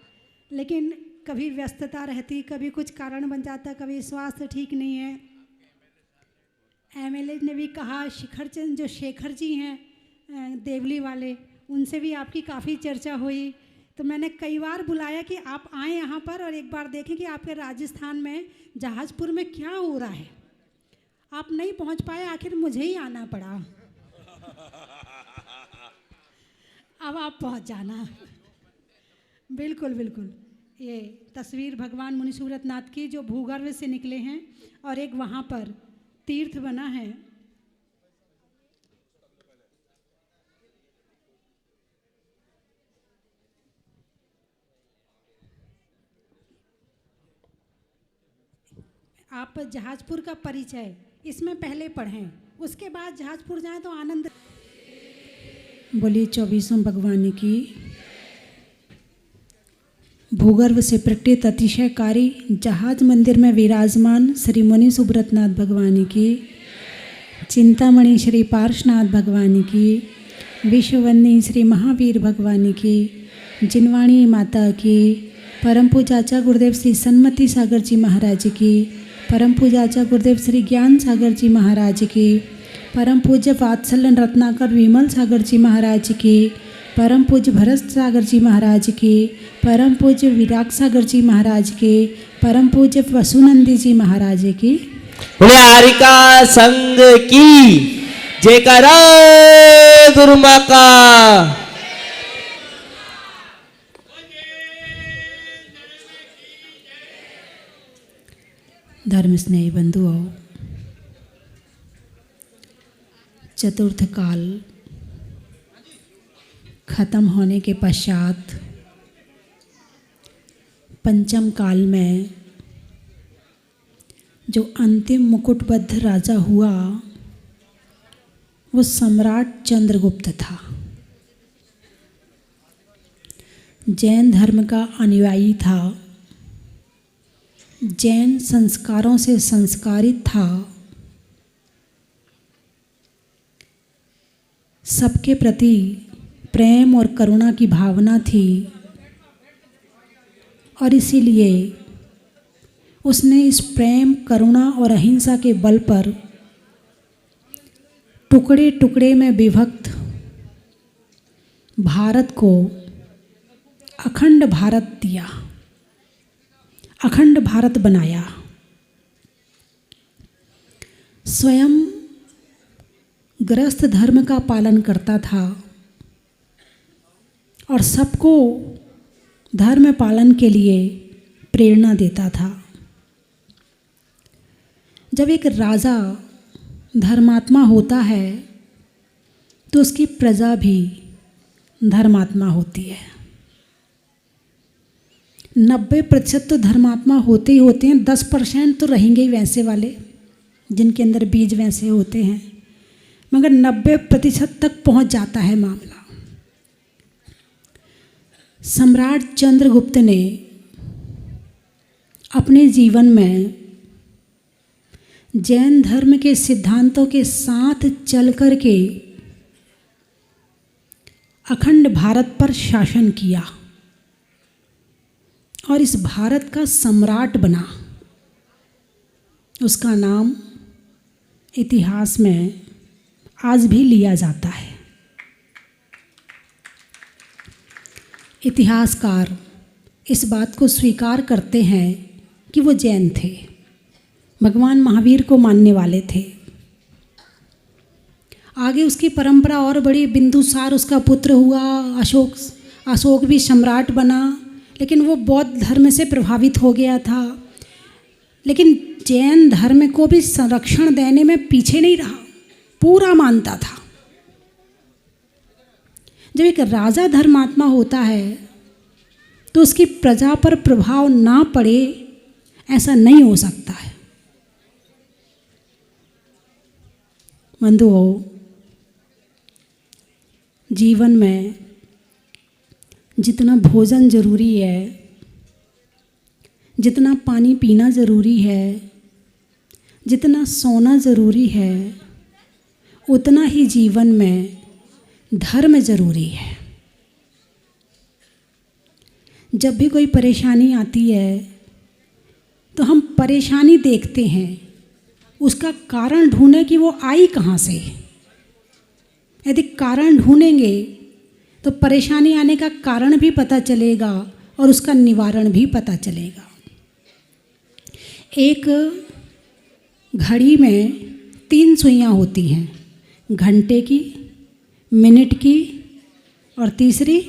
लेकिन कभी व्यस्तता रहती, कभी कुछ कारण बन जाता, कभी स्वास्थ्य ठीक नहीं है। एमएलए ने भी कहा, शिखरचंद जो शेखर जी हैं देवली वाले, उनसे भी आपकी काफ़ी चर्चा हुई। तो मैंने कई बार बुलाया कि आप आएँ यहाँ पर और एक बार देखें कि आपके राजस्थान में जहाजपुर में क्या हो रहा है। आप नहीं पहुँच पाए, आखिर मुझे ही आना पड़ा। अब आप पहुँच जाना। बिल्कुल बिल्कुल। ये तस्वीर भगवान मुनि सूरतनाथ की जो भूगर्भ से निकले हैं और एक वहाँ पर तीर्थ बना है। आप जहाजपुर का परिचय इसमें पहले पढ़ें, उसके बाद जहाजपुर जाएं तो आनंद। बोलिए 24वें भगवान की। भूगर्भ से प्रकटित अतिशयकारी जहाज मंदिर में विराजमान श्री मुनि सुब्रतनाथ भगवान की, चिंतामणि श्री पार्श्वनाथ भगवान की, विश्ववंदी श्री महावीर भगवान की, जिनवाणी माता की, परम पूजाचा गुरुदेव श्री सन्मति सागर जी महाराज की, परम पूजाचा गुरुदेव श्री ज्ञान सागर जी महाराज की, परम पूज्य वात्सल्य रत्नाकर विमल सागर जी महाराज की, परम पूज्य भरत सागर जी महाराज की, परम पूज्य विराग सागर जी महाराज के, परम पूज्य वसुनंदी जी महाराज की। हरिका संघ की जयकारा गुरु माँ का। धर्म स्नेही बंधुओं, चतुर्थ काल खत्म होने के पश्चात पंचम काल में जो अंतिम मुकुटबद्ध राजा हुआ वो सम्राट चंद्रगुप्त था। जैन धर्म का अनुयायी था, जैन संस्कारों से संस्कारित था, सबके प्रति प्रेम और करुणा की भावना थी और इसीलिए उसने इस प्रेम, करुणा और अहिंसा के बल पर टुकड़े टुकड़े में विभक्त भारत को अखंड भारत दिया, अखंड भारत बनाया। स्वयं गृहस्थ धर्म का पालन करता था और सबको धर्म पालन के लिए प्रेरणा देता था। जब एक राजा धर्मात्मा होता है तो उसकी प्रजा भी धर्मात्मा होती है। 90% तो धर्मात्मा होते ही होते हैं, 10% तो रहेंगे ही वैसे वाले जिनके अंदर बीज वैसे होते हैं, मगर 90% तक पहुंच जाता है मामला। सम्राट चंद्रगुप्त ने अपने जीवन में जैन धर्म के सिद्धांतों के साथ चल कर के अखंड भारत पर शासन किया और इस भारत का सम्राट बना। उसका नाम इतिहास में आज भी लिया जाता है। इतिहासकार इस बात को स्वीकार करते हैं कि वो जैन थे, भगवान महावीर को मानने वाले थे। आगे उसकी परंपरा और बड़ी, बिंदुसार उसका पुत्र हुआ, अशोक भी सम्राट बना, लेकिन वो बौद्ध धर्म से प्रभावित हो गया था। लेकिन जैन धर्म को भी संरक्षण देने में पीछे नहीं रहा, पूरा मानता था। जब एक राजा धर्मात्मा होता है तो उसकी प्रजा पर प्रभाव ना पड़े ऐसा नहीं हो सकता है। बंधुओं, जीवन में जितना भोजन जरूरी है, जितना पानी पीना ज़रूरी है, जितना सोना ज़रूरी है, उतना ही जीवन में धर्म ज़रूरी है। जब भी कोई परेशानी आती है तो हम परेशानी देखते हैं, उसका कारण ढूंढें कि वो आई कहाँ से। यदि कारण ढूंढेंगे तो परेशानी आने का कारण भी पता चलेगा और उसका निवारण भी पता चलेगा। एक घड़ी में 3 सुइयाँ होती हैं, घंटे की, मिनट की और तीसरी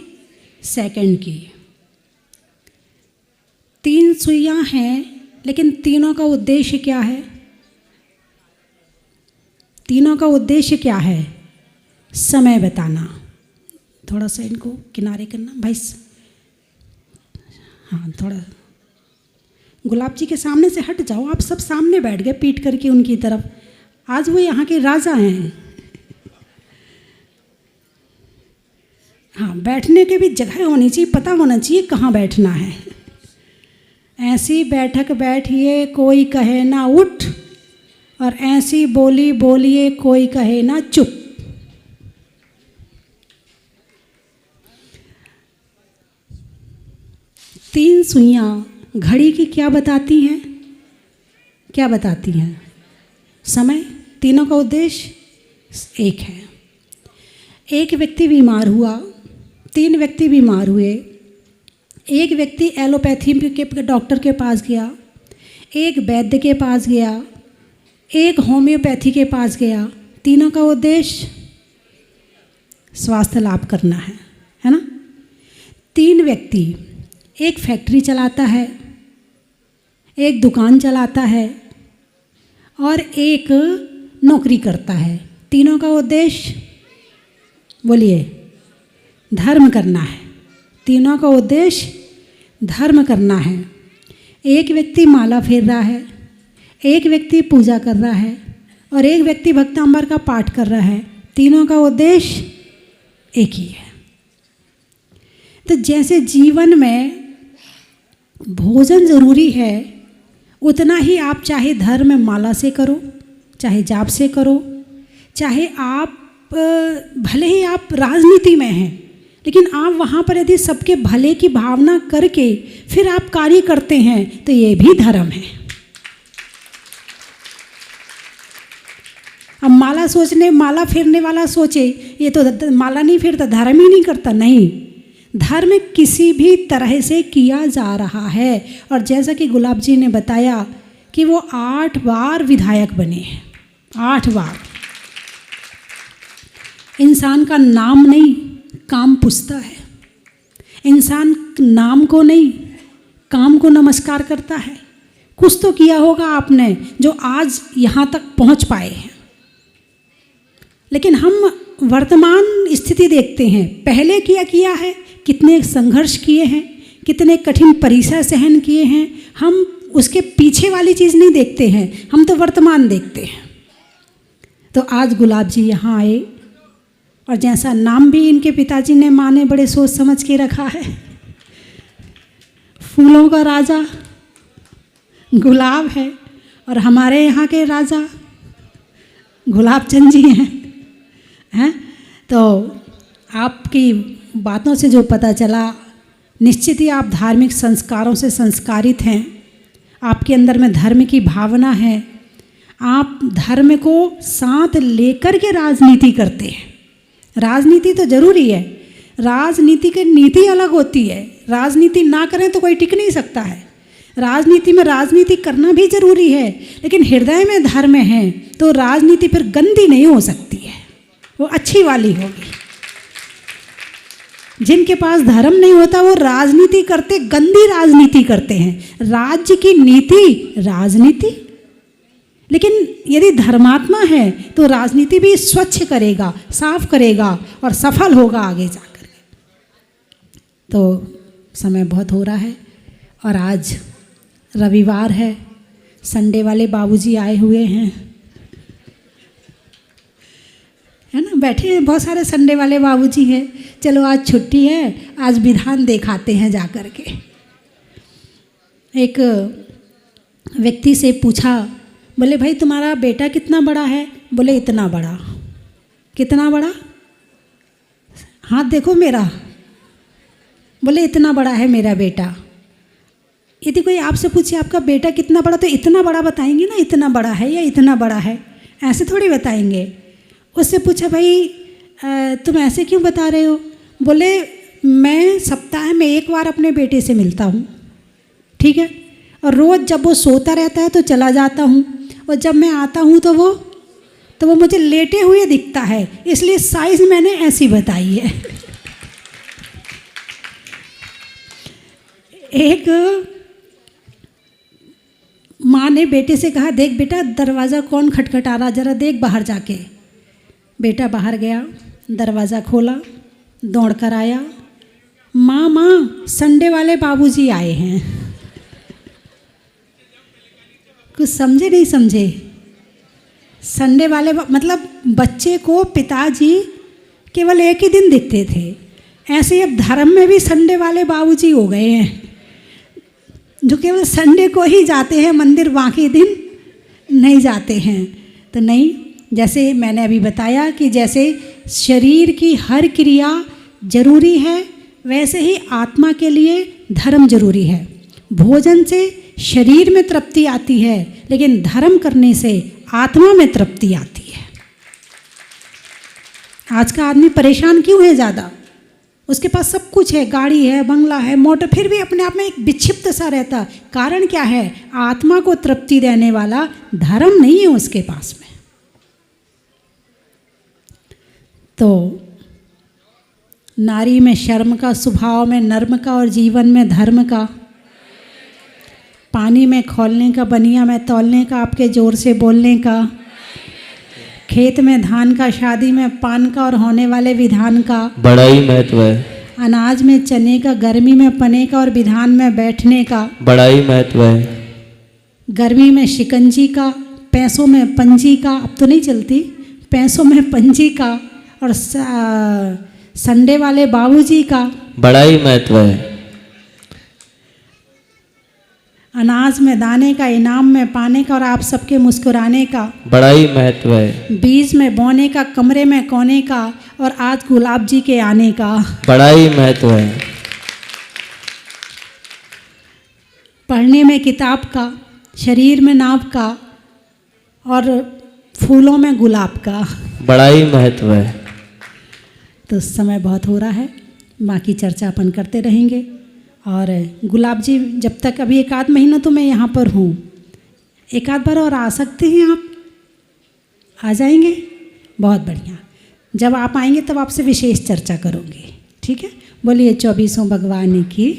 सेकंड की। 3 सुइयाँ हैं, लेकिन तीनों का उद्देश्य क्या है? तीनों का उद्देश्य क्या है? समय बताना। थोड़ा सा इनको किनारे करना भाई। हाँ, थोड़ा गुलाब जी के सामने से हट जाओ। आप सब सामने बैठ गए पीट करके उनकी तरफ। आज वो यहाँ के राजा हैं। हाँ, बैठने की भी जगह होनी चाहिए, पता होना चाहिए कहाँ बैठना है। ऐसी बैठक बैठिए कोई कहे ना उठ, और ऐसी बोली बोलिए कोई कहे ना चुप। तीन सुइयाँ घड़ी की क्या बताती हैं? क्या बताती हैं? समय। तीनों का उद्देश्य एक है। एक व्यक्ति बीमार हुआ, 3 व्यक्ति बीमार हुए। एक व्यक्ति एलोपैथी के डॉक्टर के पास गया, एक वैद्य के पास गया, एक होम्योपैथी के पास गया। तीनों का उद्देश्य स्वास्थ्य लाभ करना है ना। 3 व्यक्ति, एक फैक्ट्री चलाता है, एक दुकान चलाता है और एक नौकरी करता है। तीनों का उद्देश्य बोलिए धर्म करना है। तीनों का उद्देश्य धर्म करना है। एक व्यक्ति माला फेर रहा है, एक व्यक्ति पूजा कर रहा है और एक व्यक्ति भक्तांबर का पाठ कर रहा है। तीनों का उद्देश्य एक ही है। तो जैसे जीवन में भोजन जरूरी है, उतना ही आप चाहे धर्म माला से करो, चाहे जाप से करो, चाहे आप भले ही आप राजनीति में हैं, लेकिन आप वहाँ पर यदि सबके भले की भावना करके फिर आप कार्य करते हैं तो ये भी धर्म है। अब माला फेरने वाला सोचे ये तो माला नहीं फेरता, धर्म ही नहीं करता। नहीं, धर्म किसी भी तरह से किया जा रहा है। और जैसा कि गुलाब जी ने बताया कि वो 8 बार विधायक बने हैं, 8 बार। इंसान का नाम नहीं, काम पूछता है। इंसान नाम को नहीं, काम को नमस्कार करता है। कुछ तो किया होगा आपने जो आज यहाँ तक पहुँच पाए हैं। लेकिन हम वर्तमान स्थिति देखते हैं, पहले किया है, कितने संघर्ष किए हैं, कितने कठिन परिसर सहन किए हैं। हम उसके पीछे वाली चीज़ नहीं देखते हैं, हम तो वर्तमान देखते हैं। तो आज गुलाब जी यहाँ आए और जैसा नाम भी इनके पिताजी ने माँ ने बड़े सोच समझ के रखा है, फूलों का राजा गुलाब है और हमारे यहाँ के राजा गुलाब चंद जी हैं। तो आपकी बातों से जो पता चला, निश्चित ही आप धार्मिक संस्कारों से संस्कारित हैं। आपके अंदर में धर्म की भावना है। आप धर्म को साथ लेकर के राजनीति करते हैं। राजनीति तो जरूरी है, राजनीति की नीति अलग होती है। राजनीति ना करें तो कोई टिक नहीं सकता है। राजनीति में राजनीति करना भी जरूरी है, लेकिन हृदय में धर्म है तो राजनीति फिर गंदी नहीं हो सकती है, वो अच्छी वाली होगी। जिनके पास धर्म नहीं होता वो राजनीति करते, गंदी राजनीति करते हैं। राज्य की नीति राजनीति, लेकिन यदि धर्मात्मा है तो राजनीति भी स्वच्छ करेगा, साफ करेगा और सफल होगा आगे जाकर। तो समय बहुत हो रहा है और आज रविवार है, संडे वाले बाबूजी आए हुए हैं। बैठे हैं, बहुत सारे संडे वाले बाबूजी हैं, चलो आज छुट्टी है, आज विधान दिखाते हैं जा कर के। एक व्यक्ति से पूछा, बोले भाई तुम्हारा बेटा कितना बड़ा है? बोले इतना बड़ा। कितना बड़ा? हाथ देखो मेरा। बोले इतना बड़ा है मेरा बेटा। यदि कोई आपसे पूछे आपका बेटा कितना बड़ा, तो इतना बड़ा बताएंगे ना, इतना बड़ा है या इतना बड़ा है, ऐसे थोड़ी बताएंगे। उससे पूछा भाई तुम ऐसे क्यों बता रहे हो? बोले मैं सप्ताह में एक बार अपने बेटे से मिलता हूँ, ठीक है, और रोज़ जब वो सोता रहता है तो चला जाता हूँ, और जब मैं आता हूँ तो वो मुझे लेटे हुए दिखता है, इसलिए साइज मैंने ऐसी बताई है। एक माँ ने बेटे से कहा, देख बेटा दरवाज़ा कौन खटखटा रहा, जरा देख बाहर जाके। बेटा बाहर गया, दरवाज़ा खोला, दौड़ कर आया, माँ संडे वाले बाबूजी आए हैं। कुछ समझे नहीं समझे? संडे वाले मतलब बच्चे को पिताजी केवल एक ही दिन दिखते थे, ऐसे अब धर्म में भी संडे वाले बाबूजी हो गए हैं, जो केवल संडे को ही जाते हैं मंदिर, बाकी दिन नहीं जाते हैं। तो नहीं, जैसे मैंने अभी बताया कि जैसे शरीर की हर क्रिया जरूरी है, वैसे ही आत्मा के लिए धर्म जरूरी है। भोजन से शरीर में तृप्ति आती है, लेकिन धर्म करने से आत्मा में तृप्ति आती है। आज का आदमी परेशान क्यों है ज़्यादा? उसके पास सब कुछ है, गाड़ी है, बंगला है, मोटर, फिर भी अपने आप में एक विक्षिप्त सा रहता। कारण क्या है? आत्मा को तृप्ति देने वाला धर्म नहीं है उसके पास में। तो नारी में शर्म का, स्वभाव में नर्म का, और जीवन में धर्म का, पानी में खौलने का, बनिया में तौलने का, आपके जोर से बोलने का, खेत में धान का, शादी में पान का, और होने वाले विधान का बड़ा ही महत्व है। अनाज में चने का, गर्मी में पने का, और विधान में बैठने का बड़ा ही महत्व है। गर्मी में शिकंजी का, पैसों में पंजी का, अब तो नहीं चलती, पैसों में पंजी का, और संडे वाले बाबूजी का बड़ा ही महत्व है। अनाज में दाने का, इनाम में पाने का, और आप सबके मुस्कुराने का बड़ा ही महत्व है। बीज में बोने का, कमरे में कोने का, और आज गुलाब जी के आने का बड़ा ही महत्व है। पढ़ने में किताब का, शरीर में नाव का, और फूलों में गुलाब का बड़ा ही महत्व है। तो समय बहुत हो रहा है, बाकी चर्चा अपन करते रहेंगे। और गुलाब जी जब तक, अभी एक आध महीना तो मैं यहाँ पर हूँ, एक आध बार और आ सकते हैं आप? आ जाएंगे? बहुत बढ़िया। जब आप आएंगे तब आपसे विशेष चर्चा करूँगी, ठीक है? बोलिए 24 भगवान की।